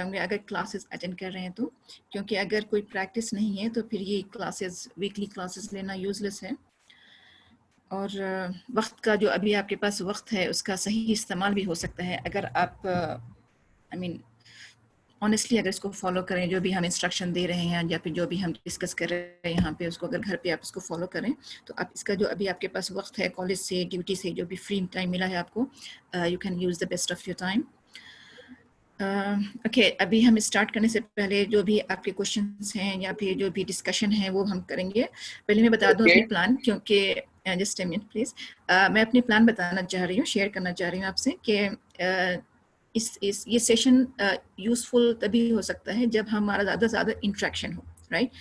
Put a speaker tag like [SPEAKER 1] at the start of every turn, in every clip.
[SPEAKER 1] होंगे अगर classes attend कर रहे हैं तो, क्योंकि अगर कोई प्रैक्टिस नहीं है तो फिर ये क्लासेस, वीकली क्लासेस लेना यूजलेस है। और वक्त का जो अभी आपके पास वक्त है उसका सही इस्तेमाल भी हो सकता है अगर आप आई मीन ऑनेस्टली अगर इसको फॉलो करें, जो भी हम इंस्ट्रक्शन दे रहे हैं या फिर जो भी हम डिस्कस कर रहे हैं यहाँ पे, उसको अगर घर पे आप इसको फॉलो करें तो आप इसका जो अभी आपके पास वक्त है कॉलेज से, ड्यूटी से, जो भी फ्री टाइम मिला है आपको, you can use the best of your time. Okay, अभी हम स्टार्ट करने से पहले जो भी आपके क्वेश्चंस हैं या फिर जो भी डिस्कशन है वो हम करेंगे। पहले मैं बता दूं अपनी प्लान, क्योंकि जस्ट अ मिनट प्लीज, मैं अपनी प्लान बताना चाह रही हूँ, शेयर करना चाह रही हूँ आपसे कि ये सेशन यूज़फुल तभी हो सकता है जब हमारा ज़्यादा से ज़्यादा इंट्रैक्शन हो, राइट?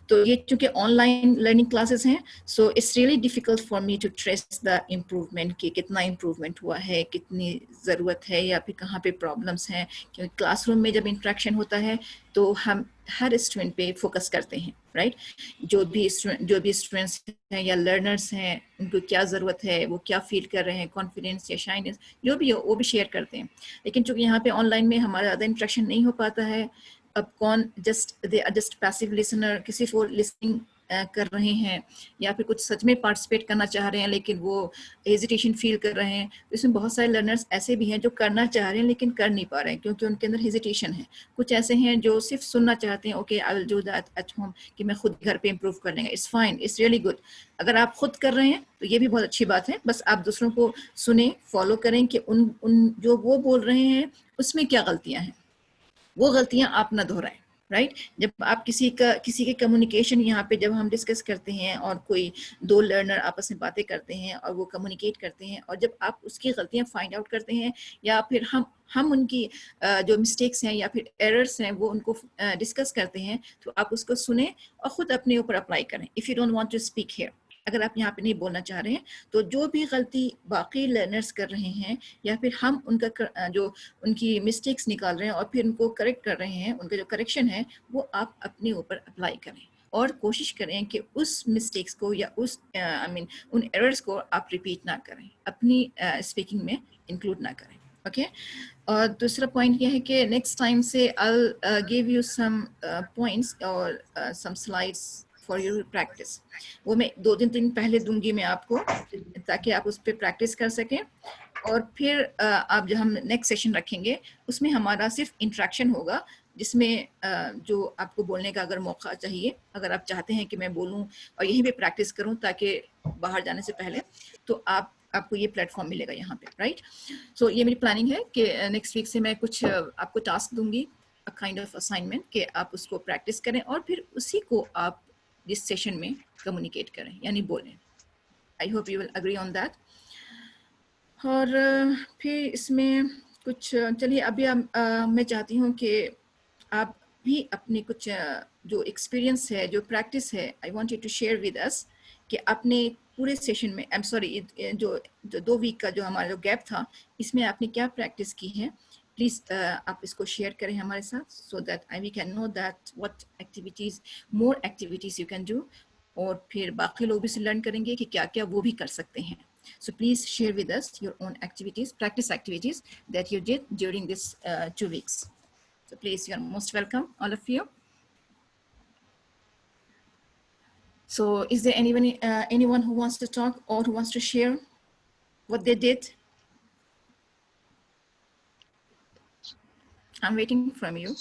[SPEAKER 1] तो ये चूँकि ऑनलाइन लर्निंग क्लासेस हैं, so it's really difficult for me to trace the improvement, कि कितना इम्प्रूवमेंट हुआ है, कितनी ज़रूरत है या फिर कहाँ पे प्रॉब्लम्स हैं। क्योंकि क्लासरूम में जब इंट्रैक्शन होता है तो हम हर स्टूडेंट पे फोकस करते हैं, राइट? जो भी स्टूडेंट्स हैं या लर्नर्स हैं, उनको क्या ज़रूरत है, वो क्या फील कर रहे हैं, कॉन्फिडेंस या शाइनेस, जो भी हो वो भी शेयर करते हैं। लेकिन चूँकि यहाँ पे ऑनलाइन में हमारा ज़्यादा इंट्रैक्शन नहीं हो पाता है, अब कौन जस्ट पैसिव लिसनर, किसी को लिसनिंग कर रहे हैं या फिर कुछ सच में पार्टिसिपेट करना चाह रहे हैं लेकिन वो हेजिटेशन फील कर रहे हैं। तो इसमें बहुत सारे लर्नर्स ऐसे भी हैं जो करना चाह रहे हैं लेकिन कर नहीं पा रहे हैं क्योंकि उनके अंदर हेजिटेशन है। कुछ ऐसे हैं जो सिर्फ सुनना चाहते हैं, okay I will do that at home, कि मैं खुद घर पे इम्प्रूव कर लेंगे। It's fine, it's really good. अगर आप खुद कर रहे हैं तो ये भी बहुत अच्छी बात है, बस आप दूसरों को सुने, फॉलो करें कि उन जो वो बोल रहे हैं उसमें क्या गलतियां हैं, वो गलतियां आप ना दोहराएं, राइट? जब आप किसी के कम्युनिकेशन यहाँ पे जब हम डिस्कस करते हैं और कोई दो लर्नर आपस में बातें करते हैं और वो कम्युनिकेट करते हैं, और जब आप उसकी गलतियां फाइंड आउट करते हैं या फिर हम उनकी जो मिस्टेक्स हैं या फिर एरर्स हैं वो उनको डिस्कस करते हैं, तो आप उसको सुने और ख़ुद अपने ऊपर अप्लाई करें। If you don't want to speak here, अगर आप यहाँ पे नहीं बोलना चाह रहे हैं, तो जो भी गलती बाकी लर्नर्स कर रहे हैं या फिर हम उनका जो उनकी मिस्टेक्स निकाल रहे हैं और फिर उनको करेक्ट कर रहे हैं, उनका जो करेक्शन है वो आप अपने ऊपर अप्लाई करें और कोशिश करें कि उस मिस्टेक्स को या उस उन एरर्स को आप रिपीट ना करें, अपनी स्पीकिंग में इंक्लूड ना करें। ओके और दूसरा पॉइंट ये है कि नेक्स्ट टाइम से I give you some points और some slides for your practice. वो मैं 2 दिन पहले दूंगी मैं आपको, ताकि आप उस पर प्रैक्टिस कर सकें। और फिर आप जो हम नेक्स्ट सेशन रखेंगे उसमें हमारा सिर्फ इंट्रैक्शन होगा, जिसमें जो आपको बोलने का अगर मौका चाहिए, अगर आप चाहते हैं कि मैं बोलूं और यहीं पे प्रैक्टिस करूं ताकि बाहर जाने से पहले, तो आपको ये प्लेटफॉर्म मिलेगा यहाँ पे, राइट? सो ये मेरी प्लानिंग है कि नेक्स्ट वीक से मैं कुछ आपको टास्क दूंगी, अ काइंड ऑफ असाइनमेंट, कि आप उसको प्रैक्टिस करें और फिर उसी को आप इस सेशन में कम्युनिकेट करें यानी बोलें। I hope you will agree on that. और फिर इसमें कुछ चलिए अभी मैं चाहती हूँ कि आप भी अपने कुछ जो एक्सपीरियंस है, जो प्रैक्टिस है, I want you to share with us कि आपने पूरे सेशन में, आई एम सॉरी, जो 2 वीक का जो हमारा जो गैप था, इसमें आपने क्या प्रैक्टिस की है। प्लीज़ आप इसको शेयर करें हमारे साथ, so that we can know that what activities, more activities you can do, और फिर बाकी लोग भी से लर्न करेंगे कि क्या क्या वो भी कर सकते हैं। So please share with us your own activities, practice activities that you did during this 2 weeks. So please, you are most welcome, all of you. So is there anyone who wants to talk or who wants to share what they did? I'm waiting from you.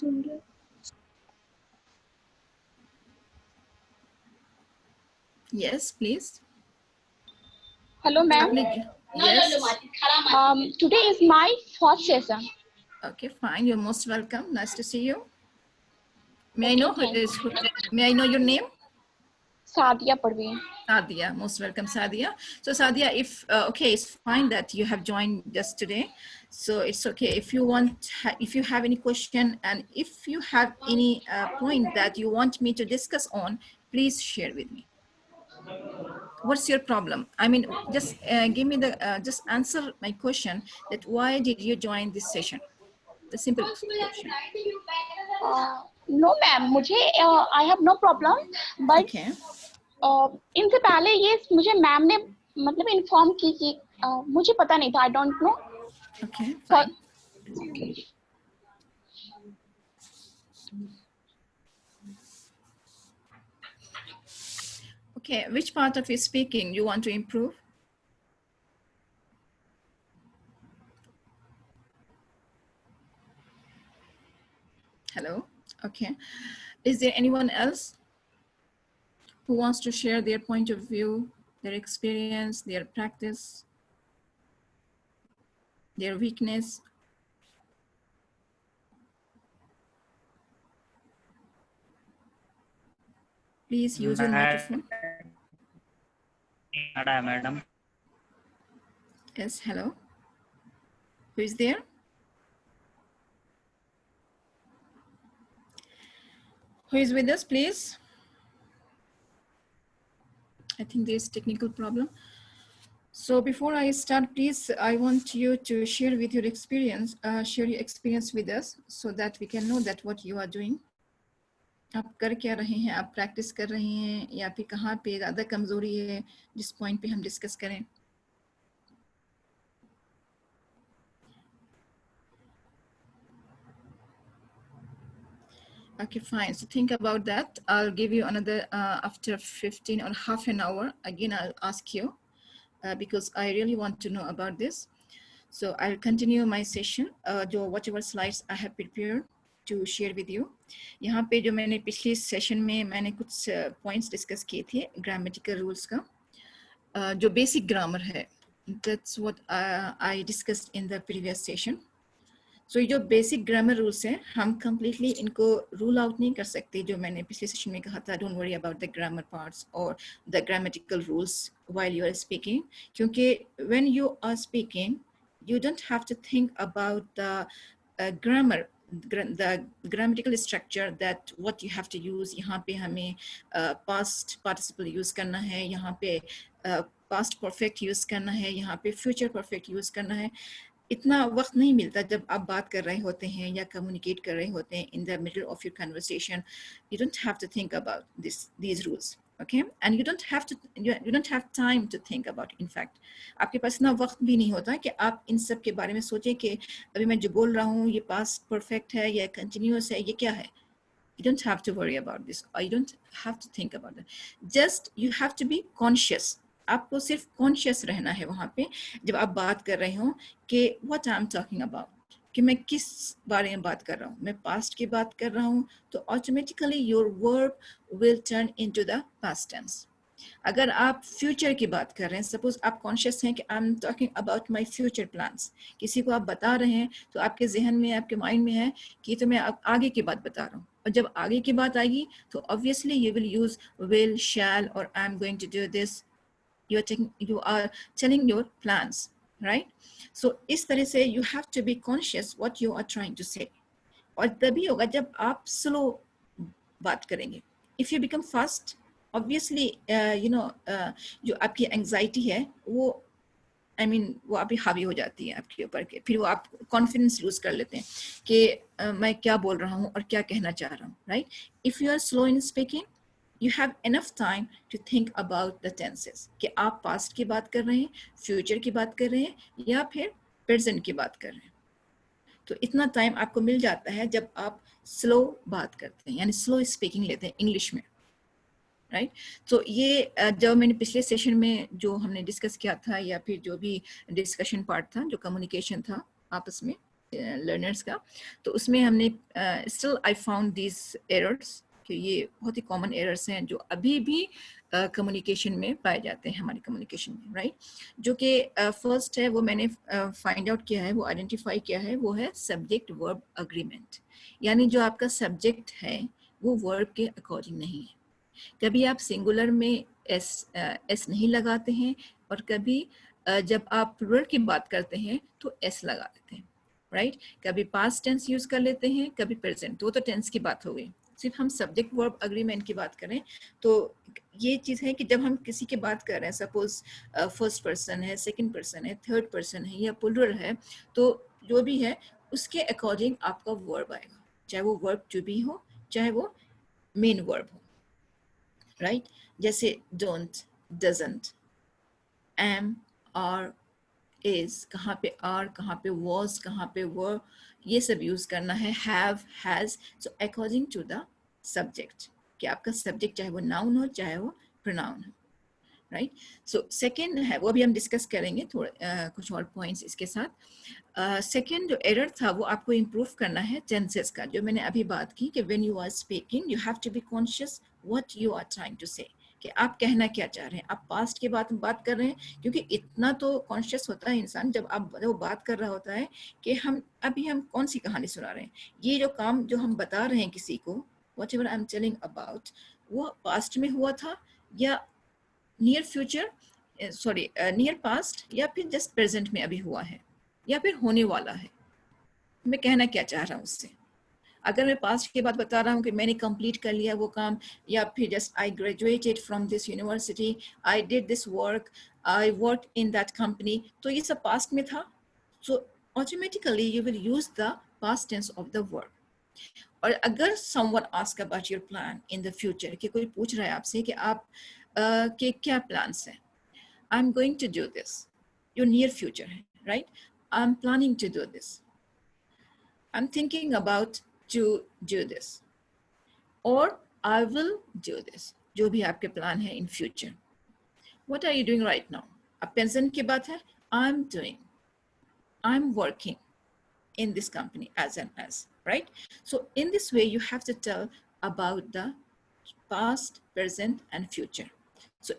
[SPEAKER 1] Yes, please.
[SPEAKER 2] Hello, ma'am.
[SPEAKER 1] Yes.
[SPEAKER 2] Today is my first session.
[SPEAKER 1] Okay, fine. You're most welcome. Nice to see you. May I know may I know your name?
[SPEAKER 2] Sadia Parveen.
[SPEAKER 1] Sadia, most welcome, Sadia. So Sadia, if okay, it's fine that you have joined just today. So it's okay if you want, if you have any question and if you have any point that you want me to discuss on, please share with me. What's your problem? I mean, just give me the just answer my question, that why did you join this session? The simple question.
[SPEAKER 2] No, ma'am. मुझे I have no problem, but
[SPEAKER 1] okay.
[SPEAKER 2] इनसे पहले ये मुझे ma'am ने मतलब inform की कि मुझे पता नहीं था, I don't know.
[SPEAKER 1] Okay, fine. Okay, which part of your speaking you want to improve? Hello. Okay. Is there anyone else who wants to share their point of view, their experience, their practice, their weakness? Please use your microphone.
[SPEAKER 3] Madam.
[SPEAKER 1] Yes, hello. Who is there? Who is with us, please? I think there's technical problem. So before I start, please, I want you to share with your experience, share your experience with us so that we can know that what you are doing. आप कर क्या रहे हैं, आप practice कर रहे हैं या फिर कहाँ पे ज़्यादा कमज़ोरी है जिस पॉइंट पे हम डिस्कस करें. Okay, fine. So think about that. I'll give you another after 15 or half an hour. Again, I'll ask you because I really want to know about this. So I'll continue my session. Whatever slides I have prepared to share with you. यहाँ पे जो मैंने पिछले session में मैंने कुछ points discuss किए थे ग्रामेटिकल रूल्स का, जो बेसिक ग्रामर है. That's what I discussed in the previous session. So ये जो बेसिक ग्रामर रूल्स हैं हम कम्प्लीटली इनको रूल आउट नहीं कर सकते. जो मैंने पिछले सेशन में कहा था, don't worry about the grammar parts और the grammatical rules while you are speaking, क्योंकि when you are speaking you don't have to think about the grammar, the grammatical structure, that what you have to use. यहाँ पे हमें past participle use करना है, यहाँ पे past perfect use करना है, यहाँ पे future perfect use करना है. इतना वक्त नहीं मिलता जब आप बात कर रहे होते हैं या कम्युनिकेट कर रहे होते हैं in the middle of your conversation. You don't have to think about these rules. Okay, and you don't have time to think about it. In fact, आपके पास इतना वक्त भी नहीं होता कि आप इन सब के बारे में सोचें कि अभी मैं जो बोल रहा हूँ ये past perfect है या continuous है, ये क्या है. You don't have to worry about this, or you don't have to think about it. Just you have to be conscious. आपको सिर्फ कॉन्शियस रहना है वहाँ पे जब आप बात कर रहे हो कि what I'm talking about, कि मैं किस बारे में बात कर रहा हूँ. मैं पास्ट की बात कर रहा हूँ तो automatically your verb will turn into the past tense. अगर आप फ्यूचर की बात कर रहे हैं, सपोज आप कॉन्शियस हैं कि I am talking about my future plans, किसी को आप बता रहे हैं तो आपके जहन में, आपके माइंड में है कि तो मैं आगे की बात बता रहा हूँ. और जब आगे की बात आएगी तो obviously you will use will, shall और I am going to do this. You are telling your plans, right? So इस तरह से you have to be conscious what you are trying to say. और तभी होगा जब आप स्लो बात करेंगे. If you become fast, obviously जो आपकी एंजाइटी है वो वो अभी हावी हो जाती है आपके ऊपर के, फिर वो आप कॉन्फिडेंस लूज कर लेते हैं कि मैं क्या बोल रहा हूँ और क्या कहना चाह रहा हूँ, right? If you are slow in speaking, you have enough time to think about the tenses, कि आप past की बात कर रहे हैं, future की बात कर रहे हैं या फिर present की बात कर रहे हैं. तो इतना टाइम आपको मिल जाता है जब आप स्लो बात करते हैं, यानी स्लो स्पीकिंग लेते हैं इंग्लिश में, राइट? तो ये जब मैंने पिछले सेशन में जो हमने डिस्कस किया था या फिर जो भी डिस्कशन पार्ट था, जो कम्युनिकेशन था आपस में लर्नर्स का, तो उसमें हमने still I found these errors, कि ये बहुत ही कॉमन एरर्स हैं जो अभी भी कम्युनिकेशन में पाए जाते हैं, हमारी कम्युनिकेशन में, राइट? जो कि फर्स्ट है वो मैंने फाइंड आउट किया है, वो आइडेंटिफाई किया है, वो है सब्जेक्ट वर्ब अग्रीमेंट. यानी जो आपका सब्जेक्ट है वो वर्ब के अकॉर्डिंग नहीं है. कभी आप सिंगुलर में एस नहीं लगाते हैं और कभी जब आप प्लूरल की बात करते हैं तो एस लगा देते हैं, राइट? कभी पास्ट टेंस यूज कर लेते हैं, कभी प्रेजेंट. तो टेंस की बात हो गई. सिर्फ हम सब्जेक्ट वर्ब अग्रीमेंट की बात करें तो ये चीज़ है कि जब हम किसी की बात कर रहे हैं, सपोज फर्स्ट पर्सन है, सेकंड पर्सन है, थर्ड पर्सन है या प्लूरल है, तो जो भी है उसके अकॉर्डिंग आपका वर्ब आएगा, चाहे वो वर्ब टू बी हो, चाहे वो मेन वर्ब हो, राइट? जैसे don't, doesn't, am, are, is, कहाँ पे आर, कहाँ पे वॉज, कहाँ पे वर, ये सब यूज करना है, have, has. So according to the subject, कि आपका सब्जेक्ट चाहे वो नाउन हो चाहे वो प्रोनाउन हो, राइट. सो सेकेंड है, वो भी हम डिस्कस करेंगे थोड़े कुछ और पॉइंट्स इसके साथ. सेकेंड जो एरर था वो आपको इम्प्रूव करना है टेंसेस का, जो मैंने अभी बात की कि when you are speaking you have to be conscious what you are trying to say, कि आप कहना क्या चाह रहे हैं. आप पास्ट के बात कर रहे हैं, क्योंकि इतना तो कॉन्शियस होता है इंसान जब वो बात कर रहा होता है कि हम कौन सी कहानी सुना रहे हैं. ये जो काम जो हम बता रहे हैं किसी को, what ever I am telling about, वो पास्ट में हुआ था या नियर फ्यूचर, नियर पास्ट, या फिर जस्ट प्रेजेंट में अभी हुआ है, या फिर होने वाला है. मैं कहना क्या चाह रहा हूँ उससे. अगर मैं पास्ट की बात बता रहा हूँ कि मैंने कंप्लीट कर लिया वो काम, या फिर just I graduated from this university, I did this work, I work in that company, तो ये सब पास्ट में था. So automatically you will use the past tense of the verb. और अगर someone ask about your plan in the future, कि कोई पूछ रहा है आपसे कि आप के क्या प्लान्स हैं, I am going to do this, your near future है, right. I am planning to do this, I am thinking about to do this, or I will do this. जो भी आपके प्लान है in future. What are you doing right now? अब present की बात है, I'm doing, I'm working in this company as, right? So in this way you have to tell about the past, present and future. So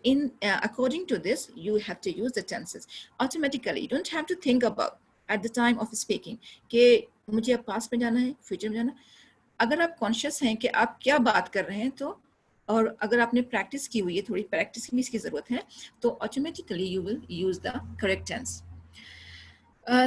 [SPEAKER 1] according to this you have to use the tenses automatically. You don't have to think about at the time of speaking कि मुझे अब past में जाना है, future में जाना. अगर आप कॉन्शियस हैं कि आप क्या बात कर रहे हैं, तो और अगर आपने प्रैक्टिस की हुई है, थोड़ी प्रैक्टिस की इसकी जरूरत है, तो automatically you will use the correct tense.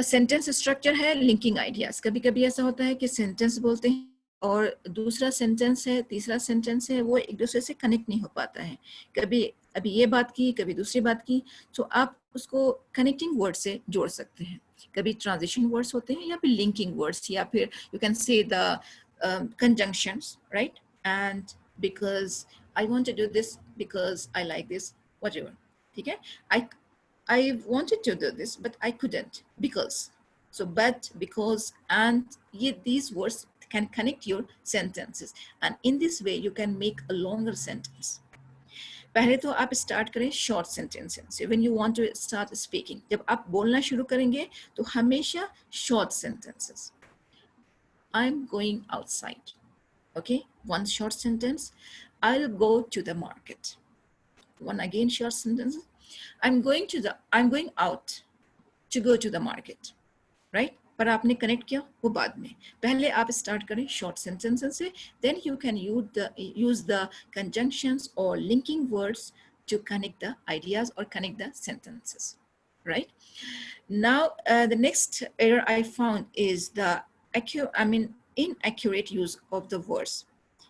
[SPEAKER 1] Sentence structure है लिंकिंग आइडियाज. कभी कभी ऐसा होता है कि सेंटेंस बोलते हैं और दूसरा सेंटेंस है, तीसरा सेंटेंस है, वो एक दूसरे से कनेक्ट नहीं हो पाता है. कभी अभी ये बात की, कभी दूसरी बात की, तो आप उसको कनेक्टिंग वर्ड से जोड़ सकते हैं. कभी ट्रांजिशन वर्ड्स होते हैं, या फिर लिंकिंग वर्ड्स, या फिर यू कैन से the conjunctions, right? And because I want to do this, because I like this, whatever. Okay, I wanted to do this but I couldn't because. So but, because, and these words can connect your sentences, and in this way you can make a longer sentence. पहले तो आप start करें short sentence से. When you want to start speaking, जब आप बोलना शुरू करेंगे तो हमेशा short sentences. I'm going outside. Okay, one short sentence. I'll go to the market. One again short sentence. I'm going out to go to the market. Right? पर आपने connect किया वो बाद में. पहले आप स्टार्ट करें शॉर्ट सेंटेंसेस से, then you can use the conjunctions or linking words to connect the ideas or connect the sentences. Right? Now the next error I found is the inaccurate use of the words.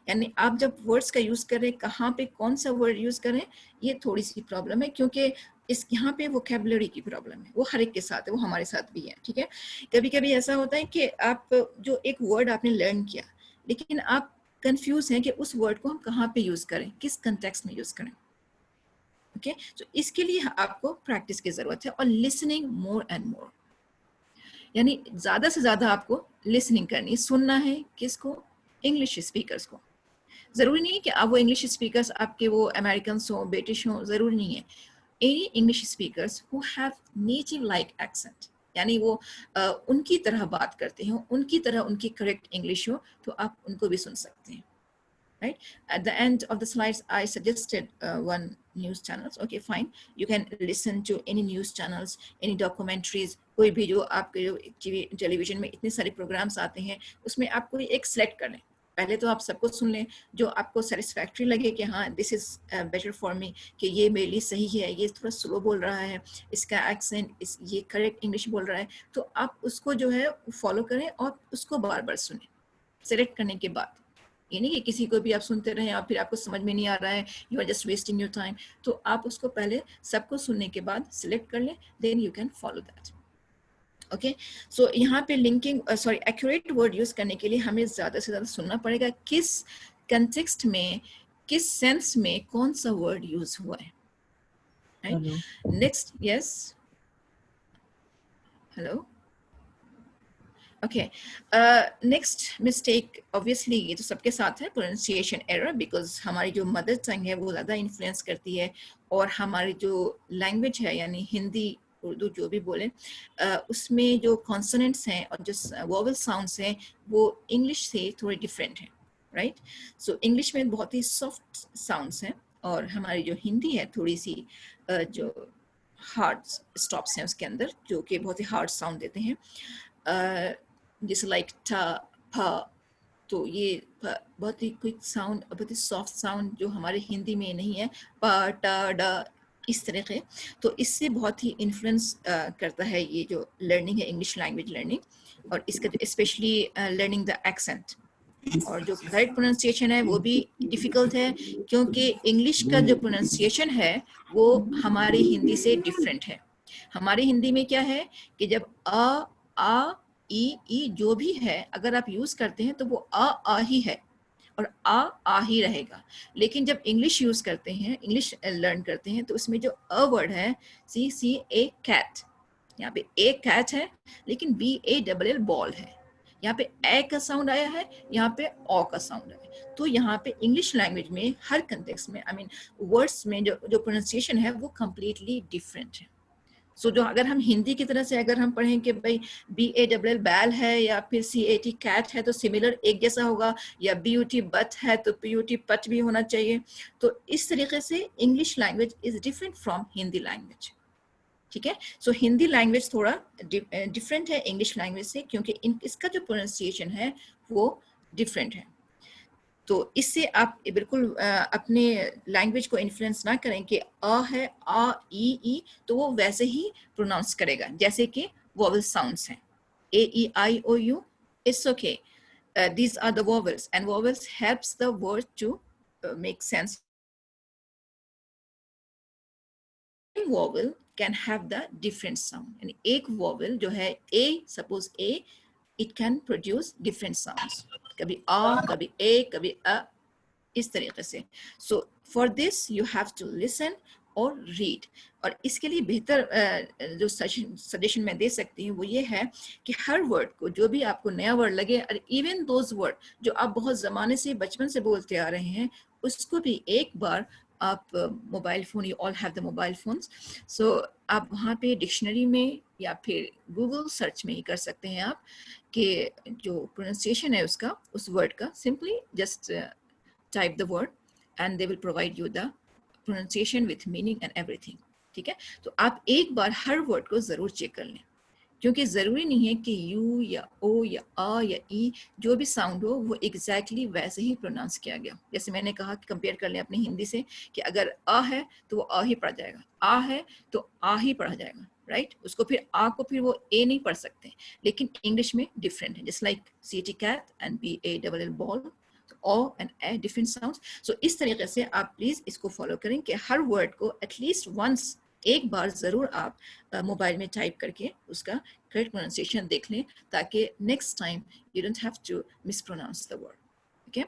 [SPEAKER 1] यानी आप जब words का use करें, कहाँ पे कौन सा word use करें, ये थोड़ी सी प्रॉब्लम है, क्योंकि यहाँ पे वोकैबुलरी की प्रॉब्लम है. वो हर एक के साथ है, वो हमारे साथ भी है. ठीक है, कभी कभी ऐसा होता है कि आप जो एक वर्ड आपने लर्न किया, लेकिन आप कंफ्यूज हैं कि उस वर्ड को हम कहाँ पे यूज करें, किस कंटेक्स्ट में यूज करें. ओके, तो इसके लिए आपको प्रैक्टिस की जरूरत है, और लिसनिंग मोर एंड मोर. यानी ज्यादा से ज्यादा आपको लिसनिंग करनी, सुनना है किसको, इंग्लिश स्पीकर्स को. जरूरी नहीं है कि आप वो इंग्लिश स्पीकर्स आपके वो अमेरिकन हो, ब्रिटिश हो, जरूरी नहीं है. Any English speakers who have native like accent, यानी वो उनकी तरह बात करते हो, उनकी तरह उनकी करेक्ट इंग्लिश हो, तो आप उनको भी सुन सकते हैं. Right? At the end of the slides, I suggested one news channels. Okay, fine. You can listen to any news channels, any documentaries. कोई भी जो आपके टेलीविजन में इतने सारे प्रोग्राम्स आते हैं, उसमें आप कोई एक सेलेक्ट कर लें. पहले तो आप सबको सुन लें जो आपको सेटिस्फैक्ट्री लगे कि हाँ this is better for me, कि ये मेरे लिए सही है, ये थोड़ा स्लो बोल रहा है, इसका एक्सेंट ये करेक्ट इंग्लिश बोल रहा है, तो आप उसको जो है फॉलो करें और उसको बार बार सुनें. सेलेक्ट करने के बाद ये नहीं कि किसी को भी आप सुनते रहें और फिर आपको समझ में नहीं आ रहा है, you are just wasting your time. तो आप उसको पहले सबको सुनने के बाद सिलेक्ट कर लें, then you can follow that. Okay, so यहाँ पे लिंकिंग एक्यूरेट वर्ड यूज करने के लिए हमें ज्यादा से ज्यादा सुनना पड़ेगा किस कंटेक्स्ट में, किस सेंस में कौन सा वर्ड यूज हुआ है. Next, yes, hello, okay, next mistake obviously ये तो सबके साथ है, प्रोनाउंसिएशन एरर, बिकॉज हमारी जो मदर टंग है वो ज़्यादा इन्फ्लुएंस करती है, और हमारी जो लैंग्वेज है यानी हिंदी उर्दू जो भी बोलें, उसमें जो कॉन्सोनेंट्स हैं और जो वोवल साउंड्स हैं वो इंग्लिश से थोड़े डिफरेंट हैं, राइट। सो इंग्लिश में बहुत ही सॉफ्ट साउंड्स हैं, और हमारी जो हिंदी है थोड़ी सी जो हार्ड स्टॉप्स हैं उसके अंदर, जो कि बहुत ही हार्ड साउंड देते हैं, जैसे लाइक ठ फ, तो ये बहुत ही क्विक साउंड, बहुत ही सॉफ्ट साउंड जो हमारे हिंदी में नहीं है, प ट ड इस तरह के। तो इससे बहुत ही इन्फ्लुएंस करता है ये जो लर्निंग है, इंग्लिश लैंग्वेज लर्निंग, और इसका जो स्पेशली लर्निंग द एक्सेंट, और जो करेक्ट प्रोनाउंसिएशन है वो भी डिफ़िकल्ट है, क्योंकि इंग्लिश का जो प्रोनाउंसिएशन है वो हमारी हिंदी से डिफरेंट है। हमारी हिंदी में क्या है कि जब आ ई जो भी है अगर आप यूज़ करते हैं तो वो आ ही है, और आ ही रहेगा। लेकिन जब इंग्लिश यूज़ करते हैं, इंग्लिश लर्न करते हैं, तो उसमें जो वर्ड है, सी ए कैट, यहाँ पे ए कैट है, लेकिन BALL बॉल है। यहाँ पे ए का साउंड आया है, यहाँ पे ओ का साउंड है। तो यहाँ पे इंग्लिश लैंग्वेज में हर कंटेक्स्ट में, आई मीन वर्ड्स में जो प्रोनाउंसिएशन है वो कम्प्लीटली डिफरेंट है। सो जो अगर हम हिंदी की तरह से अगर हम पढ़ें कि भाई BALL बैल है या फिर CAT कैट है, तो सिमिलर एक जैसा होगा, या BUT बट है तो PUT पट भी होना चाहिए। तो इस तरीके से English language is different from Hindi language, ठीक है। सो हिंदी लैंग्वेज थोड़ा डिफरेंट है इंग्लिश लैंग्वेज से, क्योंकि इसका जो प्रोनाउंसिएशन है वो डिफरेंट है। तो इससे आप बिल्कुल अपने लैंग्वेज को इन्फ्लुएंस ना करें कि आ है आ ई, तो वो वैसे ही प्रोनाउंस करेगा जैसे कि वोवल साउंड्स हैं, AEIOU, it's okay, these are the vowels, and vowels helps the word to make sense. Vowel can have the different sound, and एक vowel जो है A, suppose A, it can produce different sounds, कभी आ, कभी A, कभी अ, इस तरीके से। So for this you have to listen और रीड। और इसके लिए बेहतर जो सजेशन मैं दे सकती हूँ वो ये है कि हर वर्ड को, जो भी आपको नया वर्ड लगे, और इवन दोज वर्ड जो आप बहुत ज़माने से बचपन से बोलते आ रहे हैं, उसको भी एक बार आप mobile phone, you all have the mobile phones, so आप वहाँ पे डिक्शनरी में या फिर गूगल सर्च में ही कर सकते हैं आप कि जो प्रोनाउंसिएशन है उसका, उस वर्ड का, simply just type the word and they will provide you the pronunciation with meaning and everything, ठीक है। तो आप एक बार हर वर्ड को ज़रूर चेक कर लें, क्योंकि ज़रूरी नहीं है कि यू या ओ या आ या ई जो भी साउंड हो वो एग्जैक्टली वैसे ही प्रोनाउंस किया गया। जैसे मैंने कहा कि कंपेयर कर लें अपनी हिंदी से, कि अगर आ है तो वो आ ही पढ़ा जाएगा, आ है तो आ ही पढ़ा जाएगा, राइट। उसको फिर आ को फिर वो ए नहीं पढ़ सकते, लेकिन इंग्लिश में डिफरेंट है, just like CAT cat and BALL ball, O and A different sounds. So इस तरीके से आप प्लीज़ इसको फॉलो करें कि हर वर्ड को एटलीस्ट वंस, एक बार ज़रूर आप मोबाइल में टाइप करके उसका करेक्ट प्रोनाउंसिएशन देख लें, ताकि next time you don't have to mispronounce the word, okay.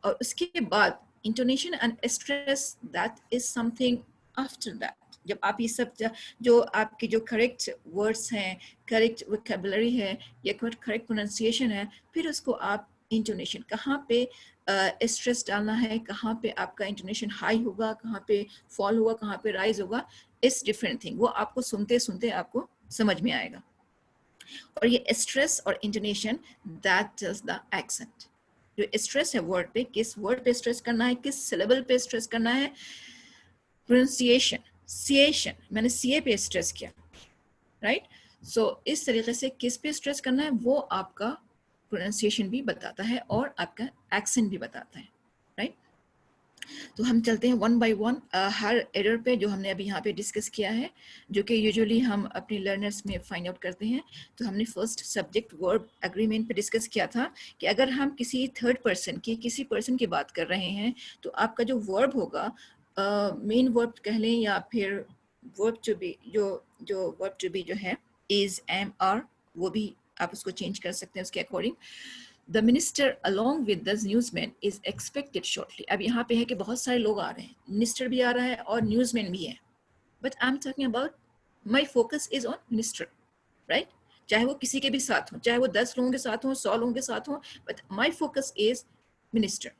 [SPEAKER 1] और उसके बाद intonation and stress, that is something after that. जब आप ये सब जो आपके जो करेक्ट वर्ड्स हैं, करेक्ट वोकैबुलरी है या करेक्ट प्रोनाउंसिएशन है, फिर उसको आप इंटोनेशन, कहाँ पे स्ट्रेस डालना है, कहाँ पे आपका इंटोनेशन हाई होगा, कहाँ पे फॉल होगा, कहाँ पे राइज होगा, इट्स डिफरेंट थिंग, वो आपको सुनते सुनते आपको समझ में आएगा। और ये स्ट्रेस और intonation, that is the accent. जो स्ट्रेस है वर्ड पे, किस वर्ड पे स्ट्रेस करना है, किस सिलेबल पे स्ट्रेस करना है, प्रोनाउंसिएशन, सिएशन, मैंने सीए पे स्ट्रेस किया, राइट। सो इस तरीके से किस पे स्ट्रेस करना है वो आपका प्रोनाउंसिएशन भी बताता है और आपका एक्सेंट भी बताता है, राइट। तो हम चलते हैं one by one her error पे जो हमने अभी यहाँ पे डिस्कस किया है, जो कि यूजुअली हम अपने लर्नर्स में फाइंड आउट करते हैं। तो हमने फर्स्ट सब्जेक्ट वर्ब एग्रीमेंट पे डिस्कस किया था कि अगर हम किसी थर्ड पर्सन की, किसी पर्सन की बात कर रहे हैं, तो आपका जो वर्ब होगा, मेन वर्ब कह लें या फिर वर्ब टू बी, जो वर्ब टू बी जो है इज, एम, आर, वो भी आप उसको चेंज कर सकते हैं उसके according. The minister along with the newsman is expected shortly. अब यहाँ पे है कि बहुत सारे लोग आ रहे हैं, मिनिस्टर भी आ रहा है और न्यूज़मैन भी है, but I'm talking about, my focus is on minister, right? चाहे वो किसी के भी साथ हो, चाहे वो 10 लोगों के साथ हो, 100 लोगों के साथ हो, but my focus is minister.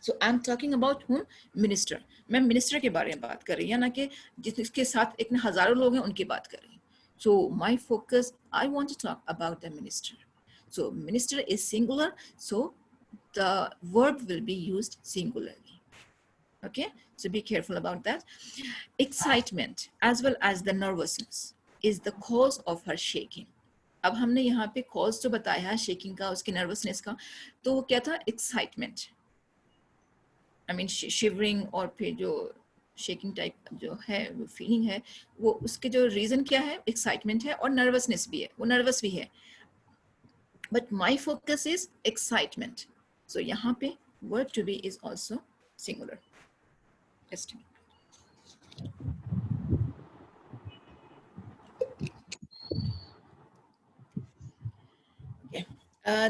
[SPEAKER 1] So I am talking about हुम, मिनिस्टर. मैं मिनिस्टर के बारे में बात कर रही हूँ, ना कि जिसके साथ इतने हजारों लोग हैं उनकी बात कर रही हूँ. So my focus, I want to talk about the minister. So minister is singular, so the verb will be used singularly. Okay, so be careful about that. Excitement as well as the nervousness is the cause of her shaking. अब हमने यहाँ पे cause जो बताया है shaking का, उसकी nervousness का, तो वो क्या था? Excitement. I mean shivering, और फिर जो shaking type जो है, वो feeling है, वो उसके जो reason क्या है? Excitement है और nervousness भी है, वो nervous भी है. But my focus is excitement. So यहाँ पे verb to be is also singular. Just okay.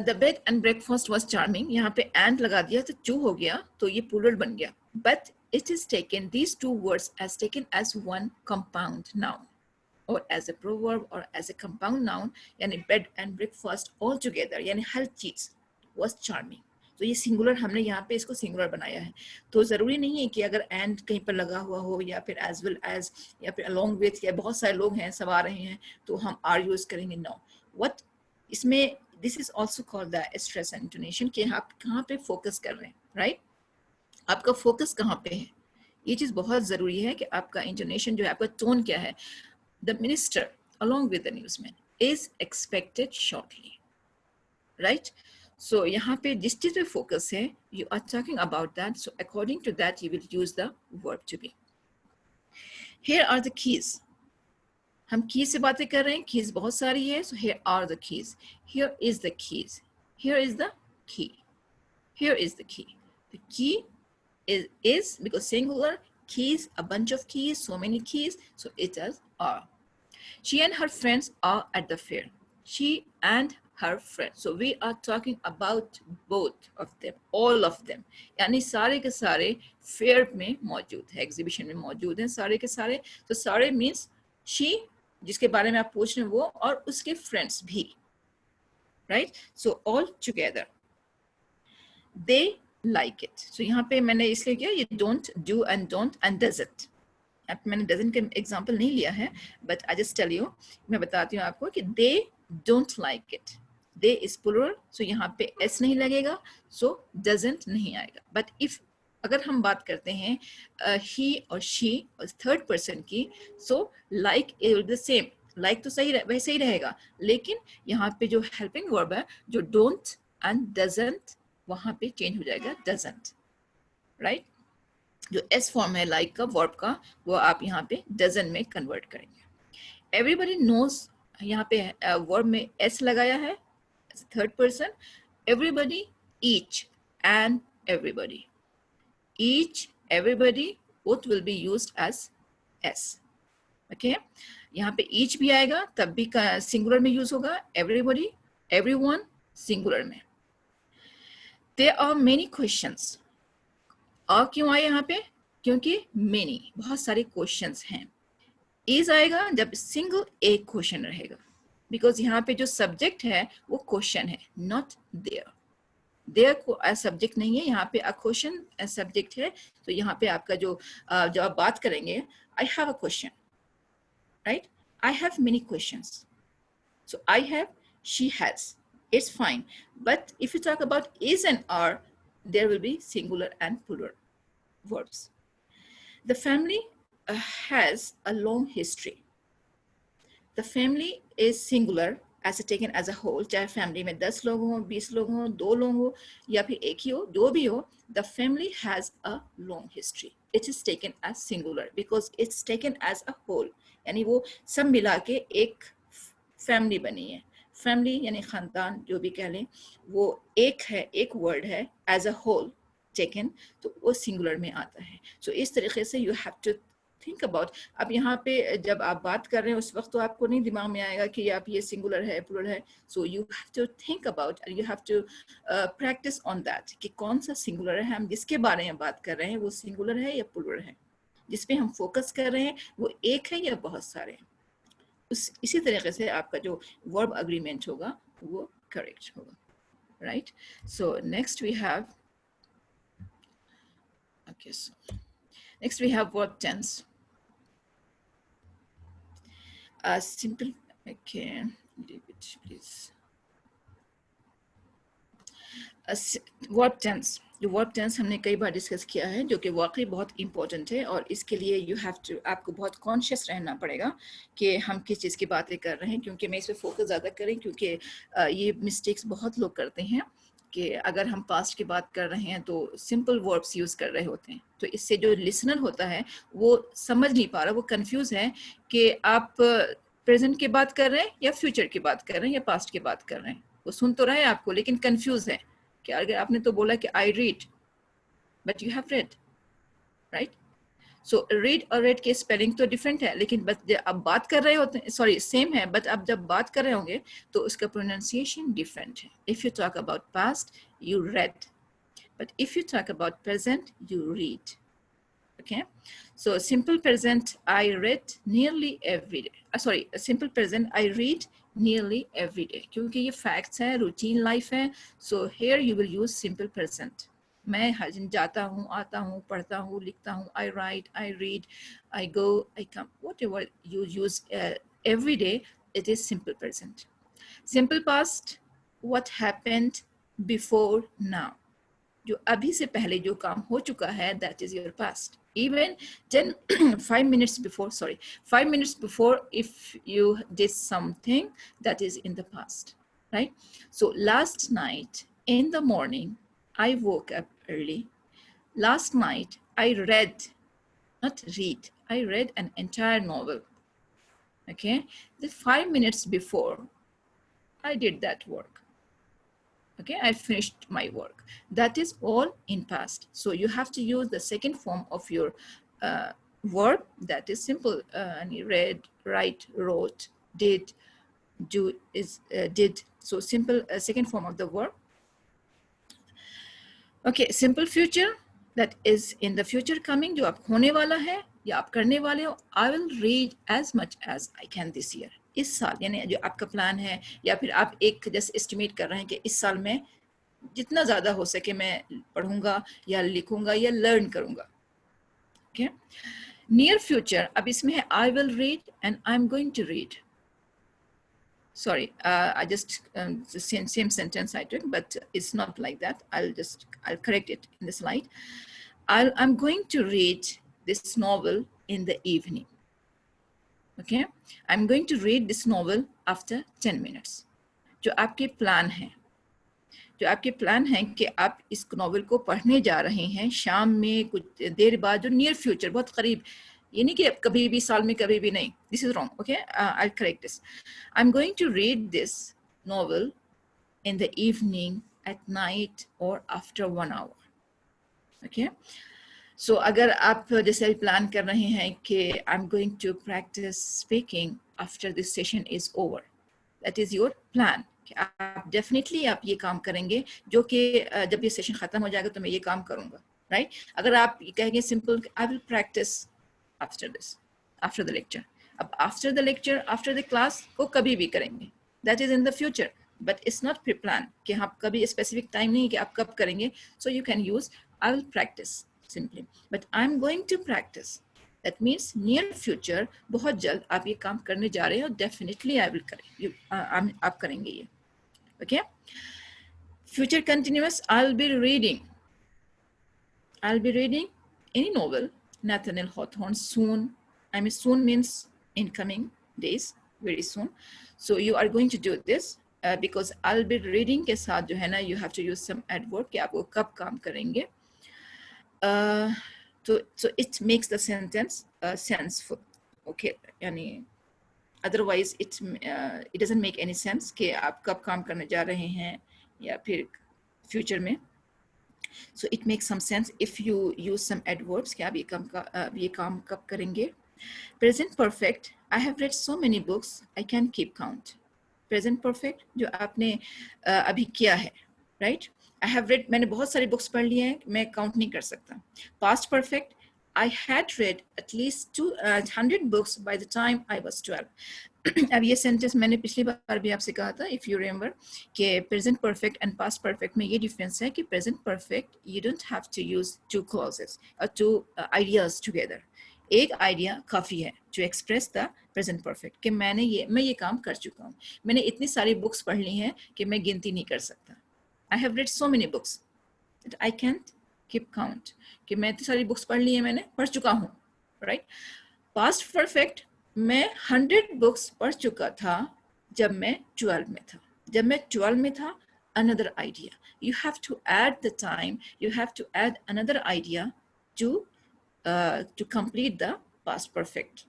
[SPEAKER 1] The bed and breakfast was charming. यहाँ पे and लगा दिया तो चू हो गया, तो ये plural बन गया. But it is taken, these two words as taken as one compound noun, or as a proverb, or as a compound noun. यानी bed and breakfast all together, यानी हर चीज was charming. तो ये सिंगुलर हमने यहाँ पे इसको सिंगुलर बनाया है. तो जरूरी नहीं है कि अगर एंड कहीं पर लगा हुआ हो, या फिर एज वेल एज, या फिर अलोंग विथ, या बहुत सारे लोग हैं सब आ रहे हैं तो हम आर यूज करेंगे. नो, व्हाट इसमें this is also called the stress intonation, कि आप कहाँ पे फोकस कर रहे हैं, राइट? आपका फोकस कहाँ पे है, ये चीज बहुत जरूरी है कि आपका इंटोनेशन जो है, आपका टोन क्या है. The minister along with the newsman is expected shortly, right? So यहाँ पे जिस चीज पे फोकस है, you are talking about that, so according to that you will use the verb to be. Here are the keys. हम keys से बातें कर रहे हैं, keys बहुत सारी है, so here are the keys. Here is the keys. Here is the key. Here is the key. The key is because singular, keys, a bunch of keys, so many keys, so it is are. She and her friends are at the fair. She and her friends. So we are talking about both of them, all of them. यानी सारे के सारे fair में मौजूद है, exhibition में मौजूद हैं सारे के सारे. तो सारे means she, जिसके बारे में आप पूछ रहे हैं वो, और उसके friends भी, right? So all together. They like it. So यहाँ पे मैंने इसलिए किया, ये don't, do and don't and doesn't. मैंने doesn't का एग्जाम्पल नहीं लिया है, but I just tell you, मैं बताती हूँ आपको कि they don't like it. They is plural, so यहाँ पे एस नहीं लगेगा, सो डजंट नहीं आएगा. बट इफ अगर हम बात करते हैं ही और शी और थर्ड पर्सन की, so like is the same. Like तो सही वैसे ही रहेगा, लेकिन यहाँ पे जो हेल्पिंग वर्ब है, जो डोंट एंड डजंट, वहां पे चेंज हो जाएगा वर्ब, राइट? जो एस फॉर्म है लाइक का वर्ब का, वो आप यहाँ पे डजन में कन्वर्ट करेंगे. एवरीबडी नोज, यहाँ पे वर्ब में एस लगाया है, third person. Everybody, each and everybody. Each, everybody, both will be used as S. Okay, यहाँ पे ईच भी आएगा, तब भी सिंगुलर में यूज होगा. एवरीबडी, एवरीवन, सिंगुलर में. There are many questions. और क्यों आए यहाँ पे? क्योंकि मेनी, बहुत सारे क्वेश्चंस हैं. इज आएगा जब सिंगल एक क्वेश्चन रहेगा, बिकॉज यहाँ पे जो सब्जेक्ट है वो क्वेश्चन है, नॉट देयर. देयर को सब्जेक्ट नहीं है, यहाँ पे अ क्वेश्चन सब्जेक्ट है. तो यहाँ पे आपका जो जब आप बात करेंगे, I have a question, right? I have many questions. So I have, she has, it's fine. But if you talk about is and are, there will be singular and plural verbs. The family has a long history. The family is singular as taken as a whole. चाहे family में 10 लोग हों, 20 लोग हों, 2 लोग हों, या फिर एक ही हो, जो भी हो, the family has a long history. It is taken as singular because it's taken as a whole. यानी वो सब मिला के एक family बनी है. फैमिली यानी खानदान, जो भी कह लें, वो एक है, एक वर्ड है, एज अ होल टेकन, तो वो सिंगुलर में आता है. सो इस तरीके से you have to think about. अब यहाँ पे जब आप बात कर रहे हैं उस वक्त तो आपको नहीं दिमाग में आएगा कि आप ये सिंगुलर है, प्लूरल है. So you have to think about, you have to practice on that कि कौन सा सिंगुलर है, हम जिसके बारे में बात कर रहे हैं वो सिंगुलर है या प्लूरल है, जिसपे हम फोकस कर रहे हैं वो एक है या बहुत सारे हैं. इसी तरीके से आपका जो वर्ब अग्रीमेंट होगा वो करेक्ट होगा, right? So next we have, okay, so next we have verb tense. Simple, okay, leave it please. Verb tense, जो वर्ब टेंस हमने कई बार डिस्कस किया है, जो कि वाकई बहुत इंपॉर्टेंट है, और इसके लिए यू हैव टू, आपको बहुत कॉन्शियस रहना पड़ेगा कि हम किस चीज़ की बातें कर रहे हैं, क्योंकि मैं इस पर फोकस ज़्यादा करें, क्योंकि ये मिस्टेक्स बहुत लोग करते हैं कि अगर हम पास्ट की बात कर रहे हैं तो सिंपल वर्ब्स यूज़ कर रहे होते हैं, तो इससे जो लिसनर होता है वो समझ नहीं पा रहा, वो कंफ्यूज है कि आप प्रेजेंट की बात कर रहे हैं या फ्यूचर की बात कर रहे हैं या पास्ट की बात कर रहे हैं। वो सुन तो रहे हैं आपको, लेकिन कंफ्यूज है कि अगर आपने तो बोला कि I read, but you have read, right? So read और रेड के स्पेलिंग तो डिफरेंट है, लेकिन बट अब बात कर रहे होते हैं, सॉरी सेम है, बट अब जब बात कर रहे होंगे तो उसका प्रोनाउंसिएशन डिफरेंट है। If you talk about past you read, but if you talk about present you read. Okay, so simple present I read nearly every day. Sorry, simple present I read nearly every day, क्योंकि ये facts है, routine life है, so here you will use simple present. मैं हर दिन जाता हूँ, आता हूँ, पढ़ता हूँ, लिखता हूँ, I write, I read, I go, I come, whatever you use every day, it is simple present. Simple past, what happened before now. जो अभी से पहले जो काम हो चुका है, that is your past. Even 5 minutes before, sorry, 5 minutes before, if you did something, that is in the past, right? So last night in the morning, I woke up early. Last night I read, not read, I read an entire novel. Okay, the 5 minutes before I did that work. Okay, I finished my work. That is all in past. So you have to use the second form of your verb, that is simple. Read, write, wrote, did, do, is did. So simple second form of the verb. Okay, simple future, that is in the future coming, जो आप होने वाला है या आप करने वाले हो. I will read as much as I can this year. इस साल, यानी जो आपका प्लान है, या फिर आप एक जैसे एस्टिमेट कर रहे हैं कि इस साल में जितना ज़्यादा हो सके मैं पढ़ूंगा या लिखूंगा या लर्न करूंगा. Okay? Near future, अब इसमें है I will read and I'm going to read. Sorry, I just the same sentence I took, but it's not like that. I'll correct it in the slide. I'm going to read this novel in the evening. Okay, I'm going to read this novel after 10 minutes. जो आपके plan है, जो आपके plan है कि आप इस novel को पढ़ने जा रहे हैं शाम में कुछ देर बाद, जो नियर फ्यूचर, बहुत करीब, ये नहीं कि कभी भी साल में कभी भी नहीं. This is wrong. Okay, I correct this. I am going to read this novel in the evening, at night और आफ्टर 1 hour. ओके, सो अगर आप जैसे प्लान कर रहे हैं कि I am going to practice speaking after this session is over, that is your plan. आप definitely आप ये काम करेंगे, जो कि जब ये सेशन खत्म हो जाएगा तो मैं ये काम करूंगा, राइट? अगर आप कहेंगे simple, I will practice after this, after the lecture. अब after the lecture, after the class को कभी भी करेंगे, that is in the future, but it's not pre plan कि आप कभी स्पेसिफिक टाइम नहीं कि आप कब करेंगे. So you can use I will practice simply, but I am going to practice. That means near future, बहुत जल्द आप ये काम करने जा रहे हो, definitely I will करें, आप करेंगे ये. Okay, future continuous, I'll be reading any novel, Nathaniel Hawthorne, soon. I mean soon means in coming days, very soon. So you are going to do this because I'll be reading के साथ जो है ना, you have to use some adverb कि आप वो कब काम करेंगे. So it makes the sentence senseful. Okay, यानी otherwise it doesn't make any sense कि आप कब काम करने जा रहे हैं या फिर future में. So it makes some sense if you use some adverbs कि आप ये काम कब करेंगे. Present perfect, I have read so many books I can't keep count. Present perfect जो आपने अभी किया है, right? I have read, मैंने बहुत सारी बुक्स पढ़ ली हैं, मैं काउंट नहीं कर सकता. Past perfect, I had read at least 200 books by the time I was 12. अब ये सेंटेंस मैंने पिछली बार भी आपसे कहा था, इफ यू रिमेंबर, कि present perfect and past perfect में ये डिफरेंस है कि present perfect you don't have to use two clauses और टू आइडियाज टुगेदर। एक आइडिया काफ़ी है to express the present perfect कि मैं ये काम कर चुका हूँ, मैंने इतनी सारी बुक्स पढ़ ली हैं कि मैं गिनती नहीं कर सकता। I have read so many books that I can't keep count, कि मैं इतनी सारी बुक्स पढ़ ली हैं, मैंने पढ़ चुका हूँ, राइट। पास्ट परफेक्ट, मैं 100 बुक्स पढ़ चुका था जब मैं 12 में था। जब मैं 12 में था, another idea. You have to add the time, you have to add another idea to complete the past perfect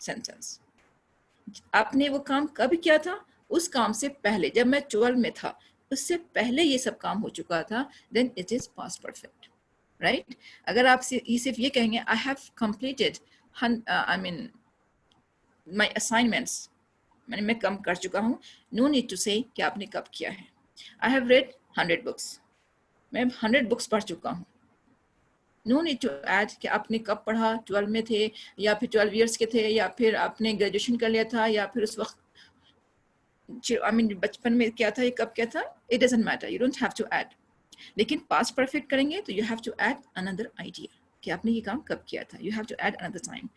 [SPEAKER 1] sentence. आपने वो काम कब किया था? उस काम से पहले, जब मैं 12 में था, उससे पहले ये सब काम हो चुका था, then it is past perfect, right? अगर आप सिर्फ ये कहेंगे I have completed my assignments, मैं कम कर चुका हूँ, no need to say कि आपने कब किया है। I have read 100 books, मैं 100 बुक्स पढ़ चुका हूँ। नो नीड टू ऐड कि आपने कब पढ़ा, 12 में थे या फिर 12 इयर्स के थे या फिर आपने ग्रेजुएशन कर लिया था या फिर उस वक्त बचपन में क्या था, ये कब क्या था, it doesn't matter, you don't have to add. लेकिन पास्ट परफेक्ट करेंगे तो you have to add another idea कि आपने ये काम कब किया था, you have to add another time.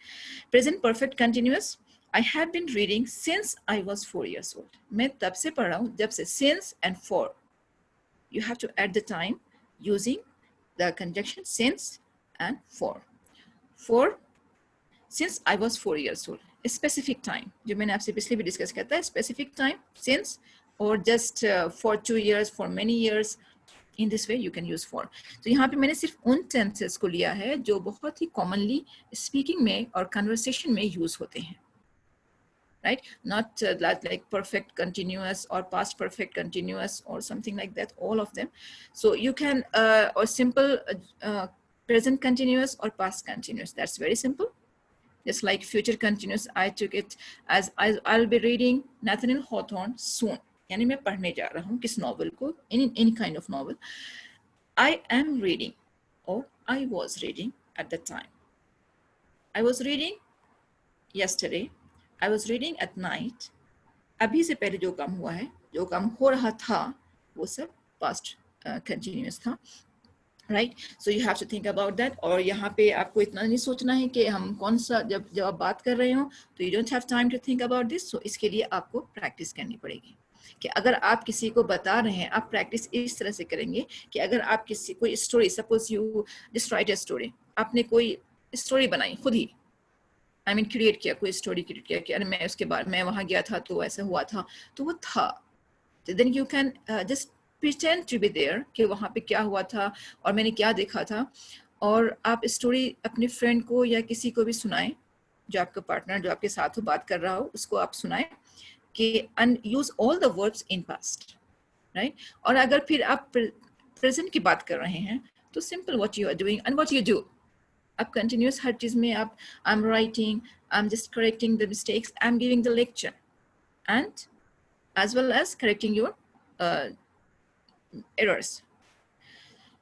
[SPEAKER 1] Present perfect continuous, I have been reading since I was 4 years old. मैं तब से पढ़ रहा हूँ, जब से, since and for. You have to add the time using the conjunction since and for. For, since I was 4 years old. A specific time, जो मैंने आपसे पिछले भी डिस्कस किया था, specific time, since, or just for 2 years, for many years. In this way you can use for. तो यहाँ पे मैंने सिर्फ उन tenses को लिया है जो बहुत ही commonly speaking में और conversation में use होते हैं, right? Not like perfect continuous or past perfect continuous or something like that, all of them. So you can, or simple present continuous or past continuous, that's very simple. Just like future continuous, I took it as I'll be reading Nathaniel Hawthorne soon. यानी मैं पढ़ने जा रहा हूँ किस novel को, any kind of novel. I am reading or I was reading at the time. I was reading yesterday. I was reading at night. अभी से पहले जो काम हुआ है, जो काम हो रहा था, वो सब past continuous था, right? So you have to think about that. और यहाँ पे आपको इतना नहीं सोचना है कि हम कौन सा, जब आप बात कर रहे हो तो you don't have time to think about this. So इसके लिए आपको प्रैक्टिस करनी पड़ेगी कि अगर आप किसी को बता रहे हैं, आप प्रैक्टिस इस तरह से करेंगे कि अगर आप किसी कोई story, suppose you just right a story, आपने कोई स्टोरी बनाई खुद ही, क्रिएट किया, कोई स्टोरी क्रिएट किया कि अरे मैं उसके बाद मैं वहाँ गया था तो ऐसा हुआ था, तो वो था, then you can just pretend to be there कि वहाँ पे क्या हुआ था और मैंने क्या देखा था, और आप स्टोरी अपने फ्रेंड को या किसी को भी सुनाएं, जो आपका पार्टनर, जो आपके साथ हो, बात कर रहा हो, उसको आप सुनाएं कि and use all the verbs in past, right? और अगर फिर आप प्रेजेंट की बात कर रहे हैं तो simple what you are doing and what you do. अब कंटिन्यूस हर चीज में आप, I am writing, I am just correcting the mistakes, I am giving the lecture and as well as correcting your errors.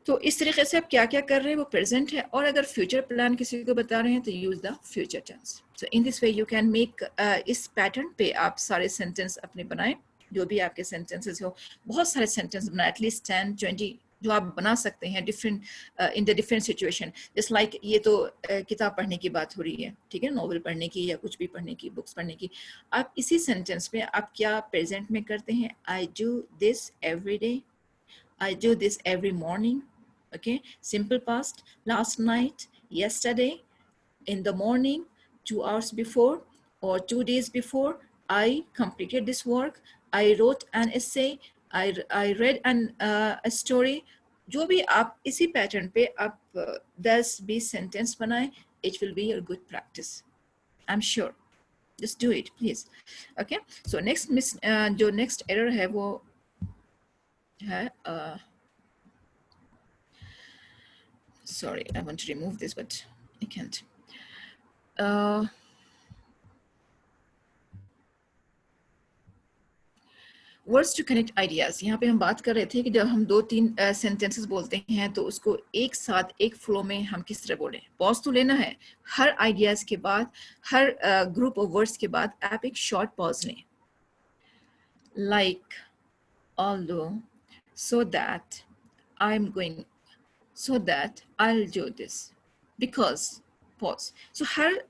[SPEAKER 1] तो इस तरीके से आप क्या क्या कर रहे हैं वो प्रेजेंट है, और अगर फ्यूचर प्लान किसी को बता रहे हैं तो use the future tense. So in this way you can make, इस पैटर्न पे आप सारे सेंटेंस अपने बनाएं, जो भी आपके सेंटेंसेस हो, बहुत सारे सेंटेंस बनाए, एटलीस्ट 10-20 जो आप बना सकते हैं different in the different situation. Just like ये तो किताब पढ़ने की बात हो रही है, ठीक है, नॉवल पढ़ने की या कुछ भी पढ़ने की, बुक्स पढ़ने की। आप इसी सेंटेंस में आप क्या प्रेजेंट में करते हैं, I do this every day, I do this every morning. Okay, simple past, last night, yesterday, in the morning, 2 hours before or 2 days before, I completed this work, I wrote an essay, I read a story. जो भी आप इसी pattern पे आप 10-20 sentence बनाएं, it will be a good practice, I'm sure. Just do it, please. Okay, so जो next error है वो है, sorry, I want to remove this but I can't. Words to connect ideas. यहाँ पे हम बात कर रहे थे कि जब हम 2-3 सेंटेंसेस बोलते हैं तो उसको एक साथ एक फ्लो में हम किस तरह बोलें। पॉज तो लेना है, हर आइडियाज के बाद, हर ग्रुप ऑफ वर्ड्स के बाद आप एक शॉर्ट पॉज लें। Like, although, so that, I'm going, so that, I'll do this, because, pause. So her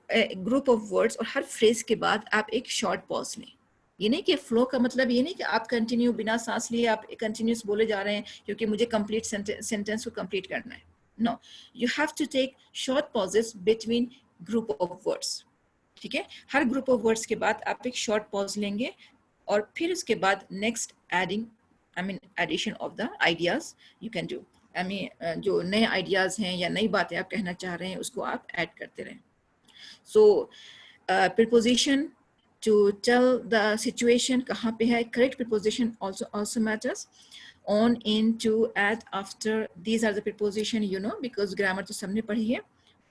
[SPEAKER 1] group of words और हर फ्रेज के बाद आप एक शॉर्ट पॉज लें। ये नहीं कि फ्लो का मतलब ये नहीं कि आप कंटिन्यू बिना सांस लिए आप कंटिन्यूस बोले जा रहे हैं क्योंकि मुझे कंप्लीट सेंटेंस को कंप्लीट करना है। No, you have to take short pauses between group of words. ठीक है, हर ग्रुप ऑफ वर्ड्स के बाद आप एक शॉर्ट पॉज लेंगे और फिर उसके बाद next adding addition of the ideas you can do. जो नए आइडियाज हैं या नई बातें आप कहना चाह रहे हैं उसको आप ऐड करते रहें। सो preposition to tell the situation कहाँ पे है, correct preposition also matters. On, in, to, at, after, these are the preposition you know because grammar तो सबने पढ़ी है,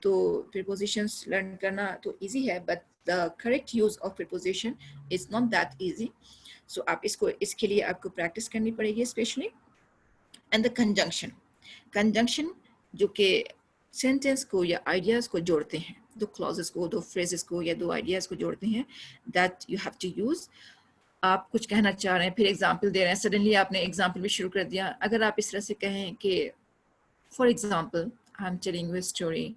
[SPEAKER 1] तो prepositions learn करना तो easy है, but the correct use of preposition is not that easy. So आप इसके लिए आपको practice करनी पड़ेगी especially. And the conjunction जो कि सेंटेंस को या आइडियाज को जोड़ते हैं, दो क्लॉजेस को, दो फ्रेजेस को या दो आइडियाज को जोड़ते हैं, that you have to use. आप कुछ कहना चाह रहे हैं, फिर एग्जांपल दे रहे हैं, सडनली आपने एग्जांपल भी शुरू कर दिया। अगर आप इस तरह से कहें कि for example I am telling you a story,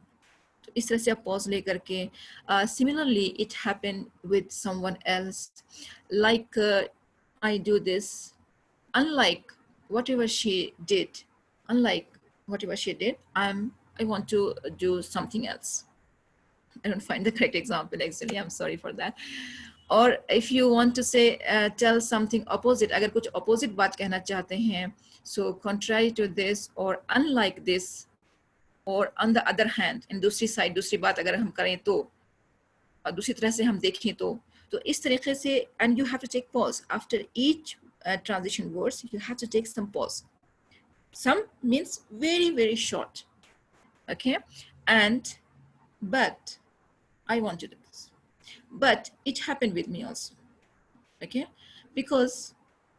[SPEAKER 1] तो इस तरह से आप पॉज लेकर के similarly it happen with someone else, like I do this, unlike whatever she did, I want to do something else. I don't find the correct example actually, I'm sorry for that. Or if you want to say tell something opposite, अगर कुछ opposite बात कहना चाहते हैं, so contrary to this or unlike this or on the other hand, in दूसरी side दूसरी बात अगर हम करें तो और दूसरी तरह से हम देखें तो इस तरीके से, and you have to take pause after each transition words, you have to take some pause. Some means very, very short. Okay, and but I want to do this, but it happened with me also. Okay, because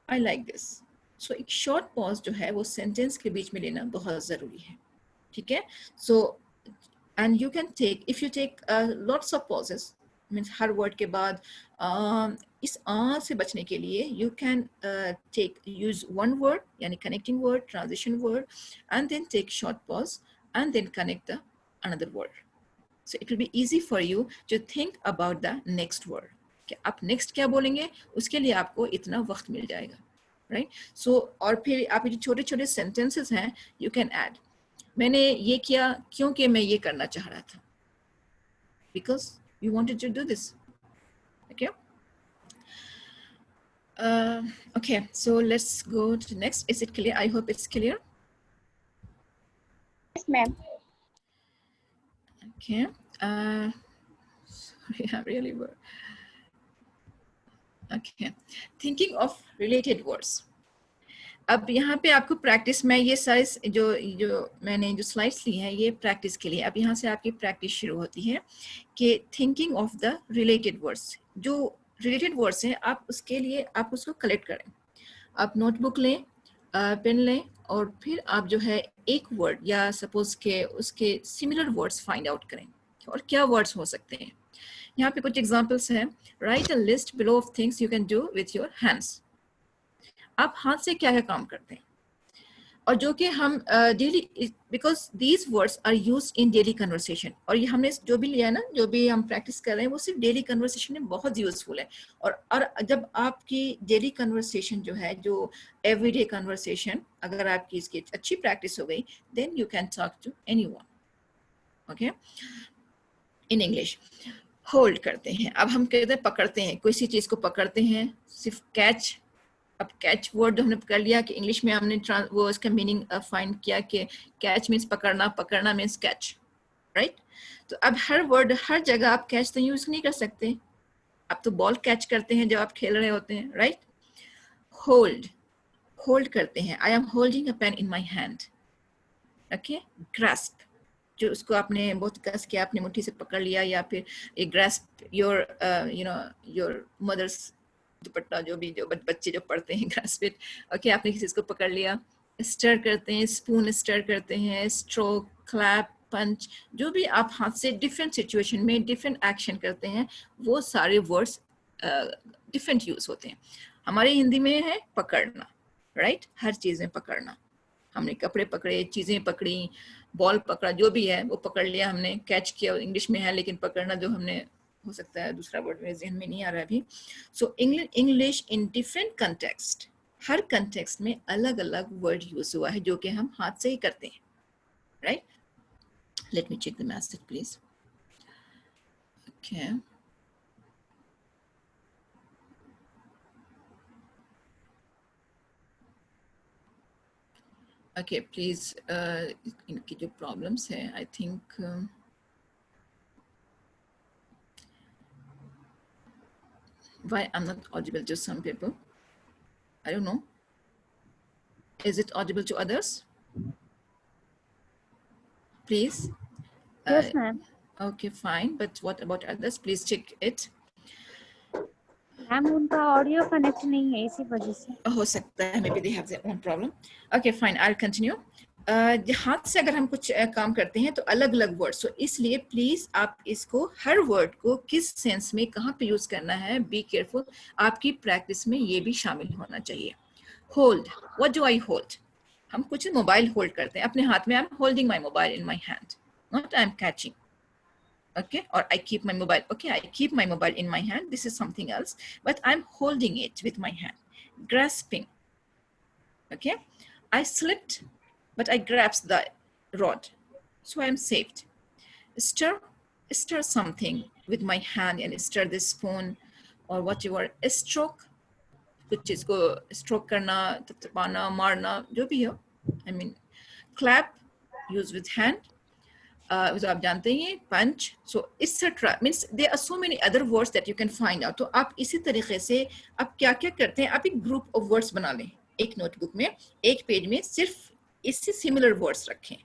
[SPEAKER 1] I like this. So एक short pause जो है वो sentence के बीच में लेना बहुत ज़रूरी है। ठीक है, so and you can take, if you take lots of pauses, means her word के बाद इस से बचने के लिए you can use one word, यानी connecting word, transition word, and then take short pause and then connect the another word. So it will be easy for you to think about the next word. कि आप next क्या बोलेंगे, उसके लिए आपको इतना वक्त मिल जाएगा, right? So और फिर आप जो छोटे छोटे sentences हैं you can add. मैंने ये किया क्योंकि मैं ये करना चाह रहा था, because you wanted to do this. Okay. Okay, so let's go to next. Is it clear? I hope it's clear.
[SPEAKER 2] Yes, ma'am.
[SPEAKER 1] Okay. Sorry, I really were. Okay. Thinking of related words. अब यहाँ पे आपको practice में ये सारे जो मैंने जो स्लाइड्स ली हैं ये प्रैक्टिस के लिए, अब यहाँ से आपकी प्रैक्टिस शुरू होती है कि thinking of the related words. जो रिलेटेड वर्ड्स हैं आप उसके लिए आप उसको कलेक्ट करें, आप नोटबुक लें, पेन लें और फिर आप जो है एक वर्ड या सपोज के उसके सिमिलर वर्ड्स फाइंड आउट करें और क्या वर्ड्स हो सकते हैं। यहाँ पे कुछ एग्जांपल्स हैं। Right a list below of things you can do with your hands. आप हाथ से क्या क्या काम करते हैं और जो कि हम daily, because these words are use in daily conversation, और ये हमने जो भी लिया है ना, जो भी हम प्रैक्टिस कर रहे हैं वो सिर्फ डेली कन्वर्सेशन में बहुत यूजफुल है। और जब आपकी डेली कन्वर्सेशन जो है, जो एवरीडे कन्वर्सेशन, अगर आपकी इसकी अच्छी प्रैक्टिस हो गई, then you can talk to anyone. Okay, in English hold करते हैं, अब हम कहते हैं पकड़ते हैं, किसी चीज को पकड़ते हैं, सिर्फ कैच। अब कैच वर्ड हमने पकड़ लिया कि इंग्लिश में हमने वो इसका मीनिंग फाइंड किया कि कैच मीन्स पकड़ना, पकड़ना मीन्स कैच, राइट? तो अब हर वर्ड हर जगह आप कैच तो यूज नहीं कर सकते, आप तो बॉल कैच करते हैं जब आप खेल रहे होते हैं, राइट? होल्ड, होल्ड करते हैं, I am holding a pain in my hand. Okay, grasp, जो उसको आपने बहुत कस के अपनी मुट्ठी से पकड़ लिया, या फिर grasp your your mother's dupatta, जो भी जो बच्चे जो पढ़ते हैं ग्रास्प इट, ओके, आपने किसी चीज को पकड़ लिया। स्टर करते हैं, स्पून स्टर करते हैं, स्ट्रोक, क्लैप, पंच, जो भी आप हाथ से डिफरेंट सिचुएशन में डिफरेंट एक्शन करते हैं, वो सारे वर्ड्स डिफरेंट यूज होते हैं। हमारे हिंदी में है पकड़ना, राइट, हर चीज में पकड़ना, हमने कपड़े पकड़े, चीजें पकड़ी, बॉल पकड़ा, जो भी है वो पकड़ लिया हमने, कैच किया इंग्लिश में है, लेकिन पकड़ना जो हमने, हो सकता है दूसरा वर्ड मेरे ज़हन में नहीं आ रहा अभी। So English in different context, her context में अलग अलग वर्ड यूज हुआ है जो कि हम हाथ से ही करते हैं, right. Let me check the message please. Okay, okay please, इनकी जो प्रॉब्लम्स है, I think why I'm not audible to some people, I don't know. Is it audible to others? Please.
[SPEAKER 3] Yes, ma'am.
[SPEAKER 1] Okay, fine. But what about others? Please check it.
[SPEAKER 3] Ma'am उनका audio connect नहीं है, इसी वजह से
[SPEAKER 1] हो सकता है, maybe they have their own problem. Okay, fine. I'll continue. हाथ से अगर हम कुछ काम करते हैं तो अलग अलग वर्ड, सो इसलिए प्लीज आप इसको हर वर्ड को किस सेंस में कहाँ पे यूज करना है, बी केयरफुल, आपकी प्रैक्टिस में ये भी शामिल होना चाहिए। Hold, what do I hold, हम कुछ मोबाइल होल्ड करते हैं अपने हाथ में, I am holding my mobile in my hand, not I am catching, okay, or I keep my mobile, okay, I keep my mobile in my hand, this is something else, but I'm holding it with my hand. Grasping, okay, I slipped but I grasped the rod, so I am saved. Stir something with my hand and stir the spoon or whatever. Stroke, कुछ चीज को stroke करना, थपथपाना, मारना, जो भी हो, I mean. Clap, use with hand, तो आप जानते हैं, punch, so etcetera, means there are so many other words that you can find out. तो आप इसी तरीके से आप क्या क्या करते हैं, आप एक ग्रुप ऑफ वर्ड्स बना लें, एक नोटबुक में, एक पेज में सिर्फ इससे सिमिलर वर्ड्स रखें,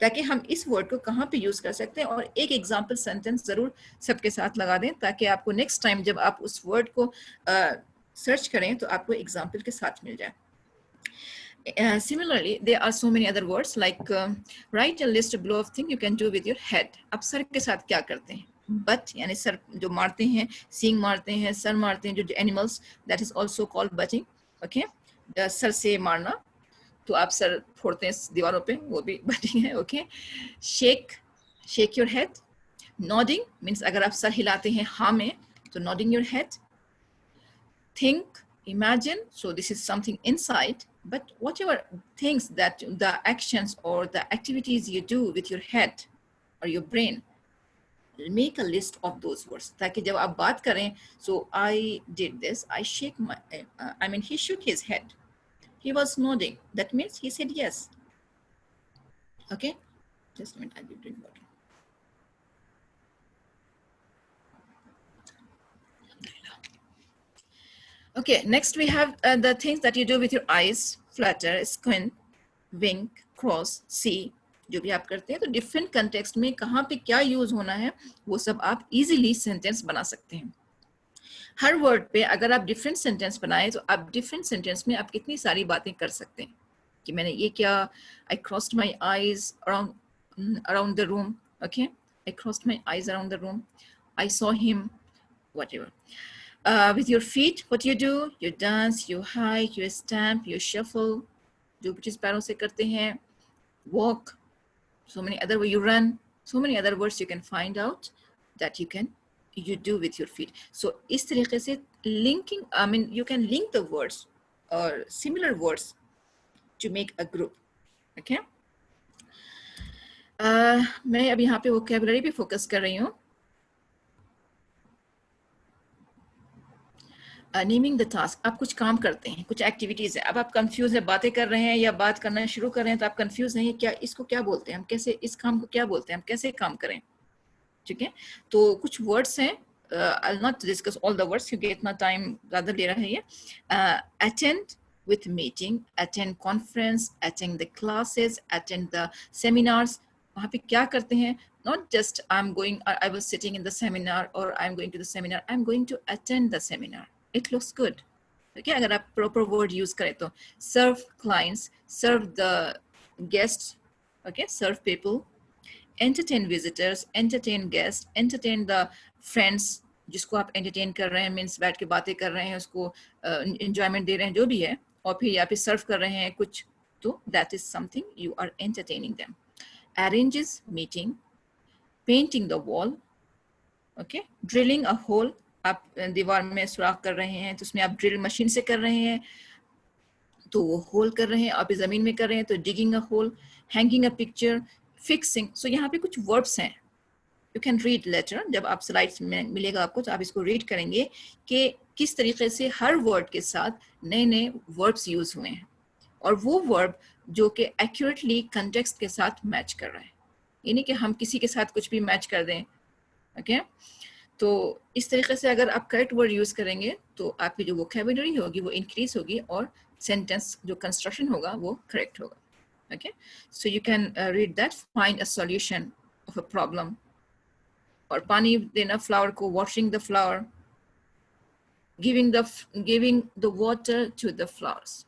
[SPEAKER 1] ताकि हम इस वर्ड को कहाँ पे यूज कर सकते हैं, और एक एग्जाम्पल सेंटेंस जरूर सबके साथ लगा दें, ताकि आपको नेक्स्ट टाइम जब आप उस वर्ड को सर्च करें तो आपको एग्जाम्पल के साथ मिल जाए। Similarly, there are so many other words like write a list below of things you can do with your head. आप सर के साथ क्या करते हैं, butt यानी सर जो मारते हैं, सींग मारते हैं, सर मारते हैं, जो animals, that is also called butting, okay, sir से मारना, तो आप सर फोड़ते हैं दीवारों पे, वो भी butting है, okay. Shake your head. Nodding means अगर आप सर हिलाते हैं हाँ में, तो nodding your head. Think, imagine, so this is something inside, but whatever things that the actions or the activities you do with your head or your brain, make a list of those words, ताकि जब आप बात करें, so I did this, I shake my, I mean he shook his head, he was nodding, that means he said yes, okay. Just a minute, I'll be doing water. Okay, next we have the things that you do with your eyes, flutter, squint, wink, cross, see, जो भी आप करते हैं, तो different context में कहाँ पे क्या यूज होना है, वो सब आप इजीली सेंटेंस बना सकते हैं। हर वर्ड पे अगर आप डिफरेंट सेंटेंस बनाए, तो आप डिफरेंट सेंटेंस में आप कितनी सारी बातें कर सकते हैं, कि मैंने ये किया, I crossed my eyes around the room, okay, I crossed my eyes around the room, I saw him, whatever. With your feet, what you do, you dance, you hike, you stamp, you shuffle, जो भी चीज पैरों से करते हैं, walk, so many other ways, you run, so many other words you can find out that you do with your feet. So इस तरीके से linking, I mean you can link the words or similar words to make a group, okay. मैं अब यहाँ पे vocabulary पे focus कर रही हूँ। नेमिंग द टास्क, आप कुछ काम करते हैं, कुछ एक्टिविटीज है, अब आप कंफ्यूज है, बातें कर रहे हैं या बात करना शुरू कर रहे हैं, तो आप कंफ्यूज नहीं है, क्या इसको क्या बोलते हैं, हम कैसे इस काम को क्या बोलते हैं, हम कैसे काम करें, ठीक है। तो कुछ वर्ड्स हैं, I will not discuss all the words क्योंकि इतना टाइम ज़्यादा ले रहा है ये। Attend with meeting, attend conference, attend the classes, attend the seminars, वहाँ पे क्या करते हैं, not just I was sitting in the seminar or I'm going to the seminar, I'm going to attend the seminar, It looks good. Okay, अगर आप proper word use करें तो serve clients, serve the guests, okay, serve people, entertain visitors, entertain guests, entertain the friends जिसको आप entertain कर रहे हैं, means बैठ के बातें कर रहे हैं, उसको enjoyment दे रहे हैं, जो भी है, और फिर या फिर serve कर रहे हैं कुछ, तो that is something you are entertaining them. Arranges meeting, painting the wall, okay, drilling a hole, आप दीवार में सुराख कर रहे हैं तो उसमें आप ड्रिल मशीन से कर रहे हैं तो वो होल कर रहे हैं, आप जमीन में कर रहे हैं तो digging a hole, hanging a picture, fixing. So यहाँ पे कुछ verbs हैं, you can read later, जब आप स्लाइड्स में मिलेगा आपको तो आप इसको रीड करेंगे कि किस तरीके से हर वर्ड के साथ नए नए वर्ब्स यूज हुए हैं और वो वर्ब जो कि एक्यूरेटली कंटेक्स्ट के साथ मैच कर रहा है, यानी कि हम किसी के साथ कुछ भी मैच कर दें. ओके, तो इस तरीके से अगर आप करेक्ट वर्ड यूज करेंगे तो आपकी जो वोकैबुलरी होगी वो इंक्रीज होगी और सेंटेंस जो कंस्ट्रक्शन होगा वो करेक्ट होगा. Okay, so you can read that. Find a solution of a problem, और पानी देना फ्लावर को, watering the flower, giving the water to the flowers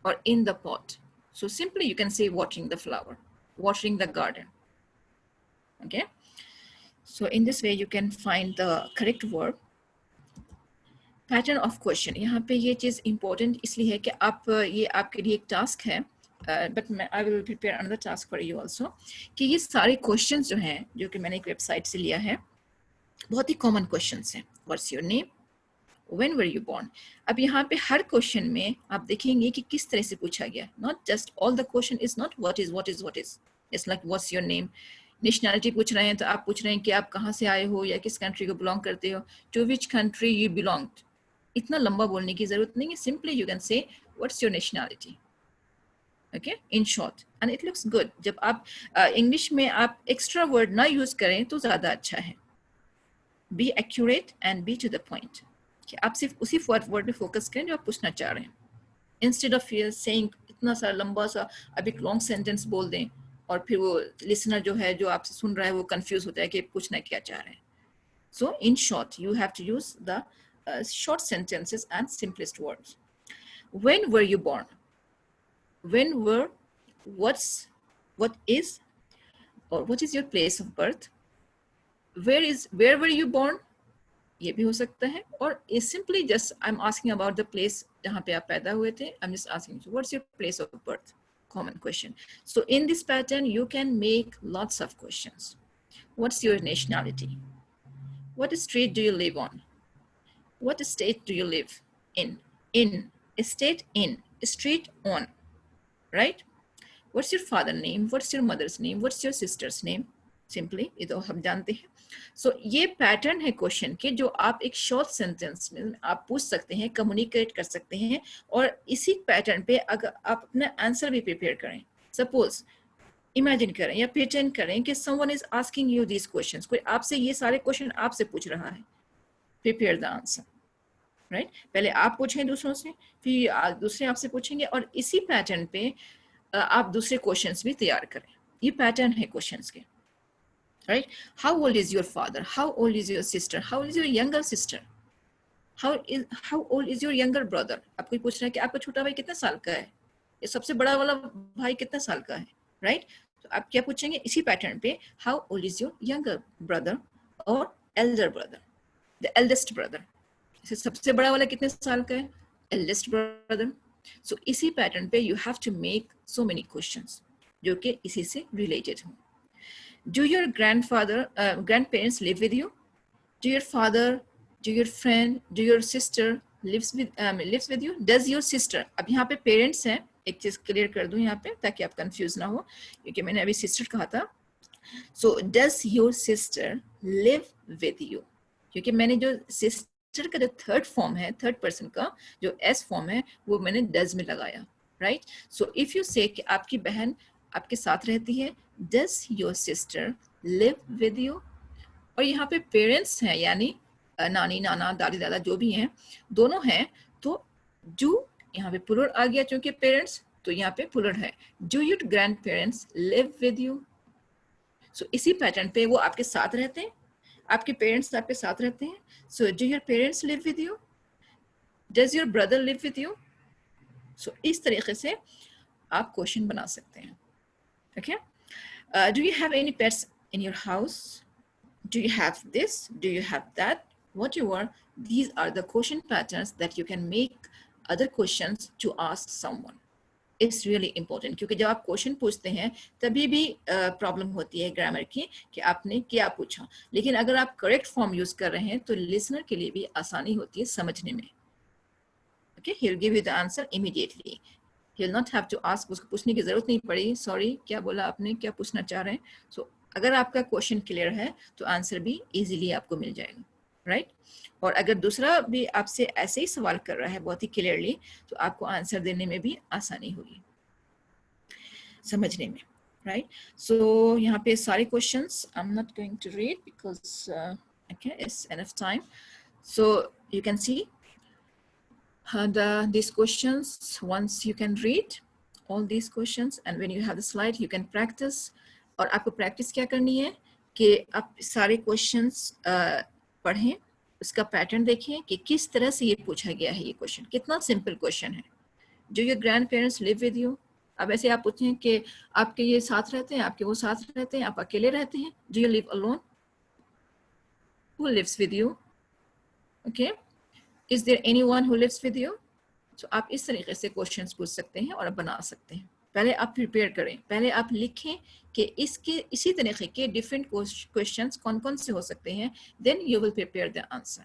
[SPEAKER 1] or in the pot. So simply you can say watering the flower, watering the garden. Okay, so in this way you can find the correct verb. Pattern of question, यहाँ पे ये चीज़ important इसलिए है कि आप ये आपके लिए एक टास्क है, but I will prepare another task for you also, कि ये सारे questions जो हैं जो कि मैंने एक वेबसाइट से लिया है, बहुत ही कॉमन क्वेश्चंस हैं. What's your name? When were you born? अब यहाँ पे हर क्वेश्चन में आप देखेंगे कि किस तरह से पूछा गया. Not just all the question is not what is. It's like what's your name. Nationality पूछ रहे हैं तो आप पूछ रहे हैं कि आप कहाँ से आए हो या किस कंट्री को बिलोंग करते हो. To which country you belonged. इतना लंबा बोलने की जरूरत नहीं है. Simply you can say what's your nationality. Okay, in short, and it looks good. जब आप इंग्लिश में आप एक्स्ट्रा वर्ड ना यूज करें तो ज्यादा अच्छा है. Be accurate and be to the point. कि आप सिर्फ उसी वर्ड पे फोकस करें जो आप पूछना चाह रहे हैं, इंस्टेड ऑफ सेइंग इतना सा लंबा सा अब एक लॉन्ग सेंटेंस बोल दें और फिर वो लिसनर जो है जो आपसे सुन रहा है वो कंफ्यूज होता है कि पूछना क्या चाह रहे हैं. So in short you have to use the short sentences and simplest words. When were you born, when were, what is or what is your place of birth, where were you born, ये भी हो सकता है. और simply just I am asking about the place जहाँ पे आप पैदा हुए थे. I am just asking what's your place of birth, common question. So in this pattern you can make lots of questions. What's your nationality, what street do you live on, what state do you live in state, in street, on, right. What's your father name, what's your mother's name, what's your sisters name. Simply ये तो हम जानते हैं. सो ये pattern है question के जो आप एक शॉर्ट सेंटेंस में आप पूछ सकते हैं, कम्युनिकेट कर सकते हैं, और इसी पैटर्न पे अगर आप अपना आंसर भी प्रिपेयर करें. सपोज इमेजिन करें या प्रिटेंड करें कि someone is asking you these questions, कोई आपसे ये सारे क्वेश्चन आपसे पूछ रहा है. Prepare the answer, right. पहले आप पूछें दूसरों से, फिर दूसरे आपसे पूछेंगे, और इसी पैटर्न पे आप दूसरे क्वेश्चंस भी तैयार करें. ये पैटर्न है क्वेश्चंस के. Right? How old is your father? How old is your sister? How old is your younger sister? How old is your younger brother? आप कोई पूछ रहा है कि आपका छोटा भाई कितने साल का है, ये सबसे बड़ा वाला भाई कितने साल का है, right? तो आप क्या पूछेंगे इसी पैटर्न पे, how old is your younger brother or elder brother, the eldest brother. इसे सबसे बड़ा वाला कितने साल का है, eldest brother. So इसी पैटर्न पे you have to make so many questions जो कि इसी से related हो. Do your grandparents live with you? Do your father, do your friend, do your sister lives with you? Does your sister, अब यहाँ पे parents हैं, एक चीज क्लियर कर दूं यहाँ पे ताकि आप कंफ्यूज ना हो, क्योंकि मैंने अभी सिस्टर कहा था. So does your sister live with you? क्योंकि मैंने जो सिस्टर का जो थर्ड फॉर्म है, थर्ड पर्सन का जो एस फॉर्म है, वो मैंने डज में लगाया, राइट. सो इफ यू से कि आपकी बहन आपके साथ रहती है, does your sister live with you? और यहाँ पे पेरेंट्स हैं, यानी नानी नाना दादी दादा जो भी हैं दोनों हैं, तो do यहाँ पे प्लूरल आ गया क्योंकि पेरेंट्स, तो यहाँ पे प्लूरल है. Do your grandparents live with you? So इसी पैटर्न पे वो आपके साथ रहते हैं, आपके पेरेंट्स आपके साथ रहते हैं. So do your parents live with you? Does your brother live with you? So इस तरीके से आप क्वेश्चन बना सकते हैं. Okay. Do you have any pets in your house? Do you have this? Do you have that? Whatever. These are the question patterns that you can make other questions to ask someone. It's really important क्योंकि जब आप question पूछते हैं तभी भी problem होती है grammar की कि आपने क्या पूछा. लेकिन अगर आप करेक्ट फॉर्म यूज कर रहे हैं तो लिसनर के लिए भी आसानी होती है समझने में. Okay, he'll give you the answer immediately. He'll not have to ask, उसको पूछने की जरूरत नहीं पड़ी, सॉरी क्या बोला आपने, क्या पूछना चाह रहे हैं. So अगर आपका क्वेश्चन क्लियर है तो आंसर भी इजीली आपको मिल जाएगा, राइट. और अगर दूसरा भी आपसे ऐसे ही सवाल कर रहा है बहुत ही क्लियरली तो आपको आंसर देने में भी आसानी होगी समझने में, राइट. सो यहाँ पे सारे questions I am not going to read because okay, it's enough time. So you can see these questions. Once you can read all these questions and when you have the slide you can practice. और आपको practice क्या करनी है कि आप सारे questions पढ़ें, उसका पैटर्न देखें कि किस तरह से ये पूछा गया है. ये क्वेश्चन कितना सिंपल क्वेश्चन है. Do your grand parents live with you? अब ऐसे आप पूछें कि आपके ये साथ रहते हैं, आपके वो साथ रहते हैं, आप अकेले रहते हैं. Do you live alone? Who lives with you? Okay, is there anyone who lives with you? तो आप इस तरीके से क्वेश्चंस पूछ सकते हैं और आप बना सकते हैं. पहले आप प्रिपेयर करें, पहले आप लिखें कि इसके इसी तरीके के डिफरेंट क्वेश्चंस कौन कौन से हो सकते हैं. Then you will prepare the answer.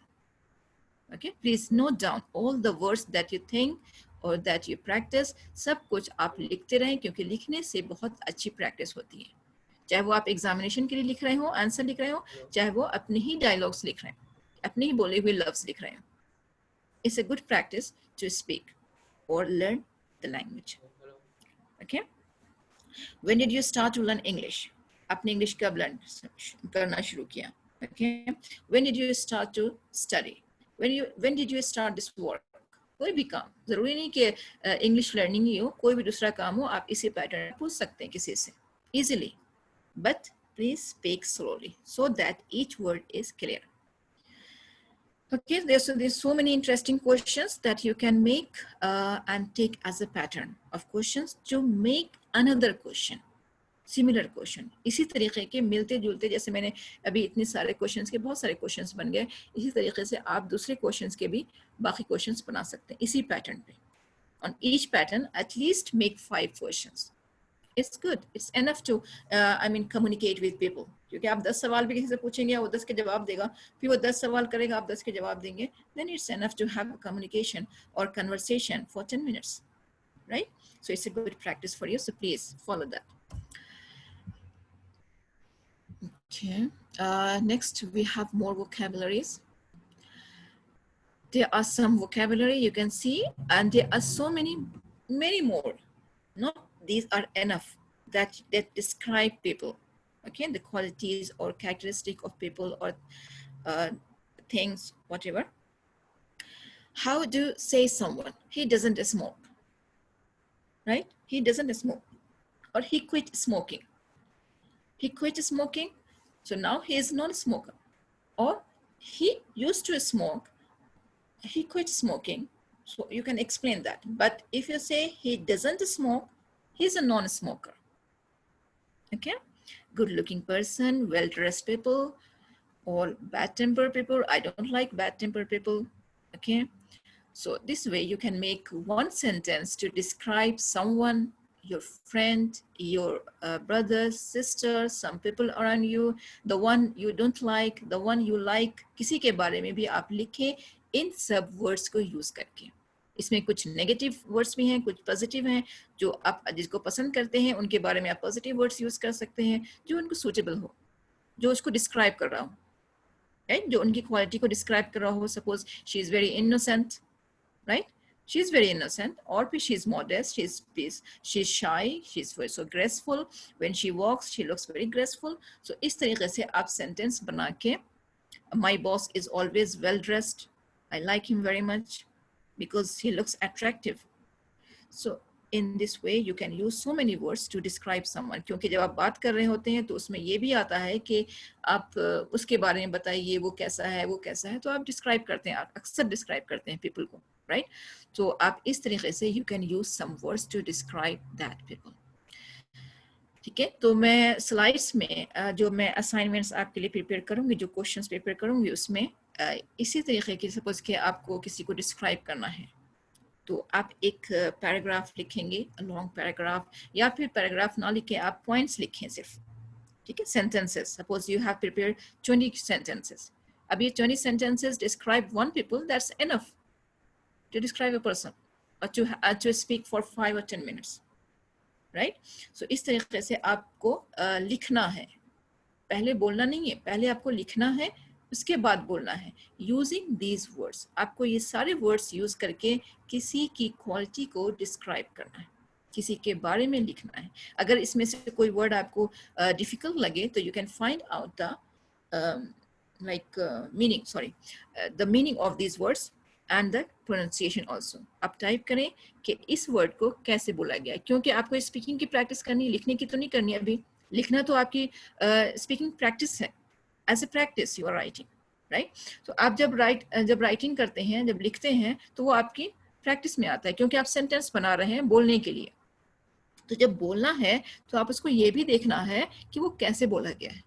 [SPEAKER 1] Okay, please note down all the words that you think और दैट यू प्रैक्टिस. सब कुछ आप लिखते रहें क्योंकि लिखने से बहुत अच्छी प्रैक्टिस होती है. चाहे वो आप एग्जामिनेशन के लिए लिख रहे हो, आंसर लिख रहे हो, चाहे वो अपने ही डायलॉग्स लिख रहे हैं, अपने ही बोले हुए लफ्ज लिख रहे हैं. It's a good practice to speak or learn the language. Okay. When did you start to learn English? आपने English कब learn करना शुरू किया? Okay. When did you start to study? When did you start this work? कोई भी काम, जरूरी नहीं कि English learning ही हो, कोई भी दूसरा काम हो, आप इसी पैटर्न पूछ सकते हैं किसी से easily. But please speak slowly so that each word is clear. Okay, there's so many interesting questions that you can make and take as a pattern of questions to make another question, similar question. इसी तरीके के मिलते जुलते, जैसे मैंने अभी इतने सारे questions के बहुत सारे questions बन गए, इसी तरीके से आप दूसरे questions के भी बाकी questions बना सकते हैं इसी pattern पे. On each pattern, at least make 5 questions. It's good. It's enough to, communicate with people. क्योंकि आप 10 सवाल भी किसी से पूछेंगे, वो 10 के जवाब देगा, फिर वो 10 सवाल करेगा, आप 10 के जवाब देंगे. Then it's enough to have a communication or conversation for 10 minutes, right? So it's a good practice for you. So please follow that. Okay. Next, we have more vocabularies. There are some vocabulary you can see, and there are so many more. No, these are enough that describe people. Okay, the qualities or characteristic of people or things, whatever. How do say someone? He doesn't smoke, right? He doesn't smoke, or he quit smoking. He quit smoking, so now he is not a smoker. Or he used to smoke, he quit smoking. So you can explain that. But if you say he doesn't smoke, he's a non-smoker. Okay, good-looking person, well-dressed people, or bad-tempered people. I don't like bad-tempered people. Okay, so this way you can make one sentence to describe someone, your friend, your brother, sister, some people around you, the one you don't like, the one you like. किसी के बारे में भी आप लिखें इन सब words को use करके. इसमें कुछ नेगेटिव वर्ड्स भी हैं, कुछ पॉजिटिव हैं. जो आप जिसको पसंद करते हैं उनके बारे में आप पॉजिटिव वर्ड्स यूज कर सकते हैं, जो उनको सूटेबल हो, जो उसको डिस्क्राइब कर रहा हो, राइट, जो उनकी क्वालिटी को डिस्क्राइब कर रहा हो. Suppose she is very innocent, right, she is very innocent, or she is modest, she is shy, she is so graceful. When she walks, she looks very graceful. So इस तरीके से आप sentence बना के, my boss is always well dressed. I like him very much because he looks attractive. So in this way you can use so many words to describe someone. क्योंकि जब आप बात कर रहे होते हैं तो उसमें ये भी आता है कि आप उसके बारे में बताइए, वो कैसा है, वो कैसा है. तो आप डिस्क्राइब करते हैं, आप अक्सर डिस्क्राइब करते हैं पीपल को, राइट? तो आप इस तरीके से you can use some words to describe that people. ठीक है, तो मैं स्लाइड्स में जो मैं असाइनमेंट्स आपके लिए प्रिपेयर करूंगी, जो क्वेश्चंस प्रिपेयर करूंगी, उसमें इसी तरीके की, सपोज कि आपको किसी को डिस्क्राइब करना है तो आप एक पैराग्राफ लिखेंगे, लॉन्ग पैराग्राफ, या फिर पैराग्राफ ना लिखे आप पॉइंट्स लिखें सिर्फ। ठीक है, sentences, suppose you have prepare 20 sentences, अब ये 20 sentences describe one people, that's enough to describe a person और to speak for 5 or 10 minutes, right? So इस तरीके से आपको लिखना है, पहले बोलना नहीं है, पहले आपको लिखना है, उसके बाद बोलना है। यूजिंग दीज वर्ड्स, आपको ये सारे वर्ड्स यूज करके किसी की क्वालिटी को डिस्क्राइब करना है, किसी के बारे में लिखना है। अगर इसमें से कोई वर्ड आपको डिफिकल्ट लगे तो you can find out the meaning of these words and the pronunciation also. आप टाइप करें कि इस वर्ड को कैसे बोला गया है, क्योंकि आपको स्पीकिंग की प्रैक्टिस करनी है, लिखने की तो नहीं करनी है अभी। लिखना तो आपकी स्पीकिंग प्रैक्टिस है, as a practice you are writing, right? तो आप जब राइटिंग करते हैं, जब लिखते हैं, तो वो आपकी प्रैक्टिस में आता है, क्योंकि आप सेंटेंस बना रहे हैं बोलने के लिए। तो जब बोलना है तो आप उसको ये भी देखना है कि वो कैसे बोला गया है,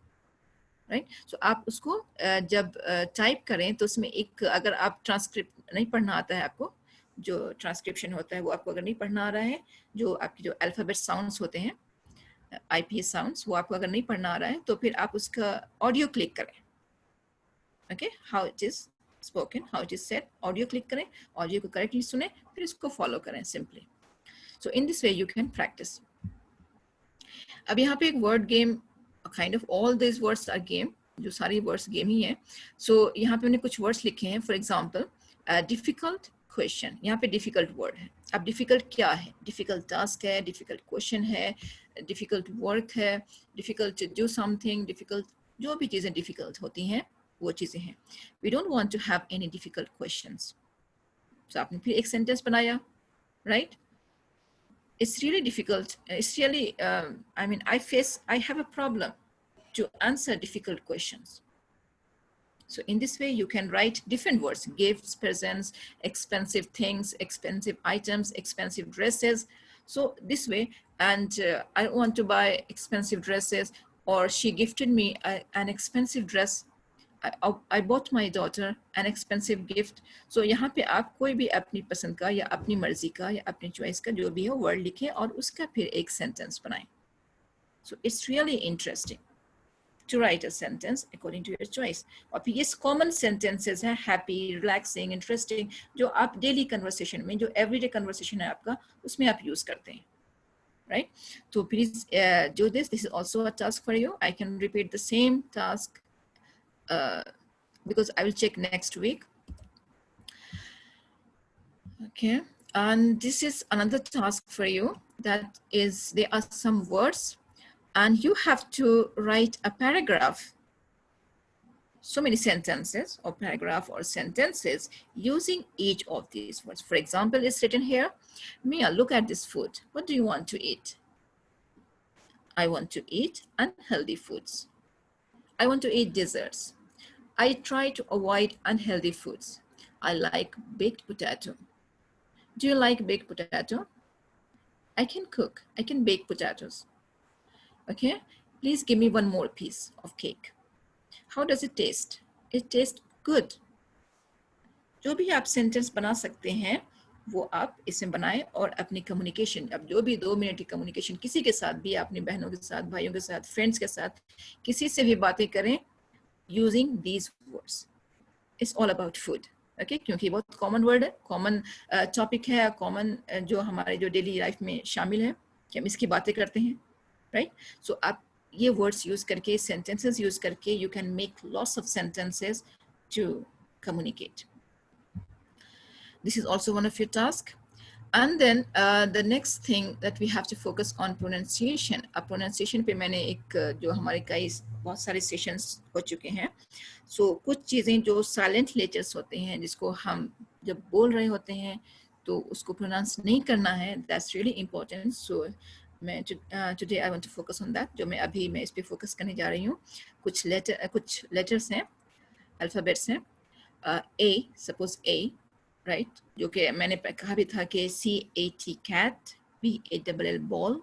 [SPEAKER 1] राइट? सो आप उसको जब टाइप करें तो उसमें एक, अगर आप ट्रांसक्रिप्ट नहीं पढ़ना आता है आपको, जो ट्रांसक्रिप्शन होता है वो आपको अगर नहीं पढ़ना आ रहा है, जो आपकी जो अल्फाबेट साउंड्स होते हैं, IPS साउंड्स, वो आपको अगर नहीं पढ़ना आ रहा है तो फिर आप उसका ऑडियो क्लिक करें। Okay, how it is spoken, how it is said, audio click करें, ऑडियो को करेक्टली सुने, फिर इसको फॉलो करें simply. So in this way you can practice. अब यहाँ पे एक word game, kind of all this words are game, जो सारी वर्ड्स गेम ही है। सो यहाँ पे मैंने कुछ वर्ड्स लिखे हैं, फॉर एग्जाम्पल डिफिकल्ट क्वेश्चन, यहाँ पे डिफिकल्ट वर्ड है। अब डिफिकल्ट क्या है? डिफिकल्ट टास्क है, डिफिकल्ट क्वेश्चन है, डिफिकल्ट वर्क है, difficult to do something, difficult, जो भी चीज़ें डिफिकल्ट होती हैं वो चीज़ें हैं। We don't want to have any difficult questions. So आपने फिर एक सेंटेंस बनाया, right? It's really difficult. It's really, I have a problem to answer difficult questions. So in this way, you can write different words: gifts, presents, expensive things, expensive items, expensive dresses. So this way, and I want to buy expensive dresses, or she gifted me an expensive dress. I bought my daughter an expensive gift. So यहाँ पे आप कोई भी अपनी पसंद का या अपनी मर्जी का या अपनी चॉइस का जो भी हो वर्ड लिखें और उसका फिर एक सेंटेंस बनाएं. So it's really interesting to write a sentence according to your choice. और फिर ये common sentences हैं, happy, relaxing, interesting, जो आप daily conversation में, जो everyday conversation है आपका, उसमें आप use करते हैं, right? So please do this. This is also a task for you. I can repeat the same task because I will check next week. Okay, and this is another task for you. That is, there are some words and you have to write a paragraph, so many sentences or paragraph or sentences using each of these words. For example, it's written here, Mia, look at this food. What do you want to eat? I want to eat unhealthy foods. I want to eat desserts. I try to avoid unhealthy foods. I like baked potato. Do you like baked potato? I can cook. I can bake potatoes. Okay, please give me one more piece of cake. How does it taste? It tastes good. जो भी आप sentence बना सकते हैं वो आप इसमें बनाएं और अपनी कम्युनिकेशन, अब जो भी 2 मिनट की कम्युनिकेशन किसी के साथ भी, अपनी बहनों के साथ, भाइयों के साथ, फ्रेंड्स के साथ, किसी से भी बातें करें using these words. It's all about food. Okay, क्योंकि बहुत कॉमन वर्ड है, कॉमन टॉपिक है, कॉमन जो हमारे जो डेली लाइफ में शामिल है कि हम इसकी बातें करते हैं, राइट? सो आप ये वर्ड्स यूज करके, सेंटेंसेस यूज करके, you can make lots of sentences to communicate. This is also one of your tasks. And then the next thing that we have to focus on pronunciation. अब pronunciation पे मैंने एक जो हमारे कई बहुत सारे सेशंस हो चुके हैं. So कुछ चीज़ें जो साइलेंट लेटर्स होते हैं, जिसको हम जब बोल रहे होते हैं तो उसको प्रोनाउंस नहीं करना है, that's really important. So मैं today I want to focus on that. जो मैं इस पे फोकस करने जा रही हूँ. कुछ लेटर्स हैं, अल्फाबेट्स हैं. A, suppose A, राइट, जो कि मैंने कहा भी था कि CAT cat, BALL बॉल,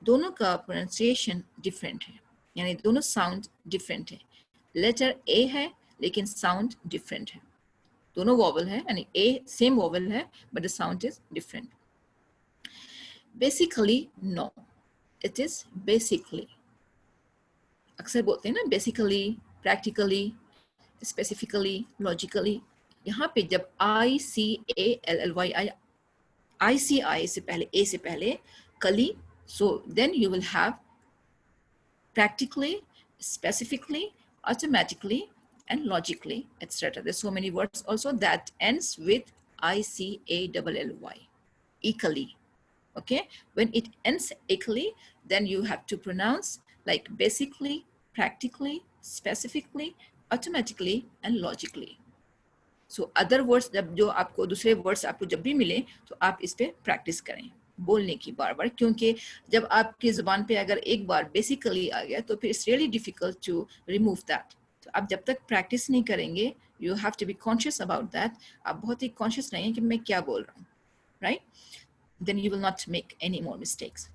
[SPEAKER 1] दोनों का प्रोनाउंसिएशन डिफरेंट है, यानी दोनों साउंड डिफरेंट है। लेटर A है लेकिन साउंड डिफरेंट है, दोनों वॉवल है, यानी A सेम वॉवल है but the sound is different. Basically no, it is basically. अक्सर बोलते हैं ना बेसिकली, प्रैक्टिकली, स्पेसिफिकली, लॉजिकली। यहाँ पे जब ICALLY ICI से पहले, A से पहले कली, so then you will have practically, specifically, automatically, and logically, etc. There's so many words also that ends with ICALLY, equally. Okay, when it ends equally, then you have to pronounce like basically, practically, specifically, automatically, and logically. So other words जब जो आपको दूसरे words आपको जब भी मिले तो आप इस पे प्रैक्टिस करें बोलने की बार बार, क्योंकि जब आपकी जुबान पे अगर एक बार बेसिकली आ गया तो फिर it's really difficult to remove that. तो आप जब तक प्रैक्टिस नहीं करेंगे, you have to be conscious about that. आप बहुत ही कॉन्शियस रहें कि मैं क्या बोल रहा हूँ, right? Then you will not make any more mistakes.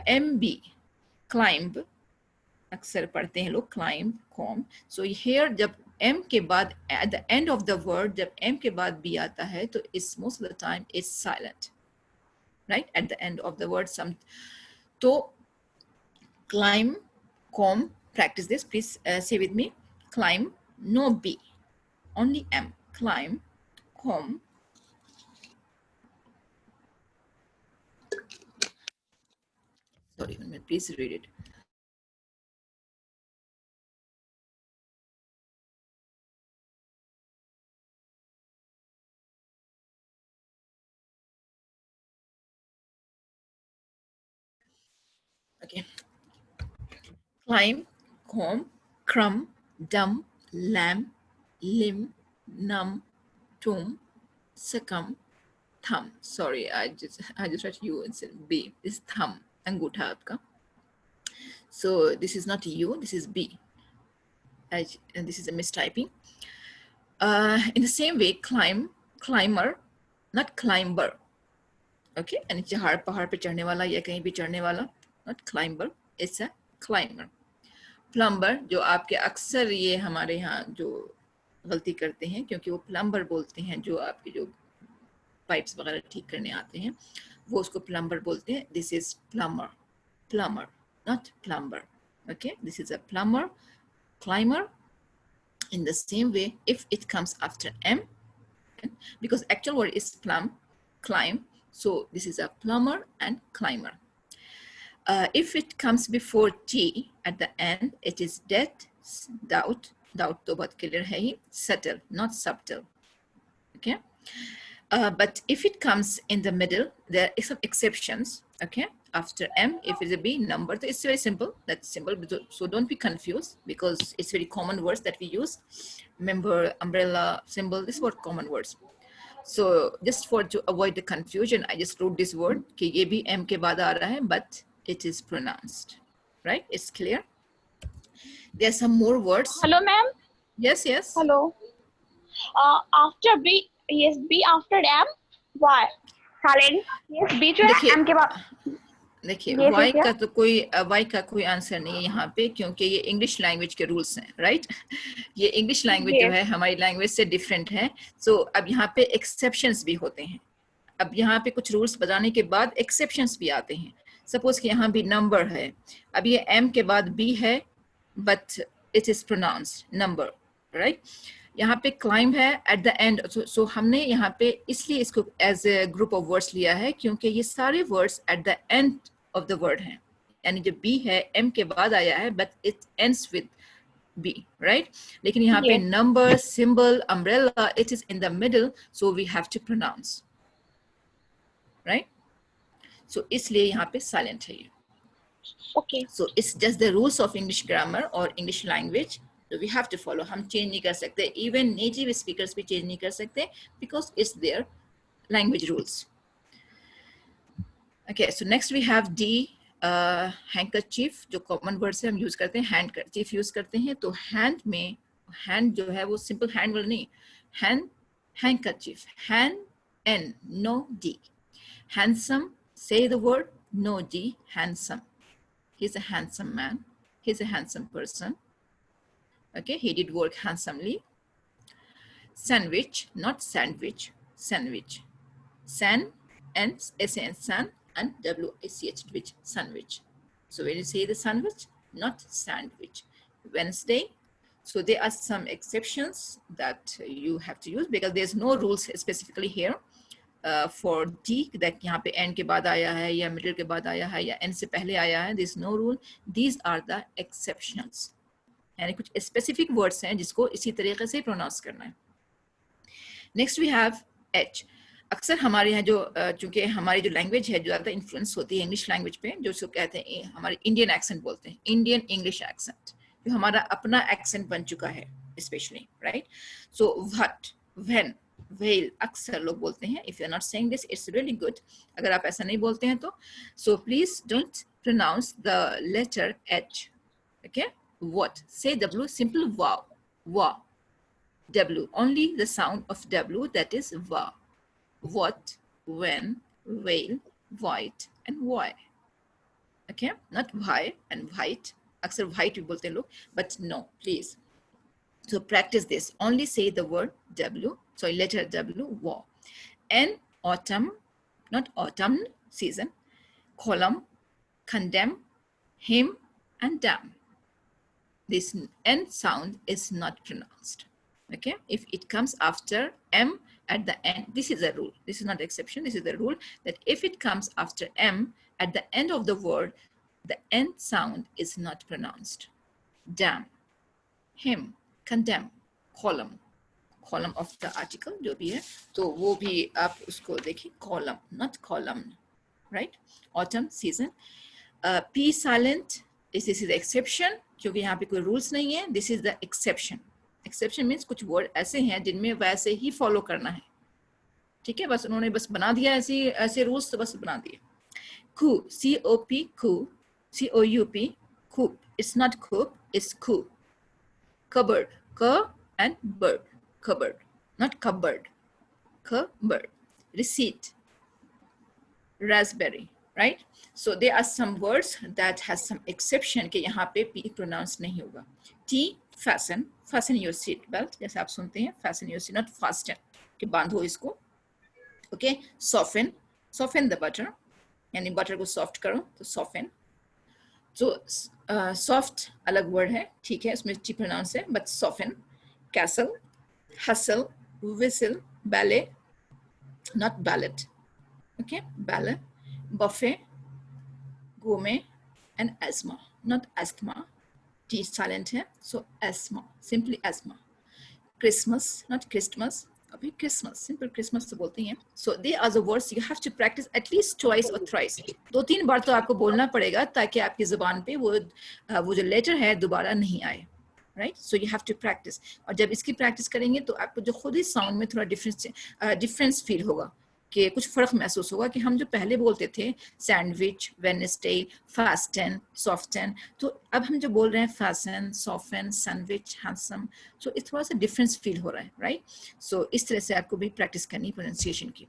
[SPEAKER 1] MB climb, अक्सर पढ़ते हैं लोग क्लाइंब, कॉम। सो हियर जब M के बाद at the end of the word, जब M के बाद B आता है तो it's most of the time is silent, right? At the end of the word some, तो climb, comb, practice this, please say with me. Climb, no B, only M. Climb, comb. Sorry, one minute, please read it. Okay. Climb, comb, crumb, dumb, lamb, limb, numb, tomb, succumb, thumb. Sorry, I just wrote U instead of B. This thumb, अंगूठा आपका. So this is not U, this is B. And this is a mistyping. In the same way, climb, climber, not climber. Okay, and पहाड़ पे चढ़ने वाला या कहीं भी चढ़ने वाला, not climber, it's a climber. Plumber, जो आपके अक्सर ये हमारे यहाँ जो गलती करते हैं, क्योंकि वो प्लम्बर बोलते हैं, जो आपके जो पाइप्स वगैरह ठीक करने आते हैं वो उसको प्लम्बर बोलते हैं. This is plumber, plumber, not plumber. Okay, this is a plumber, climber. In the same way, if it comes after M, because actual word is plumb, climb, so this is a plumber and climber. If it comes before T at the end, it is dead, doubt, doubt तो बहुत clear है ही, subtle, not subtle. Okay. But if it comes in the middle, there are some exceptions. Okay, after M, if it's a B number, it's very simple. That's simple. So don't be confused because it's very common words that we use. Member, umbrella, symbol. This were common words. So just to avoid the confusion, I just wrote this word कि ये भी M के बाद आ रहा है, but it is pronounced. Right? It's clear. There are some more words.
[SPEAKER 2] Hello, ma'am.
[SPEAKER 1] Yes, yes.
[SPEAKER 2] Hello. After B, yes, B after M. Why? Silent. Yes, B जो है M के बाद.
[SPEAKER 1] देखिए वाई का कोई आंसर नहीं है यहाँ पे, क्योंकि ये इंग्लिश लैंग्वेज के रूल्स हैं, राइट? ये इंग्लिश लैंग्वेज जो है हमारी लैंग्वेज से डिफरेंट है. सो अब यहाँ पे एक्सेप्शंस भी होते हैं. अब यहाँ पे कुछ रूल्स बताने के बाद एक्सेप्शंस भी आते हैं. सपोज कि यहाँ भी नंबर है, अब ये M के बाद B है, but it is pronounced number, right? यहाँ पे क्लाइंब है एट द एंड. सो हमने यहाँ पे इसलिए इसको as a group of words लिया है क्योंकि ये सारे words at the end of the word हैं. यानी जो बी है M के बाद आया है, but it ends with B, right? लेकिन यहाँ पे number, symbol, umbrella, it is in the middle, so we have to pronounce, right? So इसलिए यहाँ पे साइलेंट है ये.
[SPEAKER 2] Okay.
[SPEAKER 1] So it's just the rules of English grammar or English language. So we have to follow. हम change नहीं कर सकते. Even native speakers भी change नहीं कर सकते because it's their language rules. Okay, so next we have D. Handkerchief, जो common words है हम use करते हैं. Handkerchief use करते हैं. तो hand में hand जो है वो simple hand वाला नहीं. handkerchief, hand, N, no D. Handsome, say the word, no D, handsome. He's a handsome man. He's a handsome person. Okay, he did work handsomely. Sandwich, not sandwich, sandwich. San, and S-A-N, san, and W-I-C-H, which, sandwich. So when you say the sandwich, not sandwich. Wednesday. So there are some exceptions that you have to use because there's no rules specifically here for D that यहाँ पे N के बाद आया है या middle के बाद आया है या N से पहले आया है. There's no rule. These are the exceptions. यानी कुछ specific words हैं जिसको इसी तरीके से pronounce करना है. Next we have H. अक्सर हमारे यहाँ जो चूंकि हमारी जो लैंग्वेज है जो ज़्यादा इन्फ्लुएंस होती है इंग्लिश लैंग्वेज पे, जो उसको कहते हैं हमारे इंडियन एक्सेंट बोलते हैं, इंडियन इंग्लिश एक्सेंट, जो हमारा अपना एक्सेंट बन चुका है specially, right. So what, when, well अक्सर लोग बोलते हैं. If you are not saying this it's really good. अगर आप ऐसा नहीं बोलते हैं तो so please don't pronounce the letter H. Okay, what, say W, simple वाव, वा, W, only the sound of W, that is va. What, when, whale, white, and why. Okay, not why and white. Aksar white we bolte log, but no, please. So practice this. Only say the word W, so letter W, wa. And autumn, not autumn, season. Column, condemn, him, and damn. This N sound is not pronounced. Okay, if it comes after M at the end, this is a rule. This is not the exception. This is the rule that if it comes after M at the end of the word, the N sound is not pronounced. Damn, him, condemn, column, column of the article जो भी है, तो वो भी आप उसको देखिए, column, not column, right? Autumn, season. P silent, this is the exception, क्योंकि यहाँ पे कोई rules नहीं है. This is the exception. Exception means कुछ वर्ड ऐसे हैं जिनमें वैसे ही फॉलो करना है. ठीक है, बस उन्होंने बस बना दिया ऐसे रूल्स, तो बस बना दिए. Coup, C-O-P, coup, C-O-U-P, coop. It's not coop, it's coup. Cupboard, cup and bird, cupboard, not cupboard, cupboard. Receipt, raspberry, right? So there are some words that has some exception कि यहाँ पे P pronounce नहीं होगा. T, fasten, fasten your seat belt, जैसे आप सुनते हैं, fasten your seat, not fasten, कि बांधो इसको. Okay, soften, soften the butter, यानी butter को soft करो, तो soften. So soft अलग word है, ठीक है, इसमें T pronounce है, but soften. Castle, hustle, whistle, ballet, not ballad. Okay, ballet. Buffet, gourmet, and asthma, not asthma. T silent है, so asthma, simply asthma. Christmas, not Christmas. अभी Christmas, simple Christmas तो बोलते हैं. So they are the words you have to practice at least twice or thrice. 2-3 बार तो आपको बोलना पड़ेगा ताकि आपकी ज़ुबान पे वो जो लेटर है दोबारा नहीं आए. Right? So you have to practice. और जब इसकी प्रैक्टिस करेंगे तो आपको जो खुद ही साउंड में थोड़ा डिफरेंस फील होगा, कि कुछ फर्क महसूस होगा कि हम जो पहले बोलते थे सैंडविच, वेडनेसडे, फास्टन, सॉफ्टन, तो अब हम जो बोल रहे हैं फासन, सॉफ्टन, सैंडविच, हैंडसम, सो इस थोड़ा सा डिफरेंस फील हो रहा है, राइट? सो इस तरह से आपको भी प्रैक्टिस करनी प्रोनाउंसिएशन की.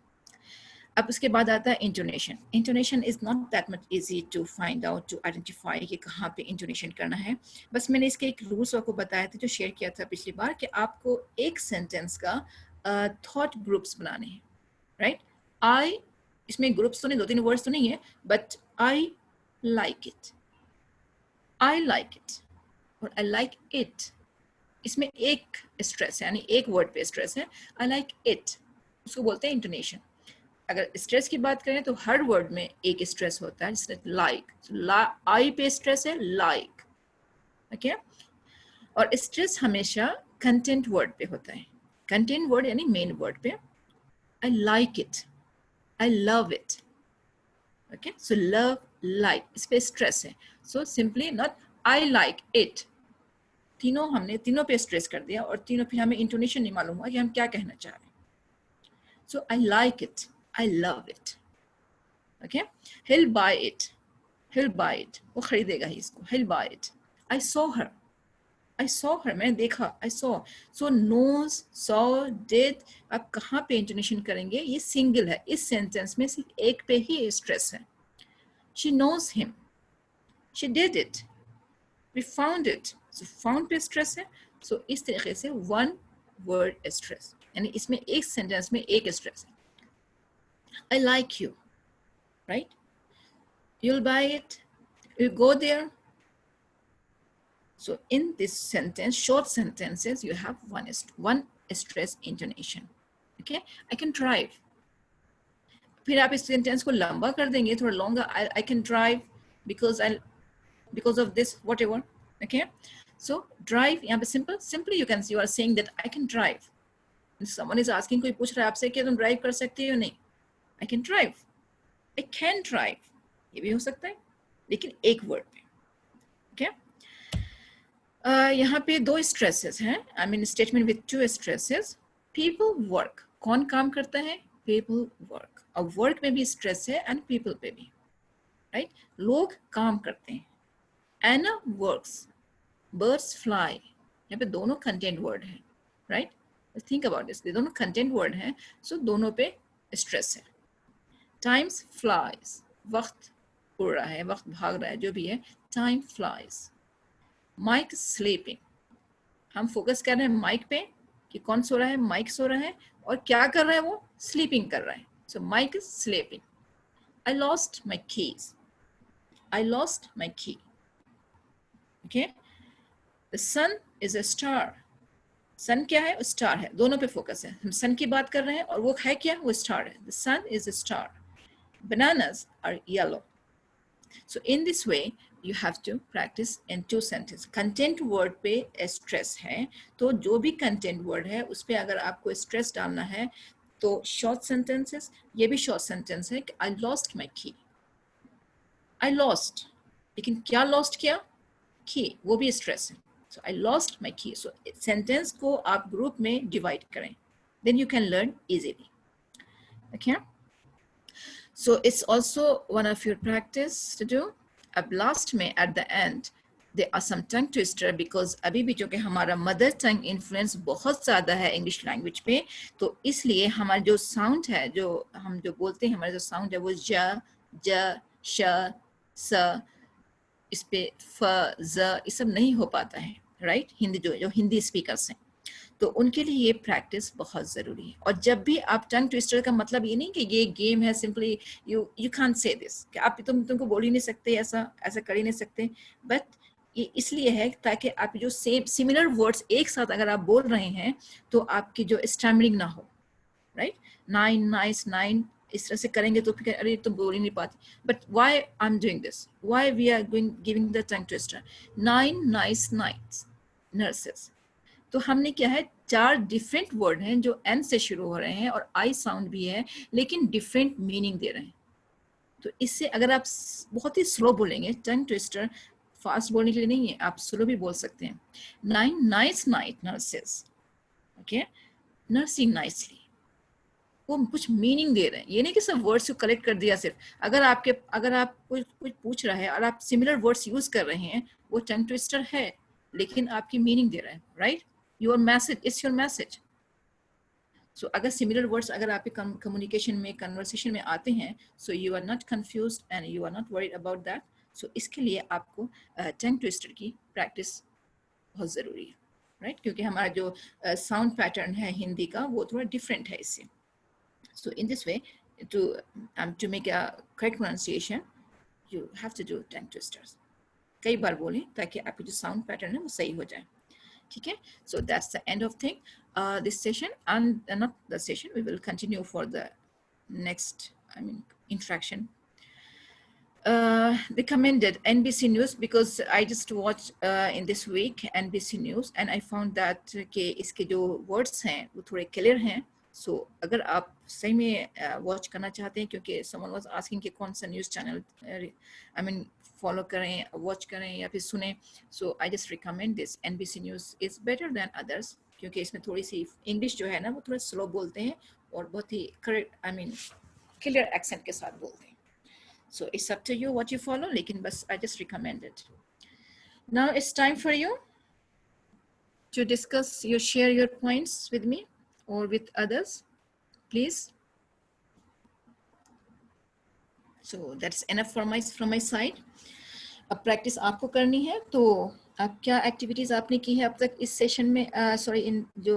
[SPEAKER 1] अब उसके बाद आता है intonation. Intonation is not that much easy to find out, to identify कि कहाँ पे इंटोनेशन करना है. बस मैंने इसके एक रूल्स आपको बताया था जो शेयर किया था पिछली बार, कि आपको एक सेंटेंस का थॉट ग्रुप्स बनाने हैं, राइट? I, इसमें ग्रुप्स तो नहीं, 2-3 वर्ड्स तो नहीं है, but I like it, I like it, और I like it, इसमें एक स्ट्रेस है, यानी एक वर्ड पे स्ट्रेस है. I like it, उसको बोलते हैं इंटोनेशन. अगर स्ट्रेस की बात करें तो हर वर्ड में एक स्ट्रेस होता है, जैसे like, I पे स्ट्रेस है, like, ओके. और स्ट्रेस हमेशा कंटेंट वर्ड पे होता है. कंटेंट वर्ड यानी मेन वर्ड पे. I like it, I love it. Okay, so love, like, इस पे स्ट्रेस है. So simply not I like it. हमने तीनों पे स्ट्रेस कर दिया और तीनों पे हमें इंटोनेशन नहीं मालूम हुआ कि हम क्या कहना चाह रहे हैं. So I like it, I love it. Okay, he'll buy it, he'll buy it. वो खरीदेगा ही इसको. He'll buy it. I saw her, I saw her, मैंने देखा, I saw. So knows, saw, did, आप कहाँ पे इंटोनेशन करेंगे? ये सिंगल है, इस सेंटेंस में सिर्फ एक पे ही स्ट्रेस है. She knows him, she did it, we found it. So found पे स्ट्रेस है. So इस तरीके से one word स्ट्रेस, यानी इसमें एक सेंटेंस में एक स्ट्रेस है. I like you, right? You'll buy it, you go there. So in this sentence, short sentences, you have one stress intonation. Okay, I can drive. फिर आप इस सेंटेंस को लंबा कर देंगे, थोड़ा longer. I can drive because of this whatever. Okay, so drive यहाँ पे simply you can see you are saying that I can drive. If someone is asking, कोई पूछ रहा है आपसे कि तुम ड्राइव कर सकते हो या नहीं? I can drive, I can drive, ये भी हो सकता है, लेकिन एक वर्ड पे. Okay. यहाँ पे दो स्ट्रेसेस हैं. I mean statement with two stresses. People work, कौन काम करता है? People work. और वर्क में भी स्ट्रेस है एंड पीपल पे भी, राइट? लोग काम करते हैं. एना वर्क्स, बर्ड्स फ्लाई. यहाँ पे दोनों कंटेंट वर्ड है, राइट? थिंक अबाउट दिस, दोनों कंटेंट वर्ड हैं, सो दोनों पे स्ट्रेस है. टाइम्स फ्लाइज, वक्त उड़ रहा है, वक्त भाग रहा है, जो भी है. Time flies. माइक स्लीपिंग, हम फोकस कर रहे हैं माइक पे कि कौन सो रहा है? माइक सो रहा है. और क्या कर रहा है वो? स्लीपिंग कर रहा है. So Mike is sleeping. I lost my keys, I lost my key. Okay. The sun is a star. Sun क्या है? स्टार है. दोनों पे फोकस है. हम सन की बात कर रहे हैं और वो है क्या? वो स्टार है. The sun is a star. Bananas are yellow. So in this way you have to practice in two sentences. Content word पे stress है, तो जो भी content word है उस पे अगर आपको stress डालना है तो short sentences, ये भी short sentence है कि I lost my key. I lost, लेकिन क्या lost किया? Key, वो भी stress है. So I lost my key. So sentence को आप group में divide करें, then you can learn easily. Okay. So it's also one of your practice to do. अब last में at the end there are some tongue twister because अभी भी जो कि हमारा mother tongue influence बहुत ज़्यादा है English language पे, तो इसलिए हमारा जो sound है, जो हम जो बोलते हैं, हमारा जो sound है वो ज, ज, श, स, इस पे फ, ज, ये सब नहीं हो पाता है, right? हिंदी जो हिंदी speakers हैं, तो उनके लिए ये प्रैक्टिस बहुत ज़रूरी है. और जब भी आप टंग ट्विस्टर का मतलब ये नहीं कि ये गेम है, simply you can't say this कि आप तुमको बोल ही नहीं सकते, ऐसा कर ही नहीं सकते. बट ये इसलिए है ताकि आप जो सेम सिमिलर वर्ड्स एक साथ अगर आप बोल रहे हैं तो आपकी जो स्टैमरिंग ना हो, राइट? 9 नाइस 9 इस तरह से करेंगे तो फिर अरे तुम बोल ही नहीं पाती. But why I am doing this, why we are giving the tongue twister? 9 nice nights nurses. तो हमने क्या है, 4 डिफरेंट वर्ड हैं जो एन से शुरू हो रहे हैं और आई साउंड भी है, लेकिन डिफरेंट मीनिंग दे रहे हैं. तो इससे अगर आप बहुत ही स्लो बोलेंगे, टंग ट्विस्टर फास्ट बोलने के लिए नहीं है, आप स्लो भी बोल सकते हैं. 9 nice night nurses. Okay, nursing nicely, वो कुछ मीनिंग दे रहे हैं. ये नहीं कि सब वर्ड्स को कलेक्ट कर दिया सिर्फ. अगर आप कुछ पूछ रहा है और आप सिमिलर वर्ड्स यूज कर रहे हैं, वो टंग ट्विस्टर है, लेकिन आपकी मीनिंग दे रहा है, right? Your message, it's your message. So अगर similar words अगर आपके communication में, conversation में आते हैं, so you are not confused and you are not worried about that. So इसके लिए आपको tongue twister की practice बहुत ज़रूरी है, right? क्योंकि हमारा जो sound pattern है हिंदी का वो थोड़ा different है इससे. So in this way, to make a correct pronunciation, you have to do tongue twisters. कई बार बोलें ताकि आपकी जो sound pattern है वो सही हो जाए. Okay, so that's the end of this session, and not the session, we will continue for the next, interaction. Recommended NBC News, because I just watched in this week NBC News and I found that कि इसके जो words हैं वो थोड़े clear हैं. So अगर आप सही में watch करना चाहते हैं, क्योंकि someone was asking कि कौन सा news channel follow करें, watch करें या फिर सुने, so I just recommend this. NBC News is better than others क्योंकि इसमें थोड़ी सी English जो है ना वो थोड़ा slow बोलते हैं और बहुत ही correct, clear accent के साथ बोलते हैं. So it's up to you what you follow, लेकिन बस I just recommend it. Now it's time for you. to discuss share your points with me or with others, please? So that's enough from my side. अब practice आपको करनी है, तो आप क्या activities आपने की है अब तक इस सेशन में, सॉरी इन जो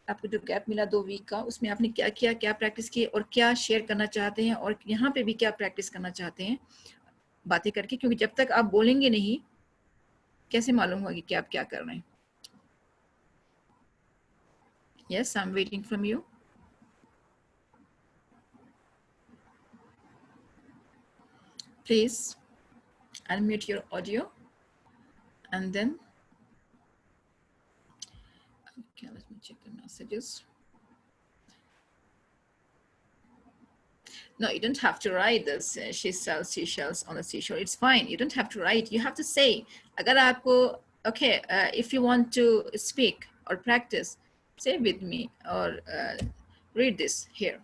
[SPEAKER 1] आपको जो गैप मिला 2 वीक का, उसमें आपने क्या किया, क्या प्रैक्टिस की और क्या शेयर करना चाहते हैं और यहाँ पे भी क्या प्रैक्टिस करना चाहते हैं बातें करके, क्योंकि जब तक आप बोलेंगे नहीं कैसे मालूम होगी कि आप क्या कर रहे हैं. Yes, I'm waiting from you. Please unmute your audio and then, okay, let me check the messages. No, you don't have to write this. She sells seashells on the seashore. It's fine. You don't have to write. You have to say. Agar aapko, okay, if you want to speak or practice, say with me or read this here.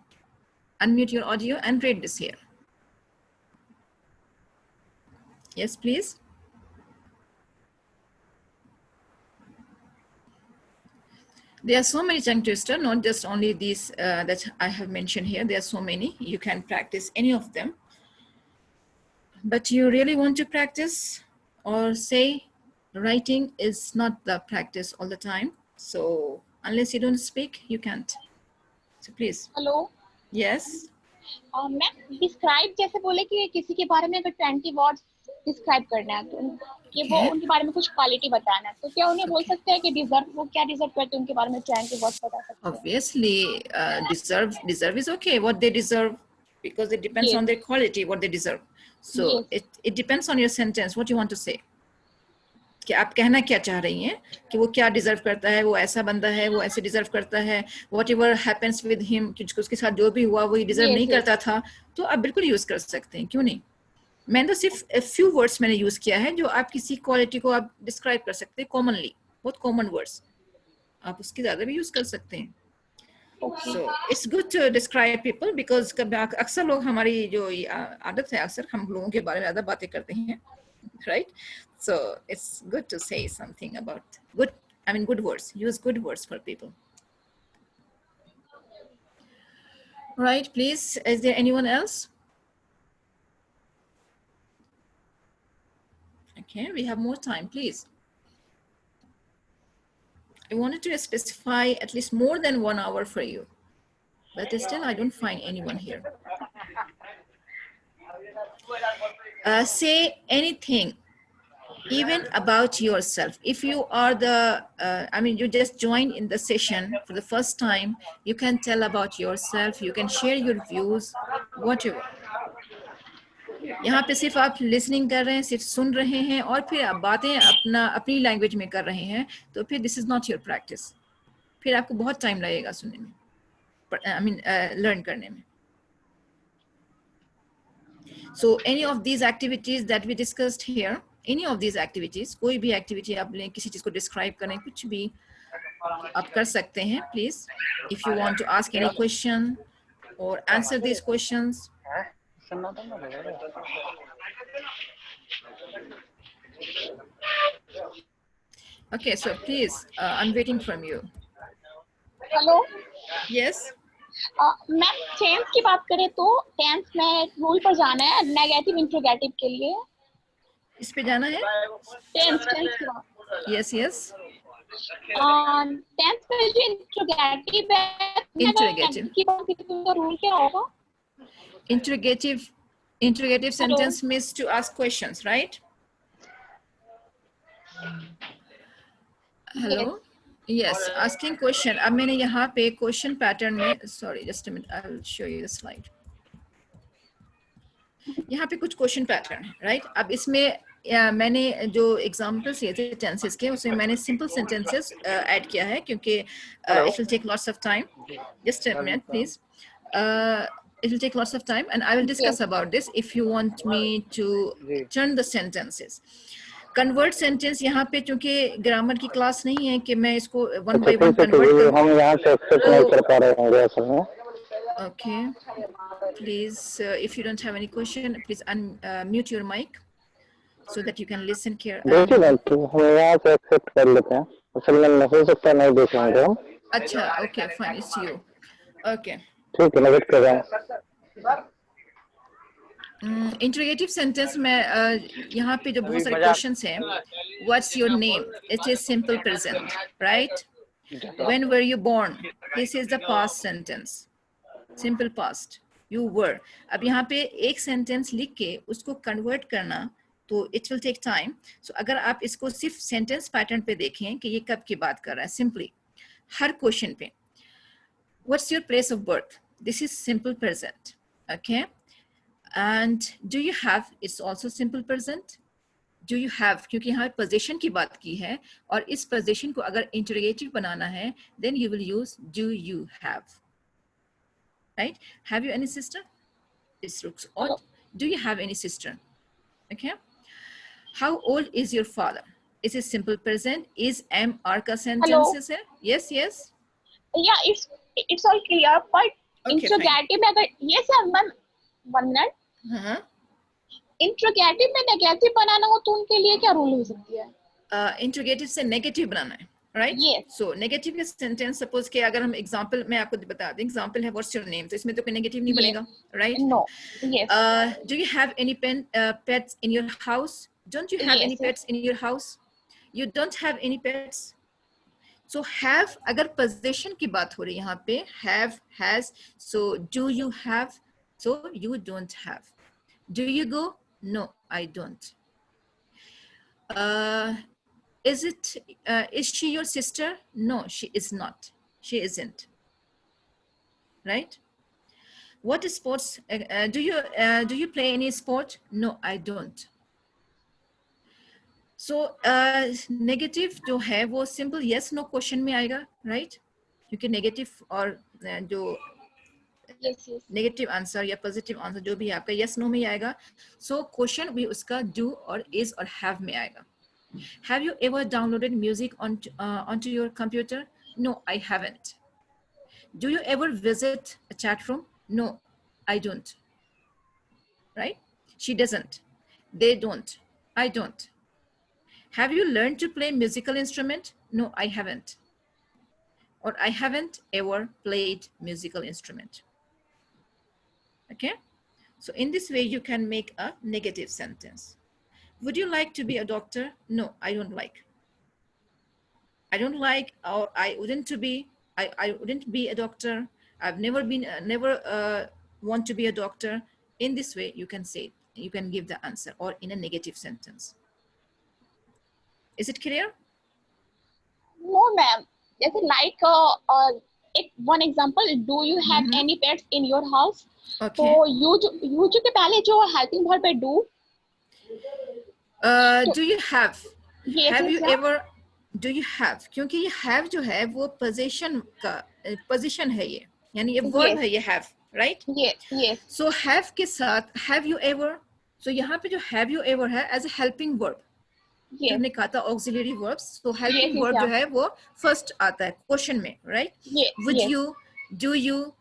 [SPEAKER 1] Unmute your audio and read this here. Yes, please. There are so many tongue twisters, not just only these that I have mentioned here. There are so many. You can practice any of them. But you really want to practice or say writing is not the practice all the time. So unless you don't speak, you can't. So please.
[SPEAKER 2] Hello.
[SPEAKER 1] Yes.
[SPEAKER 2] मैं describe जैसे बोले कि किसी के बारे में अगर 20 words describe करना है तो ये वो उनके बारे में कुछ क्वालिटी बताना है, तो क्या उन्हें बोल सकते हैं कि डिजर्व, वो क्या डिजर्व करते हैं उनके बारे में 20 वर्ड्स बता सकते हैं?
[SPEAKER 1] Obviously, deserve is okay. What they deserve, because it depends on their quality, what they deserve. So it depends on your sentence, what you want to say. कि आप कहना क्या चाह रही हैं कि वो क्या डिजर्व करता है, वो ऐसा बंदा है, वो ऐसे डिजर्व करता है, whatever happens with him, कि उसके साथ जो भी हुआ वो डिजर्व नहीं करता था, तो आप बिल्कुल यूज कर सकते हैं, क्यों नहीं. मैंने तो सिर्फ few words मैंने यूज किया है जो आप किसी क्वालिटी को आप डिस्क्राइब कर सकते हैं कॉमनली, बहुत कॉमन वर्ड्स, आप उसकी ज्यादा भी यूज कर सकते हैं. So it's good to describe people because अक्सर लोग, हमारी जो आदत है, अक्सर हम लोगों के बारे में ज्यादा बातें करते हैं, right? So it's good to say something about good words. Use good words for people. Right, please. Is there anyone else? Okay, we have more time, please. I wanted to specify at least more than 1 hour for you, but still I don't find anyone here. Say anything, even about yourself. If you are you just joined in the session for the first time, you can tell about yourself, you can share your views, whatever. यहाँ पे सिर्फ आप listening कर रहे हैं, सिर्फ सुन रहे हैं और फिर आप बातें अपनी लैंग्वेज में कर रहे हैं, तो फिर this is not your practice. फिर आपको बहुत टाइम लगेगा सुनने में, लर्न करने में. So any of these activities that we discussed here, any of these activities, कोई भी एक्टिविटी आप लें, किसी चीज को डिस्क्राइब करें, कुछ भी आप कर सकते हैं. Please, if you want to ask any question or answer these questions. Okay, so please, I'm waiting from you.
[SPEAKER 2] Hello.
[SPEAKER 1] Yes.
[SPEAKER 2] Ma'am tense की बात करें तो टेंस में रूल पर जाना है, नेगेटिव इंट्रोगेटिव के लिए
[SPEAKER 1] इस पे जाना है.
[SPEAKER 2] टेंस की बात.
[SPEAKER 1] Yes, yes.
[SPEAKER 2] टेंस में जो इंट्रोगेटिव है,
[SPEAKER 1] इंट्रोगेटिव
[SPEAKER 2] की बात करें तो रूल क्या होगा?
[SPEAKER 1] Interrogative sentence means to ask questions, right? Hello. Yes, asking question. अब मैंने यहाँ पे question pattern में, sorry, just a minute, I will show you the slide. यहाँ पे कुछ question pattern है, right? अब इसमें मैंने जो examples लिए थे tenses के, उसमें मैंने simple sentences add किया है, क्योंकि it will take lots of time. Just a minute, please. It will take lots of time, and I will discuss about this if you want me to turn the sentences. Convert sentence, यहाँ पे चूंकि grammar की class नहीं है कि मैं इसको one by one convert करूँ. हम यहाँ से एक्सेप्ट नहीं कर पा रहे हैं असल में. Okay, please, if you don't have any question, please unmute your mic so that you can listen here.
[SPEAKER 4] देखिए हम यहाँ से एक्सेप्ट कर लेते हैं. असल में हो सकता है नहीं देख रहे हैं हम।
[SPEAKER 1] अच्छा, okay fine, it's you, okay.
[SPEAKER 4] ठीक है, मैं वेट कर रहा हूँ।
[SPEAKER 1] इंट्रोगेटिव सेंटेंस में यहाँ पे जो बहुत सारे क्वेश्चंस हैं, what's your name, it is simple present, right? When were you born, this is the past sentence, simple past, you were. अब यहाँ पे एक सेंटेंस लिख के उसको कन्वर्ट करना तो इट विल टेक टाइम। सो अगर आप इसको सिर्फ सेंटेंस पैटर्न पे देखें कि ये कब की बात कर रहा है, सिंपली हर क्वेश्चन पे what's your place of birth, this is simple present, okay. And do you have, it's also simple present. Do you have, क्योंकि यहाँ पोजीशन की बात की है और इस पोजीशन को अगर इंटरोगेटिव बनाना है then you will use do you have, right? Have you any sister? This looks odd. Do you have any sister? Okay. How old is your father? Is it simple present? Is am are का sentences है? Yes, yes.
[SPEAKER 2] Yeah, it's all clear, but
[SPEAKER 1] Okay,
[SPEAKER 2] interrogative में अगर yes sir ma'am 1 minute,
[SPEAKER 1] हाँ,
[SPEAKER 2] interrogative में negative बनाना हो तो उनके लिए क्या रूल हो सकती है?
[SPEAKER 1] इंट्रोगेटिव से नेगेटिव बनाना है, राइट? सो नेगेटिव का सेंटेंस, सपोज कि अगर हम एग्जांपल, मैं आपको बता दूं, एग्जांपल है व्हाट्स योर नेम, तो इसमें तो कोई नेगेटिव नहीं बनेगा, right?
[SPEAKER 2] No, yes.
[SPEAKER 1] Do you have any pets in your house? Don't you have any pets in your house? You don't have any pets. So have अगर position की बात हो रही है यहाँ पे, have, has, so do you have, so you don't have. Do you go? No, I don't. Is she your sister? No, she is not. She isn't. Right? What sports do you play any sport? No, I don't. So negative जो है वो simple yes no question में आएगा, right? क्योंकि negative और जो negative answer या positive answer जो भी आपका यस नो में आएगा, सो क्वेश्चन भी उसका डू और इज और हैव में आएगा। Have you ever downloaded music onto your computer? No, I haven't. Do you ever visit a chat room? No, I don't. Right? She doesn't. They don't. I don't. Have you learned to play musical instrument? No, I haven't. Or I haven't ever played musical instrument. Okay, so in this way you can make a negative sentence. Would you like to be a doctor? No, I don't like. I don't like, or I wouldn't to be, I wouldn't be a doctor. I've never been, never want to be a doctor. In this way you can say, you can give the answer or in a negative sentence. Is it clear?
[SPEAKER 2] No ma'am, जैसे like one example, do you have any pets in your house?
[SPEAKER 1] Okay.
[SPEAKER 2] तो you के पहले जो helping verb पे do,
[SPEAKER 1] do you have,
[SPEAKER 2] yes,
[SPEAKER 1] have you
[SPEAKER 2] sir.
[SPEAKER 1] ever, do you have, क्योंकि ये have जो है वो पोजीशन का पोजीशन है, ये यानी ये verb है, ये have, right?
[SPEAKER 2] Yes.
[SPEAKER 1] So have के साथ have you ever, so यहाँ पे जो have you ever है as a helping verb, जो हमने कहा था auxiliary verbs, so helping verb जो है वो first आता है question में, right? Would you, do you,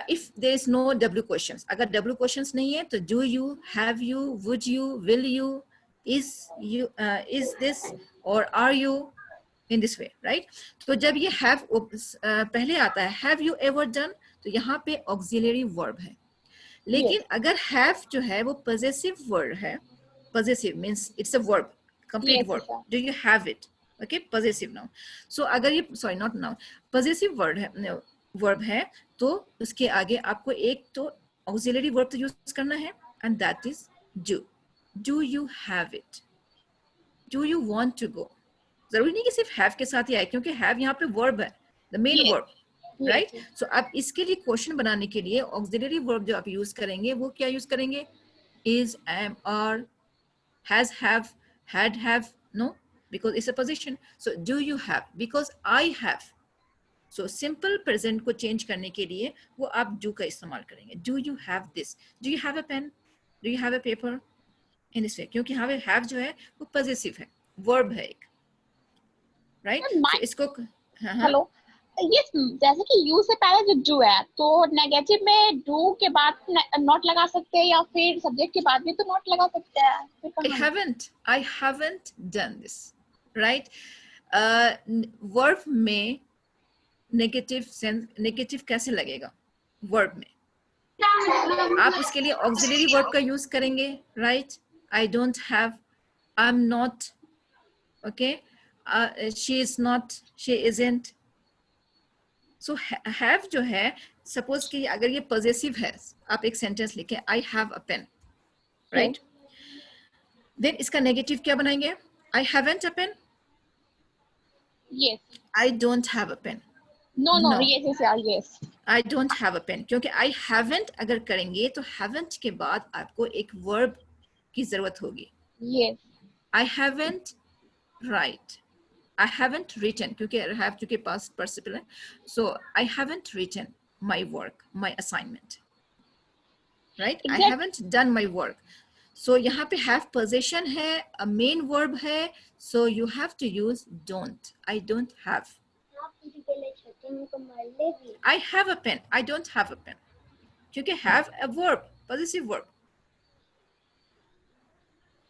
[SPEAKER 1] if there is no W questions, अगर W questions नहीं है तो do you, have you, would you, will you, is this, or are you, in this way, right? तो जब ये have पहले आता है have you ever done, तो यहाँ पे auxiliary verb है, लेकिन अगर have जो है वो possessive word है, possessive means it's a verb, complete verb. Do you have it? Okay, possessive noun. So अगर ये, sorry not noun, possessive word है, verb है, तो उसके आगे आपको एक तो auxiliary verb तो use करना है, and that is do. Do you have it? Do you want to go? जरूरी नहीं कि सिर्फ have के साथ ही आए, क्योंकि have यहाँ पे verb है, the main verb, right? So अब इसके लिए question बनाने के लिए auxiliary verb जो आप use करेंगे वो क्या use करेंगे? Is, am, are, has, have, had, have, no, because it's a position. So do you have, because I have. So simple present को change करने के लिए वो आप do का इस्तेमाल करेंगे. Do you have this? Do you have a pen? Do you have a paper? In this way, क्योंकि यहाँ पे have जो है वो possessive है, verb है एक, right? So इसको,
[SPEAKER 2] हेलो, यस, जैसे कि you से पहले जो do है, तो नेगेटिव में do के बाद not लगा सकते हैं, या फिर subject के बाद भी तो not लगा सकते हैं.
[SPEAKER 1] I haven't done this, right? Verb में नेगेटिव कैसे लगेगा वर्ब में? आप उसके लिए ऑक्सिलरी वर्ब का यूज करेंगे, right? I don't have, I am not, okay, she is not, she isn't. So have जो है, सपोज कि अगर ये पॉजेसिव है, आप एक सेंटेंस लिखे I have a pen, right? देन इसका नेगेटिव क्या बनाएंगे? I haven't a pen,
[SPEAKER 2] Yes.
[SPEAKER 1] I don't have a pen.
[SPEAKER 2] No, no,
[SPEAKER 1] No.
[SPEAKER 2] yes, yes, yes.
[SPEAKER 1] I don't have a pen, क्योंकि आई हैवंट अगर करेंगे तो हैवंट के बाद आपको एक वर्ब की जरूरत होगी।
[SPEAKER 2] Yes.
[SPEAKER 1] I haven't write, I haven't written, क्योंकि हैव चूंकि पास्ट पार्टिसिपल है, so I haven't written my work, my assignment, right? I
[SPEAKER 2] Exact.
[SPEAKER 1] Haven't done my work. So यहाँ पे हैव पोजीशन है, अ मेन वर्ब है, so you have to use don't. I don't have, I have a pen, I don't have a pen, क्योंकि have a verb, possessive verb,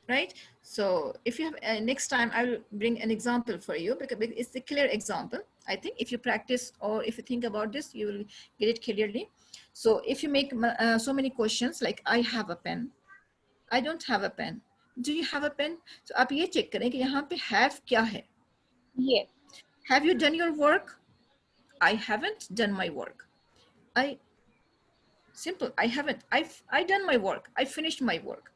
[SPEAKER 1] right? So if you have next time I will bring an example for you because it's a clear example. I think if you practice or if you think about this, you will get it clearly. So if you make so many questions like I have a pen, I don't have a pen, do you have a pen? So आप ये check करें कि यहाँ पे have क्या है?
[SPEAKER 2] Yes.
[SPEAKER 1] Have you done your work? I haven't done my work. Simple. I haven't. I done my work. I finished my work.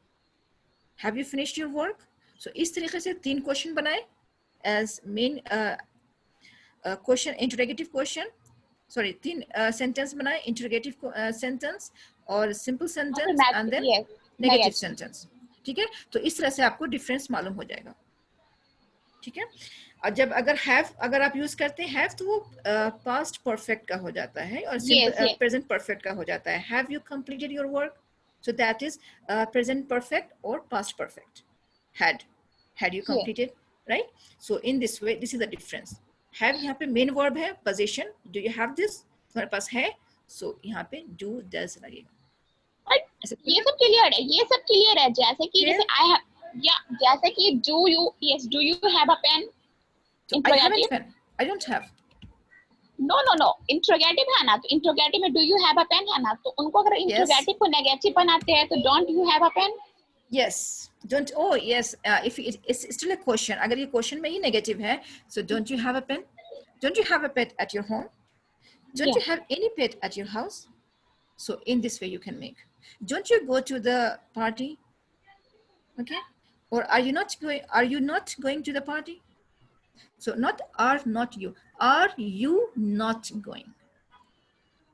[SPEAKER 1] Have you finished your work? So इस तरीके से 3 क्वेश्चन बनाए as main question, interrogative question. Sorry, 3 sentence बनाए, interrogative sentence और simple sentence and then
[SPEAKER 2] Yes.
[SPEAKER 1] negative sentence. ठीक है? तो इस तरह से आपको difference मालूम हो जाएगा। ठीक है? और जब अगर have अगर आप यूज करते हैं have तो वो past perfect का हो जाता है और simple present perfect का हो जाता है। Have you completed your work? So that is present perfect or past perfect. Had you completed, right? So in this way, this is the difference. Have यहाँ पे main verb है, possession. Do you have this? तुम्हारे पास है, so यहाँ पे do does लगेगा।
[SPEAKER 2] ये सब क्लियर है, ये सब क्लियर है। जैसे कि जैसे I have, या जैसे कि do you have a pen?
[SPEAKER 1] I haven't pen. I don't have.
[SPEAKER 2] No. Interrogative है ना, तो interrogative में do you have a pen है ना, तो उनको अगर interrogative को negative बनाते हैं तो don't you have a pen?
[SPEAKER 1] Yes. Don't. Oh yes. If it's still a question, अगर ये question में ही negative है, so don't you have a pen? Don't you have a pet at your home? Don't you have any pet at your house? So in this way you can make. Don't you go to the party? Okay. Or are you not going? Are you not going to the party? So not you. Are you not going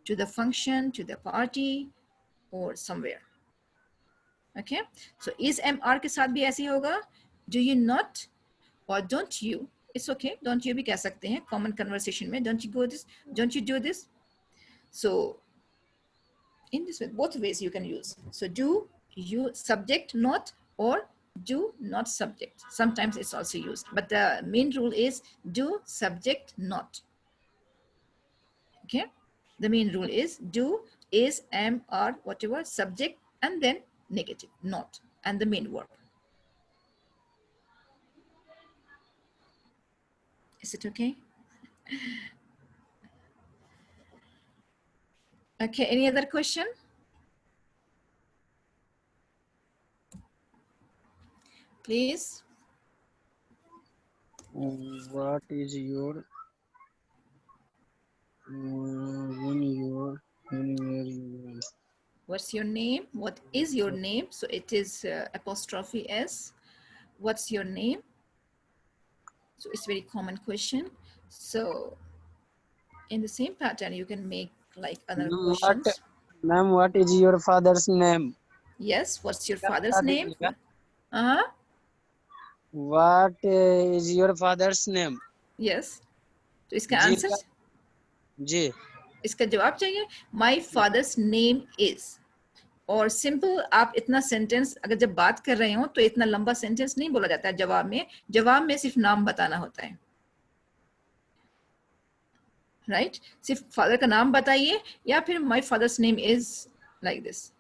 [SPEAKER 1] to the function, to the party, or somewhere? Okay. So is MR के साथ भी ऐसे ही होगा. Do you not or don't you? It's okay. Don't you भी कह सकते हैं common conversation में. Don't you go this? Don't you do this? So in this way, both ways you can use. So do you subject not or do not subject. Sometimes it's also used, but the main rule is do subject not. Okay, the main rule is do, is, am, are, whatever, subject and then negative, not, and the main verb. Is it okay? Okay, any other question? Please.
[SPEAKER 5] What is your
[SPEAKER 1] What's your name? What is your name? So it is apostrophe S. What's your name? So it's a very common question. So in the same pattern, you can make like other questions.
[SPEAKER 5] Ma'am, what is your father's name?
[SPEAKER 1] Yes, what's your father's name? Uh-huh.
[SPEAKER 5] What is your father's name?
[SPEAKER 1] Yes. तो इसका answer
[SPEAKER 5] जी
[SPEAKER 1] इसका जवाब चाहिए My father's name is. और simple आप इतना sentence अगर जब बात कर रहे हो तो इतना लंबा सेंटेंस नहीं बोला जाता है जवाब में सिर्फ नाम बताना होता है राइट सिर्फ फादर का नाम बताइए या फिर my father's name is like this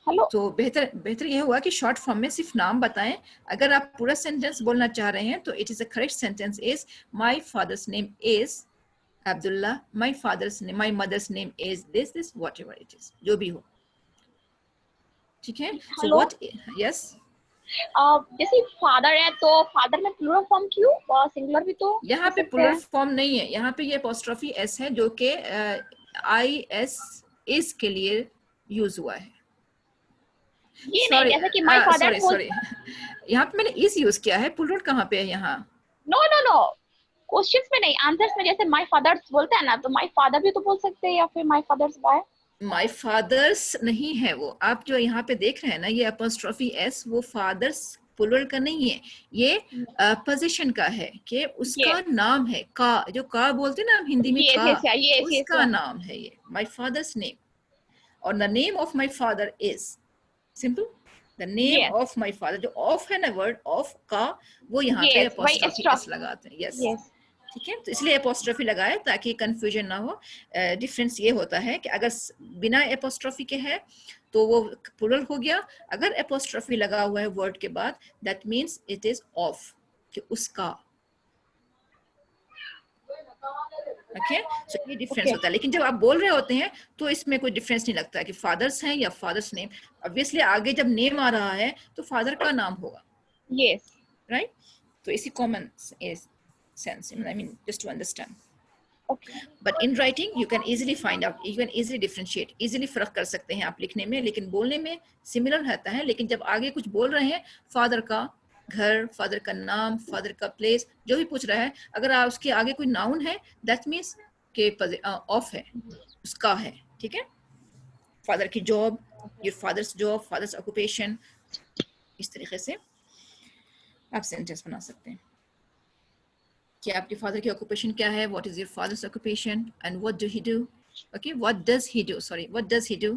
[SPEAKER 2] hello.
[SPEAKER 1] तो बेहतर ये हुआ कि शॉर्ट फॉर्म में सिर्फ नाम बताएं। अगर आप पूरा सेंटेंस बोलना चाह रहे हैं तो it is a correct sentence is my father's name is Abdullah, my mother's name is this whatever it is, जो भी हो, ठीक है। So
[SPEAKER 2] hello.
[SPEAKER 1] व्हाट, यस,
[SPEAKER 2] जैसे फादर है तो फादर में प्लूरल फॉर्म क्यों, सिंगुलर भी तो
[SPEAKER 1] यहाँ
[SPEAKER 2] हो
[SPEAKER 1] पे
[SPEAKER 2] सकते
[SPEAKER 1] प्लूरल
[SPEAKER 2] हैं।
[SPEAKER 1] फॉर्म नहीं है, यहाँ पे ये अपोस्ट्रोफी एस है जो कि आई एस इज के लिए यूज हुआ है।
[SPEAKER 2] ये नहीं
[SPEAKER 1] सॉरी
[SPEAKER 2] जैसे कि माय फादर
[SPEAKER 1] सॉरी
[SPEAKER 2] बोल।
[SPEAKER 1] सॉरी यहाँ पे मैंने इस यूज किया है, प्लूरल कहाँ पे है यहाँ?
[SPEAKER 2] नो नो नो, क्वेश्चंस में नहीं, आंसर्स में। जैसे माय फादर्स बोलते हैं ना, तो माय फादर भी तो बोल सकते हैं, या फिर my father's by.
[SPEAKER 1] My father's नहीं है वो, आप जो यहाँ पे देख रहे हैं ना ये अपोस्ट्रोफी एस, वो फादर्स प्लूरल का नहीं है, ये पोजीशन का है कि उसका
[SPEAKER 2] यस
[SPEAKER 1] नाम है, का, जो का बोलते हैं ना हम हिंदी में
[SPEAKER 2] यस
[SPEAKER 1] का,
[SPEAKER 2] यस यस यस।
[SPEAKER 1] उसका नाम है ये माय फादर्स नेम। और the name of my father is simple, the name
[SPEAKER 2] yes
[SPEAKER 1] of my father, जो ऑफ है ना वर्ड ऑफ का, वो यहाँ पे
[SPEAKER 2] यस वही
[SPEAKER 1] अपोस्ट्रोफी एस
[SPEAKER 2] स्ट्रॉफ।
[SPEAKER 1] लगाते हैं, यस,
[SPEAKER 2] यस
[SPEAKER 1] ठीक है। तो इसलिए अपोस्ट्रोफी लगाए ताकि कंफ्यूजन ना हो। डिफरेंस ये होता है कि अगर बिना अपोस्ट्रोफी के है तो वो प्लूरल हो गया, अगर अपोस्ट्रोफी लगा हुआ है वर्ड के बाद that means it is of, कि उसका, ओके। सो ये डिफरेंस
[SPEAKER 2] ओके।
[SPEAKER 1] होता है। लेकिन जब आप बोल रहे होते हैं तो इसमें कोई डिफरेंस नहीं लगता कि फादर्स हैं या फादर्स नेम। ऑब्वियसली आगे जब नेम आ रहा है तो फादर का नाम होगा,
[SPEAKER 2] यस
[SPEAKER 1] राइट? तो इसी common sense, I mean just to understand.
[SPEAKER 2] Okay.
[SPEAKER 1] But in writing you can easily find out, you can easily differentiate, easily फर्क कर सकते हैं आप लिखने में, लेकिन बोलने में सिमिलर रहता है। लेकिन जब आगे कुछ बोल रहे हैं, फादर का घर, फादर का नाम, फादर का प्लेस, जो भी पूछ रहा है, अगर आप उसके आगे कोई नाउन है दैट मीन्स के ऑफ है, उसका है, ठीक है। फादर की job, your father's job, father's occupation, इस तरीके से आप सेंटेंस बना सकते हैं कि आपके फादर की ऑक्यूपेशन क्या है, what is your fathers occupation and what do he do, okay, what does he do, sorry what does he do,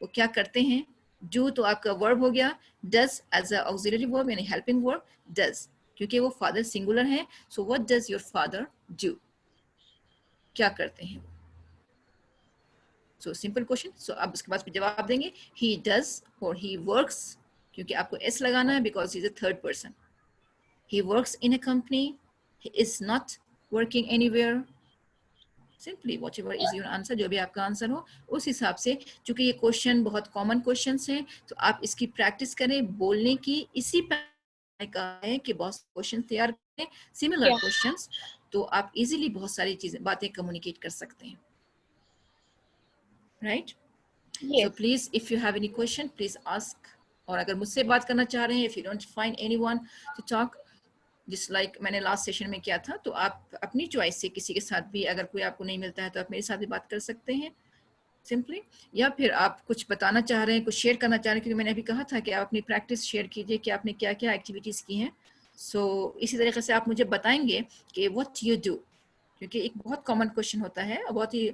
[SPEAKER 1] वो क्या करते हैं। डू तो आपका वर्ब हो गया, does as a auxiliary verb यानी हेल्पिंग वर्ब, डज क्योंकि वो फादर सिंगुलर है, so what does your father do, क्या करते हैं। So simple question. सो अब उसके बाद जवाब देंगे ही डज और ही वर्क्स, क्योंकि आपको एस लगाना है because he is a third person. He works in a company. He is not working anywhere. Simply whatever is your answer, जो भी आपका आंसर हो उस हिसाब से। चूंकि ये क्वेश्चन बहुत कॉमन क्वेश्चंस हैं तो आप इसकी प्रैक्टिस करें बोलने की। इसी पर कहा है कि बहुत क्वेश्चन तैयार करें सिमिलर क्वेश्चंस, तो आप इजीली बहुत सारी चीजें बातें कम्युनिकेट कर सकते हैं, right? So
[SPEAKER 2] yes
[SPEAKER 1] please if you have any question please ask, और अगर मुझसे बात करना चाह रहे हैं, if you don't find anyone to talk, जिस लाइक मैंने लास्ट सेशन में किया था, तो आप अपनी चॉइस से किसी के साथ भी, अगर कोई आपको नहीं मिलता है तो आप मेरे साथ भी बात कर सकते हैं सिंपली। या फिर आप कुछ बताना चाह रहे हैं, कुछ शेयर करना चाह रहे हैं, क्योंकि मैंने अभी कहा था कि आप अपनी प्रैक्टिस शेयर कीजिए कि आपने क्या क्या एक्टिविटीज़ की हैं। सो इसी तरीके से आप मुझे बताएंगे कि व्हाट यू डू, क्योंकि एक बहुत कॉमन क्वेश्चन होता है, बहुत ही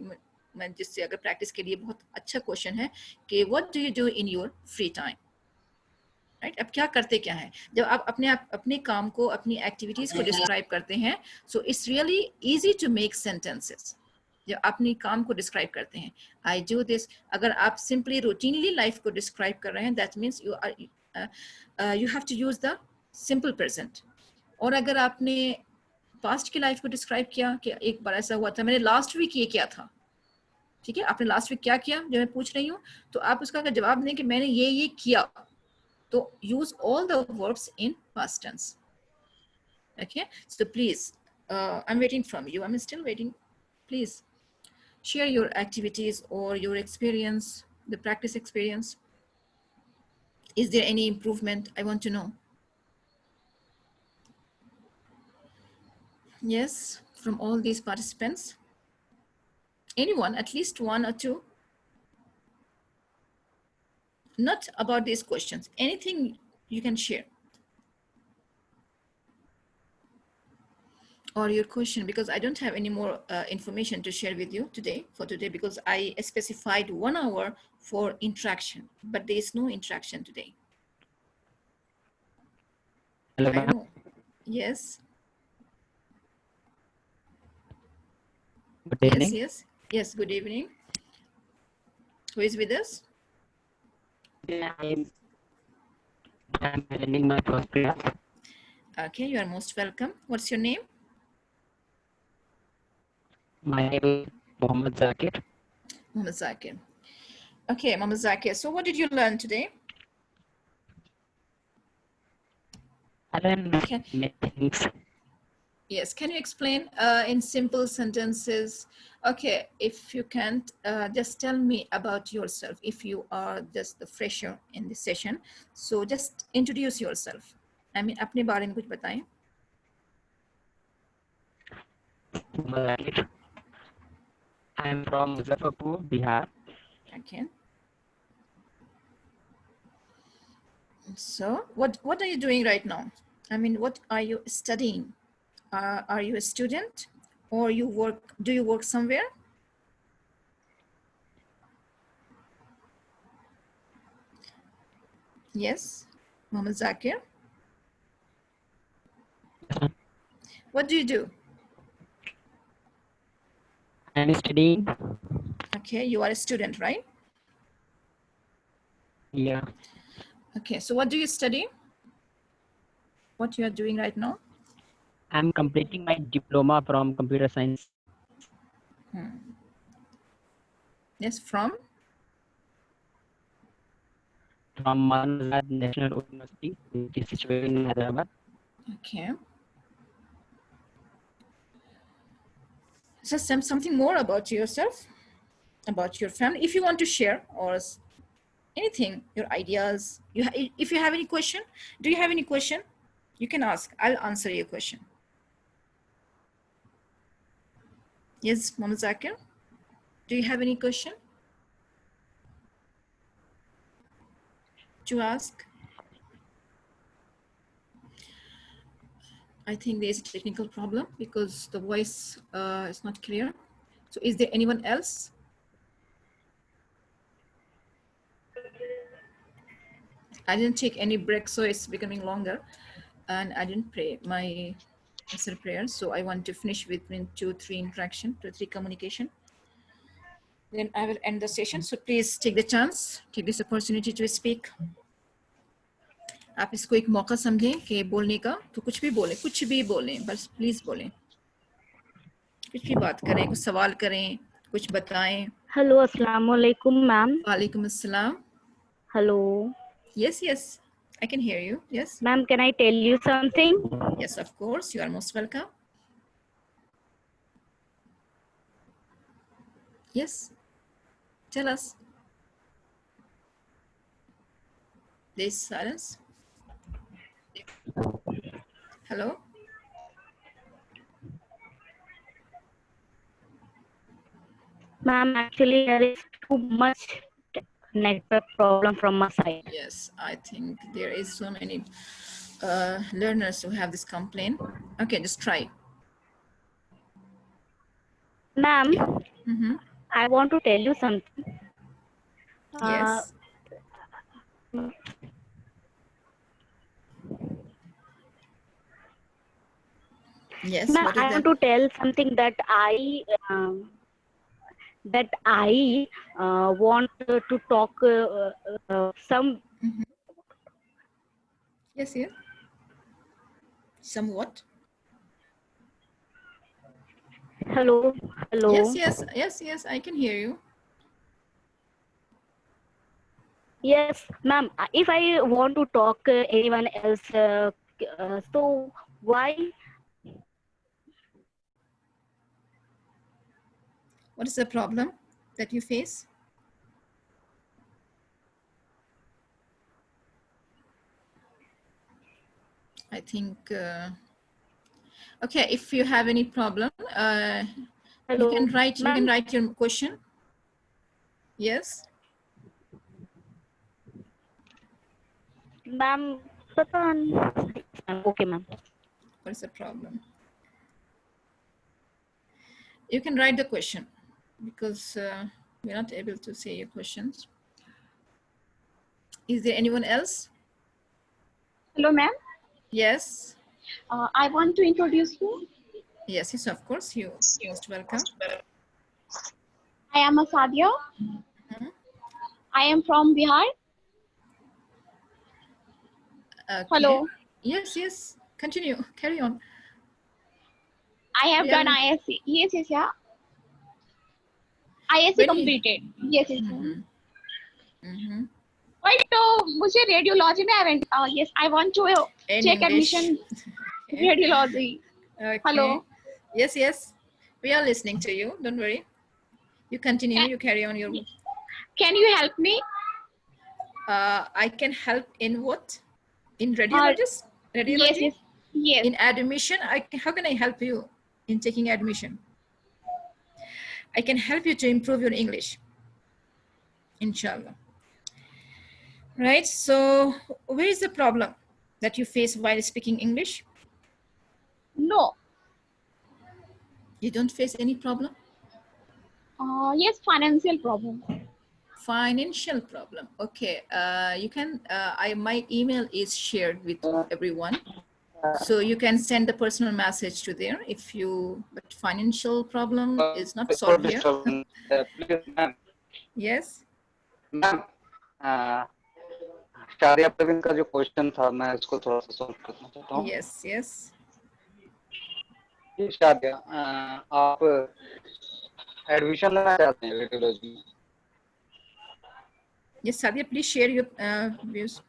[SPEAKER 1] मैं जिससे अगर प्रैक्टिस के लिए बहुत अच्छा क्वेश्चन है कि what do you do in your free time, right? अब क्या करते क्या है जब आप अपने काम को, अपनी एक्टिविटीज को डिस्क्राइब करते हैं, so it's really easy to make sentences. जब अपनी काम को डिस्क्राइब करते हैं, आई डू दिस, अगर आप सिंपली रूटीनली लाइफ को डिस्क्राइब कर रहे हैं that means you have to use the simple present. और अगर आपने पास्ट की लाइफ को डिस्क्राइब किया कि एक बार ऐसा हुआ था, मैंने लास्ट वीक ये किया था, ठीक है, आपने लास्ट वीक क्या किया जो मैं पूछ रही हूँ, तो आप उसका अगर जवाब दें कि मैंने ये किया, तो use all the verbs in past tense. Okay, so please I'm waiting from you, I'm still waiting. Please share your activities or your experience, the practice experience. Is there any improvement? I want to know. Yes, from all these participants, anyone, at least one or two, not about these questions, anything you can share, or your question, because I don't have any more information to share with you today, because I specified 1 hour for interaction, but there is no interaction today.
[SPEAKER 6] Hello,
[SPEAKER 1] I don't know. Yes.
[SPEAKER 6] good evening.
[SPEAKER 1] Yes. Good evening. Who is with us?
[SPEAKER 6] I'm attending my first class.
[SPEAKER 1] Okay, you are most welcome. What's your name?
[SPEAKER 6] My name is Mohammed Zakir.
[SPEAKER 1] Mohammed Zakir. Okay, Mohammed Zakir. So what did you learn today?
[SPEAKER 6] I learned
[SPEAKER 1] Okay.
[SPEAKER 6] many things.
[SPEAKER 1] Yes, can you explain in simple sentences? Okay, if you can't, just tell me about yourself. If you are just the fresher in this session, so just introduce yourself. I mean, अपने बारे में कुछ बताएं.
[SPEAKER 6] Mohammed Zakir. I'm from Muzaffarpur, Bihar.
[SPEAKER 1] Okay. So, what are you doing right now? I mean, what are you studying? Are you a student, or you work? Do you work somewhere? Yes, Mohammed Zakir. What do you do?
[SPEAKER 6] I'm studying.
[SPEAKER 1] Okay, you are a student, right?
[SPEAKER 6] Yeah.
[SPEAKER 1] Okay, so what do you study? What you are doing right now?
[SPEAKER 6] I'm completing my diploma from computer science.
[SPEAKER 1] Yes, from?
[SPEAKER 6] From Mandir National University, which is situated in Hyderabad.
[SPEAKER 1] Okay. So something more about yourself, about your family, if you want to share, or anything, your ideas. If you have any question, do you have any question? You can ask. I'll answer your question. Yes, Mohammed Zakir. Do you have any question to ask? I think there is a technical problem because the voice is not clear. So is there anyone else? I didn't take any break, so it's becoming longer. And I didn't pray my answer prayer. So I want to finish between 2-3 interaction, 2-3 communication. Then I will end the session. So please take the chance, take this opportunity to speak. आप इसको एक मौका समझें कि बोलने का, तो कुछ भी बोलें, बस प्लीज बोलें, कुछ भी बात करें, कुछ सवाल करें, कुछ बताएं.
[SPEAKER 3] हेलो, अस्सलाम वालेकुम मैम.
[SPEAKER 1] वालेकुम अस्सलाम.
[SPEAKER 3] Hello.
[SPEAKER 1] Yes, I can hear you. Yes.
[SPEAKER 3] Ma'am, can I tell you something?
[SPEAKER 1] Yes, of course. You are most welcome. Yes. Tell us. There is silence. Hello.
[SPEAKER 3] Ma'am, actually there is too much network problem from my side.
[SPEAKER 1] Yes, I think there is so many learners who have this complaint. Okay, just try.
[SPEAKER 3] Ma'am, I want to tell you something.
[SPEAKER 1] Yes. Yes.
[SPEAKER 3] Ma'am, I want to tell something that I want to talk some.
[SPEAKER 1] Yes, yeah. Somewhat.
[SPEAKER 3] Hello.
[SPEAKER 1] Yes, I can hear you.
[SPEAKER 3] Yes, ma'am. If I want to talk anyone else, so why?
[SPEAKER 1] What is the problem that you face? I think, okay, if you have any problem, you can write your question. Yes.
[SPEAKER 3] Ma'am, okay, ma'am.
[SPEAKER 1] What is the problem? You can write the question because we're not able to say your questions. Is there anyone else?
[SPEAKER 2] Hello, ma'am.
[SPEAKER 1] Yes.
[SPEAKER 2] I want to introduce you.
[SPEAKER 1] Yes, of course. You're most welcome.
[SPEAKER 2] I am Asadia. I am from Bihar.
[SPEAKER 1] Okay.
[SPEAKER 2] Hello.
[SPEAKER 1] Yes, yes. Continue. Carry on.
[SPEAKER 2] I have
[SPEAKER 1] We
[SPEAKER 2] done
[SPEAKER 1] are.
[SPEAKER 2] ISC. Yes, yes, yeah. ISC
[SPEAKER 1] When you.
[SPEAKER 2] completed. Yes, yes.
[SPEAKER 1] Mm-hmm. Mm-hmm.
[SPEAKER 2] But मुझे radiology में yes, I want to
[SPEAKER 1] In
[SPEAKER 2] check
[SPEAKER 1] English.
[SPEAKER 2] admission radiology.
[SPEAKER 1] Okay.
[SPEAKER 2] Hello.
[SPEAKER 1] Yes, yes. We are listening to you. Don't worry. You continue.
[SPEAKER 2] Ca-
[SPEAKER 1] You carry on your.
[SPEAKER 2] Can you help me?
[SPEAKER 1] I can help in what? In
[SPEAKER 2] Yes,
[SPEAKER 1] radiology?
[SPEAKER 2] yes, yes.
[SPEAKER 1] In admission, how can I help you in taking admission? I can help you to improve your English, inshallah. Right, so where is the problem that you face while speaking English?
[SPEAKER 2] No.
[SPEAKER 1] You don't face any problem?
[SPEAKER 2] Yes, financial problem.
[SPEAKER 1] Financial problem, okay. You can, my email is shared with everyone. So you can send the personal message to there if you, but financial problem is not solved here.
[SPEAKER 4] Please, ma'am.
[SPEAKER 1] Yes.
[SPEAKER 4] Ma'am Shadia Praveen का जो question था मैं इसको थोड़ा सा solve करना चाहता हूँ.
[SPEAKER 1] Yes, yes.
[SPEAKER 4] जी शादिया, आप एडमिशन लेना चाहते हैं रेडियोलॉजी में?
[SPEAKER 1] Yes, Sadia, please share your views.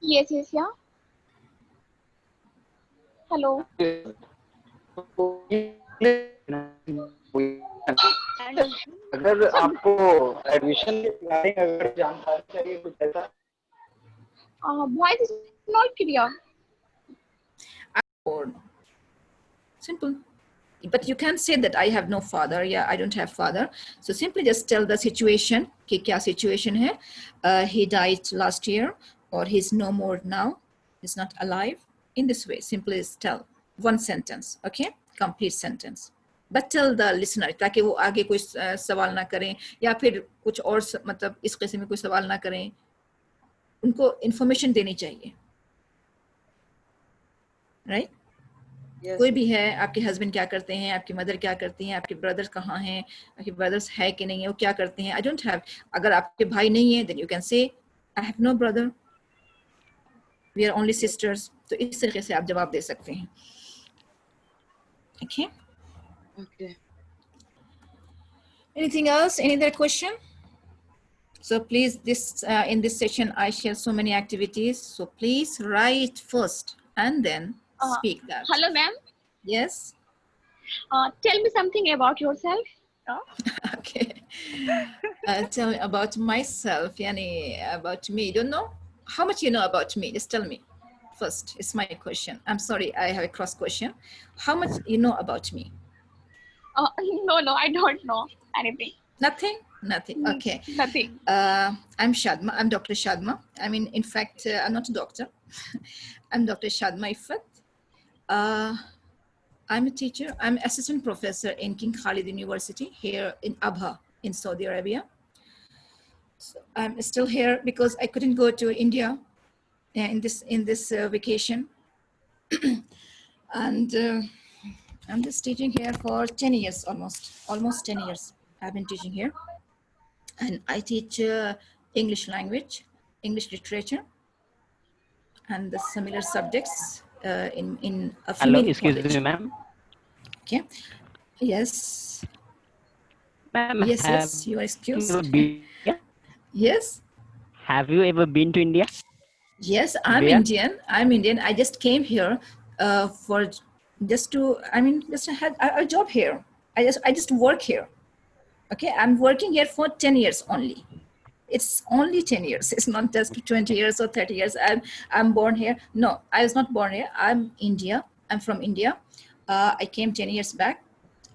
[SPEAKER 2] Yes, yes, yeah. Hello.
[SPEAKER 4] अगर आपको एडमिशन की प्लानिंग अगर जानकारी चाहिए कुछ ऐसा.
[SPEAKER 2] Why this is not clear?
[SPEAKER 1] Simple. But you can't say that I have no father. Yeah, I don't have father. So simply just tell the situation. कि क्या situation है? He died last year, or he's no more now. He's not alive. In this way, simply just tell one sentence. Okay, complete sentence. But tell the listener ताकि वो आगे कोई सवाल ना करें या फिर कुछ और मतलब इस किस्म में कोई सवाल ना करें. उनको information देनी चाहिए. Right?
[SPEAKER 5] Yes.
[SPEAKER 1] कोई भी है, आपके हस्बैंड क्या करते हैं, आपकी मदर क्या करती हैं, आपके ब्रदर्स कहाँ हैं, आपके ब्रदर्स है कि नहीं है, वो क्या करते हैं. I don't have. अगर आपके भाई नहीं है, then you can say I have no brother, we are only sisters. तो इस तरीके से आप जवाब दे सकते हैं. Okay.
[SPEAKER 5] Okay.
[SPEAKER 1] Anything else, any other question? So please, in this session I share so many activities, so please write first and then speak that.
[SPEAKER 2] Hello, ma'am.
[SPEAKER 1] Yes.
[SPEAKER 2] Tell me something about yourself.
[SPEAKER 1] Okay. Tell me about myself, yani about me. You don't know? How much you know about me? Just tell me first. It's my question. I'm sorry, I have a cross question. How much you know about me?
[SPEAKER 2] No, I don't know anything.
[SPEAKER 1] Nothing? Nothing. Okay.
[SPEAKER 2] Nothing.
[SPEAKER 1] I'm Shadma. I'm Dr. Shadma. I mean, in fact, I'm not a doctor. I'm Dr. Shadma Iffat. I'm a teacher. I'm assistant professor in King Khalid University here in Abha in Saudi Arabia. So I'm still here because I couldn't go to India in this vacation. And I'm just teaching here for 10 years, almost 10 years. I've been teaching here. And I teach English language, English literature, and the similar subjects in a female
[SPEAKER 6] Hello, excuse
[SPEAKER 1] college.
[SPEAKER 6] me, ma'am.
[SPEAKER 1] Okay. Yes.
[SPEAKER 6] Ma'am,
[SPEAKER 1] Yes, you are excused. Yes.
[SPEAKER 6] Have you ever been to India?
[SPEAKER 1] Yes, I'm
[SPEAKER 6] Where?
[SPEAKER 1] Indian. I'm Indian. I just came here for just to had a job here. I just work here. Okay, I'm working here for 10 years only. It's only 10 years. It's not just 20 years or 30 years. I'm born here. No, I was not born here. I'm India. I'm from India. I came 10 years back,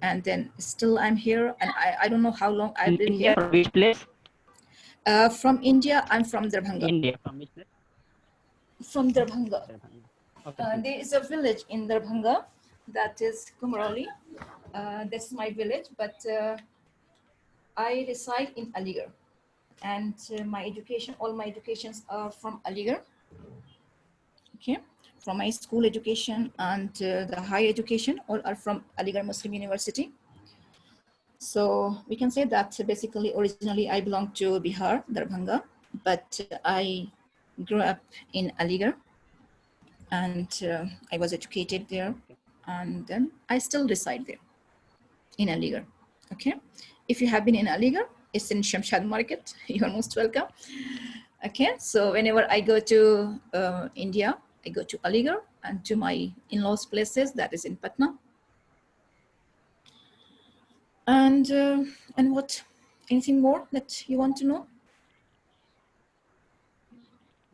[SPEAKER 1] and then still I'm here. And I don't know how long I've been
[SPEAKER 6] India,
[SPEAKER 1] here.
[SPEAKER 6] from which place?
[SPEAKER 1] From India, I'm from Darbhanga.
[SPEAKER 6] India, from which place?
[SPEAKER 1] From Darbhanga.
[SPEAKER 6] Okay.
[SPEAKER 1] There is a village in Darbhanga that is Kumroli. That's my village, but I reside in Aligarh. And my education, all my educations are from Aligarh. Okay, from my school education and the higher education, all are from Aligarh Muslim University. So we can say that basically originally I belong to Bihar, Darbhanga, but I grew up in Aligarh and I was educated there, and then I still reside there in Aligarh. Okay, if you have been in Aligarh, it's in Shamshad Market. You are most welcome. Okay, so whenever I go to India, I go to Aligarh and to my in-laws' places, that is in Patna. And what? Anything more that you want to know?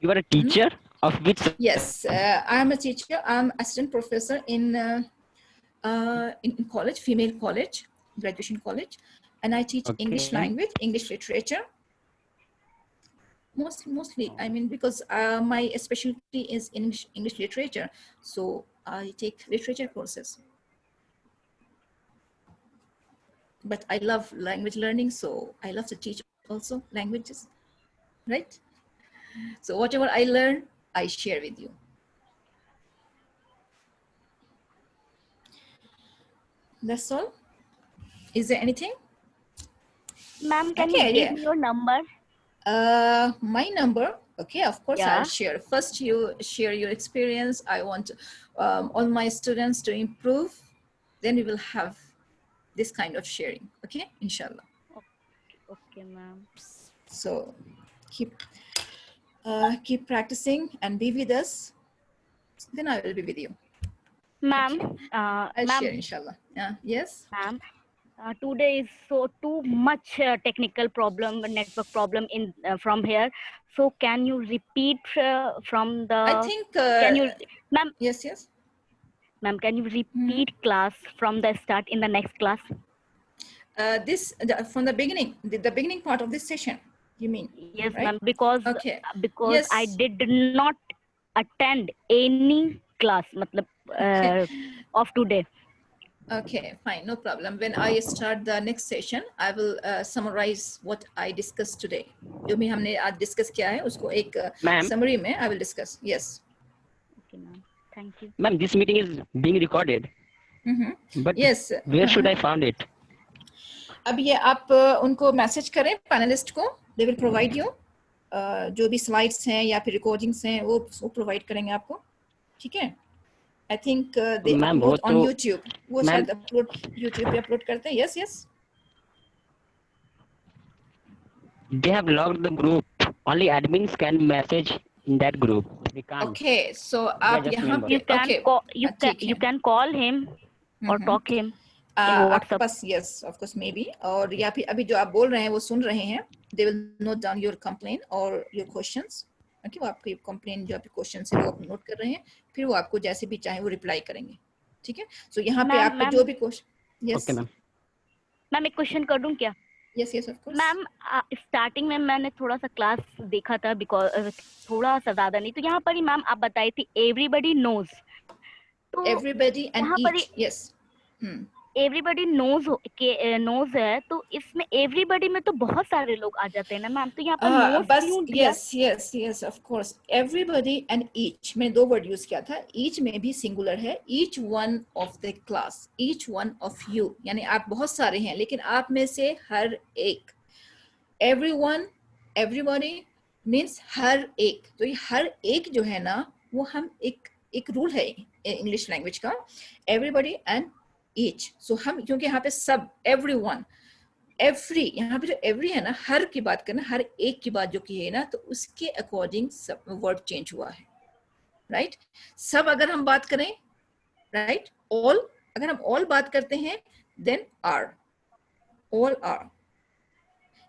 [SPEAKER 6] You are a teacher of which?
[SPEAKER 1] Yes, I am a teacher. I'm assistant professor in college, female college, graduation college, and I teach English language, English literature. Mostly, I mean, because my specialty is English literature, so I take literature courses. But I love language learning, so I love to teach also languages, right? So whatever I learn, I share with you. That's all. Is there anything?
[SPEAKER 3] Ma'am, can you give me your number?
[SPEAKER 1] My number. Okay, of course,
[SPEAKER 3] Yeah.
[SPEAKER 1] I'll share. First, you share your experience. I want all my students to improve. Then we will have this kind of sharing. Okay, inshallah.
[SPEAKER 3] Okay, ma'am.
[SPEAKER 1] So keep practicing and be with us. Then I will be with you.
[SPEAKER 3] Ma'am,
[SPEAKER 1] Okay. I'll
[SPEAKER 3] ma'am,
[SPEAKER 1] share, inshallah. Yes.
[SPEAKER 3] ma'am. Today is so too much technical problem, network problem in from here. So can you repeat from the?
[SPEAKER 1] I think.
[SPEAKER 3] Can you, ma'am?
[SPEAKER 1] Yes, yes.
[SPEAKER 3] Ma'am, can you repeat class from the start in the next class?
[SPEAKER 1] From the beginning, the beginning part of this session, you mean?
[SPEAKER 3] Yes,
[SPEAKER 1] right?
[SPEAKER 3] ma'am. Because
[SPEAKER 1] yes.
[SPEAKER 3] I did not attend any class, of today.
[SPEAKER 1] Okay, fine, no problem. When I start the next session, I will summarize what I discussed today. जो भी हमने आज discuss किया है, उसको एक summary में I will discuss. Yes.
[SPEAKER 3] Okay, ma'am. Thank you.
[SPEAKER 6] Ma'am, this meeting is being recorded. But
[SPEAKER 1] yes.
[SPEAKER 6] Where should I find it?
[SPEAKER 1] अब ये आप उनको मैसेज करें पैनलिस्ट को, they will provide you जो भी slides हैं या फिर recordings हैं वो provide करेंगे आपको, ठीक है? I think they upload on YouTube. वो शायद YouTube पे upload करते हैं. Yes, yes.
[SPEAKER 6] They have logged the group. Only admins can message in that group. They can't.
[SPEAKER 1] Okay, so आप यहाँ पे
[SPEAKER 3] you can call him or talk him in WhatsApp.
[SPEAKER 1] Yes, of course, maybe. और या फिर अभी जो आप बोल रहे हैं वो सुन रहे हैं. They will note down your complaint or your questions. Okay, वो आपकी complaint जो आपके questions है वो आप note कर रहे हैं. फिर वो आपको जैसे भी चाहे वो reply करेंगे. ठीक है? So यहाँ पे आपको जो भी question. Yes.
[SPEAKER 6] Okay, ma'am.
[SPEAKER 3] Ma'am एक क्वेश्चन कर दूं क्या?
[SPEAKER 1] Yes, yes, of course.
[SPEAKER 3] Ma'am starting में मैंने थोड़ा सा क्लास देखा था बिकॉज थोड़ा सा ज्यादा नहीं, तो यहाँ पर ही मैम आप बताई थी एवरीबडी नोज. तो
[SPEAKER 1] everybody and each. Yes.
[SPEAKER 3] Everybody nose nose है, तो इसमें एवरीबडी में तो बहुत सारे लोग आ जाते हैं ना मैम, तो यहाँ पर नोज क्यों दिया?
[SPEAKER 1] Yes of course. Everybody and each में दो वर्ड यूज किया था. ईच में भी सिंगुलर है. Each one of the class, each one of you, यानी आप बहुत सारे हैं लेकिन आप में से हर एक. एवरीवन, एवरीबॉडी मीन्स हर एक. तो ये हर एक जो है ना वो हम एक रूल है इंग्लिश लैंग्वेज का, एवरीबॉडी एंड each. So हम क्योंकि यहाँ पे सब everyone, every, यहाँ पे जो every है ना, हर की बात करना, हर एक की बात जो की है ना, तो उसके according सब word change हुआ है, right? सब अगर हम बात करें, right? All, अगर हम all बात करते हैं, then are, all are.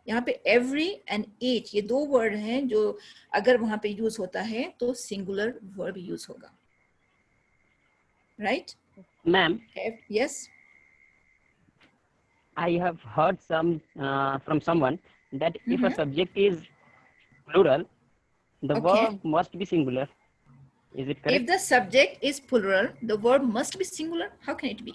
[SPEAKER 1] यहाँ पे every and each ये दो word हैं जो अगर वहाँ पे use होता है तो singular verb use होगा, right?
[SPEAKER 6] Ma'am.
[SPEAKER 1] Yes.
[SPEAKER 6] I have heard from someone that if a subject is plural, the verb must be singular. Is it correct?
[SPEAKER 1] If the subject is plural, the verb must be singular. How can it be?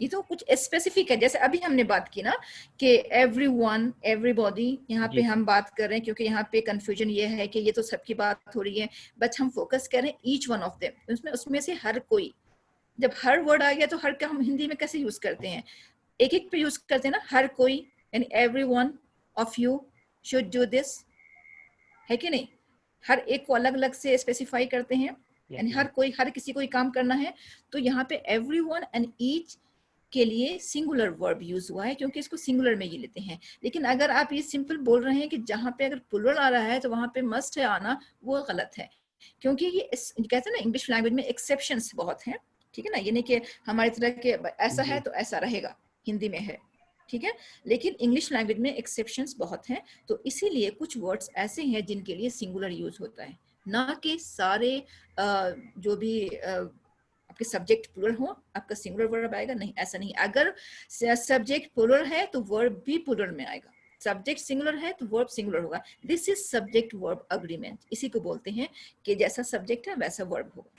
[SPEAKER 1] ये तो कुछ specific है. जैसे अभी हमने बात की ना कि everyone, everybody, यहाँ पे हम बात कर रहे हैं क्योंकि यहाँ पे confusion ये है कि ये तो सबकी बात हो रही है, बट हम फोकस कर रहे हैं each one of them. उसमें से हर कोई. जब हर वर्ड आ गया तो हर का हम हिंदी में कैसे यूज करते हैं? एक एक पे यूज करते हैं ना, हर कोई, यानी everyone of you should do this, है कि नहीं? हर एक को अलग अलग से स्पेसिफाई करते हैं. यानी हर किसी को काम करना है, तो यहाँ पे everyone and each के लिए सिंगुलर वर्ब यूज हुआ है क्योंकि इसको सिंगुलर में ये लेते हैं। लेकिन अगर आप ये सिंपल बोल रहे हैं कि जहाँ पे अगर प्लूरल आ रहा है तो वहाँ पे मस्ट है आना, वो गलत है, क्योंकि ये कहते हैं ना इंग्लिश लैंग्वेज में एक्सेप्शंस बहुत हैं, ठीक है ना। ये नहीं कि हमारी तरह के ऐसा है तो ऐसा रहेगा, हिंदी में है, ठीक है, लेकिन इंग्लिश लैंग्वेज में एक्सेप्शंस बहुत हैं। तो इसीलिए कुछ वर्ड्स ऐसे हैं जिनके लिए सिंगुलर यूज होता है, ना कि सारे जो भी आपके सब्जेक्ट प्लुरल हो आपका सिंगुलर वर्ब आएगा, नहीं, ऐसा नहीं। अगर सब्जेक्ट प्लुरल है तो वर्ब भी प्लुरल में आएगा, सब्जेक्ट सिंगुलर है तो वर्ब सिंगुलर होगा। This is subject verb agreement, इसी को बोलते हैं कि जैसा सब्जेक्ट है वैसा वर्ब होगा।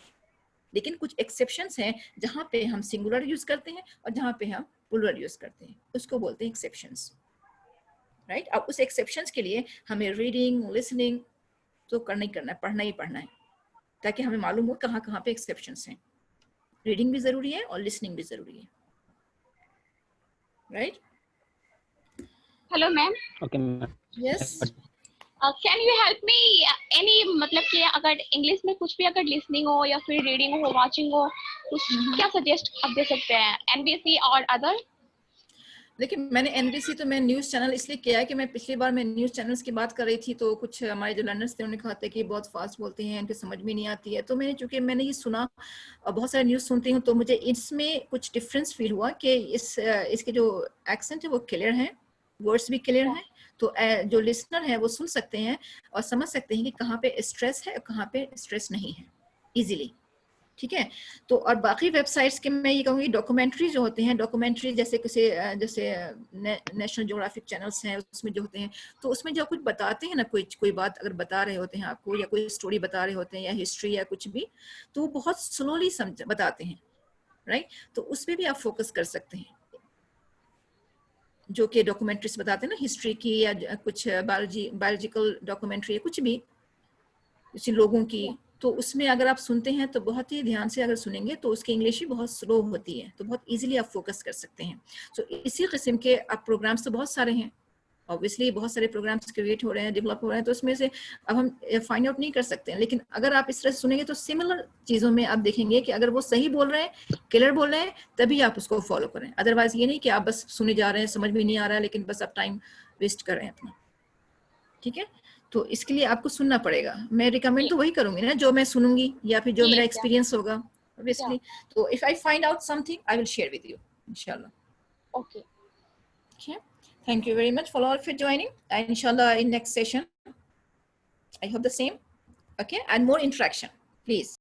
[SPEAKER 1] लेकिन कुछ एक्सेप्शंस हैं जहां पे हम सिंगुलर यूज करते हैं और जहां पे हम प्लुरल यूज करते हैं, उसको बोलते हैं एक्सेप्शंस, राइट। अब उस एक्सेप्शंस के लिए हमें रीडिंग लिसनिंग तो करना ही करना है, पढ़ना ही पढ़ना है, ताकि हमें मालूम हो कहाँ कहाँ पे एक्सेप्शंस हैं। रीडिंग भी जरूरी है और लिसनिंग भी जरूरी है, right.
[SPEAKER 2] Hello ma'am.
[SPEAKER 6] Okay ma'am.
[SPEAKER 2] Yes, can you help me any, मतलब कि अगर इंग्लिश में कुछ भी अगर लिसनिंग हो या फिर रीडिंग हो, वाचिंग हो, कुछ क्या सजेस्ट आप दे सकते हैं, एनबीसी और अदर?
[SPEAKER 1] देखिए, मैंने एनबीसी तो मैं न्यूज़ चैनल इसलिए किया है कि मैं पिछली बार मैं न्यूज़ चैनल्स की बात कर रही थी तो कुछ हमारे जो लर्नर्स थे उन्होंने कहा था कि बहुत फास्ट बोलते हैं, इनको समझ में नहीं आती है। तो मैंने चूंकि मैंने ये सुना और बहुत सारे न्यूज़ सुनती हूँ, तो मुझे इसमें कुछ डिफरेंस फील हुआ कि इसके जो एक्सेंट है वो क्लियर है, वर्ड्स भी क्लियर हैं, तो जो लिसनर है वो सुन सकते हैं और समझ सकते हैं कि कहाँ पे स्ट्रेस है और कहाँ पे स्ट्रेस नहीं है, इजीली, ठीक है। तो और बाकी वेबसाइट्स के मैं ये कहूँगी डॉक्यूमेंट्री जो होते हैं, डॉक्यूमेंट्री जैसे जैसे नेशनल ज्योग्राफिक चैनल्स हैं, उसमें जो होते हैं तो उसमें जो कुछ बताते हैं ना, कोई बात अगर बता रहे होते हैं आपको या कोई स्टोरी बता रहे होते हैं या हिस्ट्री या कुछ भी, तो बहुत स्लोली बताते हैं, राइट। तो उस पर भी आप फोकस कर सकते हैं, जो कि डॉक्यूमेंट्रीज बताते हैं ना हिस्ट्री की या कुछ बायोलॉजिकल डॉक्यूमेंट्री या कुछ भी किसी लोगों की, तो उसमें अगर आप सुनते हैं तो बहुत ही ध्यान से अगर सुनेंगे तो उसकी इंग्लिश भी बहुत स्लो होती है, तो बहुत इजीली आप फोकस कर सकते हैं। सो इसी किस्म के अब प्रोग्राम्स तो बहुत सारे हैं, ऑब्वियसली बहुत सारे प्रोग्राम्स क्रिएट हो रहे हैं, डेवलप हो रहे हैं, तो उसमें से अब हम फाइंड आउट नहीं कर सकते हैं। लेकिन अगर आप इस तरह से सुनेंगे तो सिमिलर चीज़ों में आप देखेंगे कि अगर वो सही बोल रहे हैं, क्लियर बोल रहे हैं, तभी आप उसको फॉलो करें। अदरवाइज ये नहीं कि आप बस सुने जा रहे हैं, समझ में नहीं आ रहा है, लेकिन बस आप टाइम वेस्ट कर रहे हैं अपना, ठीक है। तो इसके लिए आपको सुनना पड़ेगा। मैं रिकमेंड तो वही करूंगी ना जो मैं सुनूंगी या फिर जो मेरा एक्सपीरियंस होगा, ऑब्वियसली। तो if I find out something I will share with you इंशाल्लाह।
[SPEAKER 2] Okay,
[SPEAKER 1] okay, thank you very much for all for joining, and inshallah in next session I hope the same, okay, and more interaction please.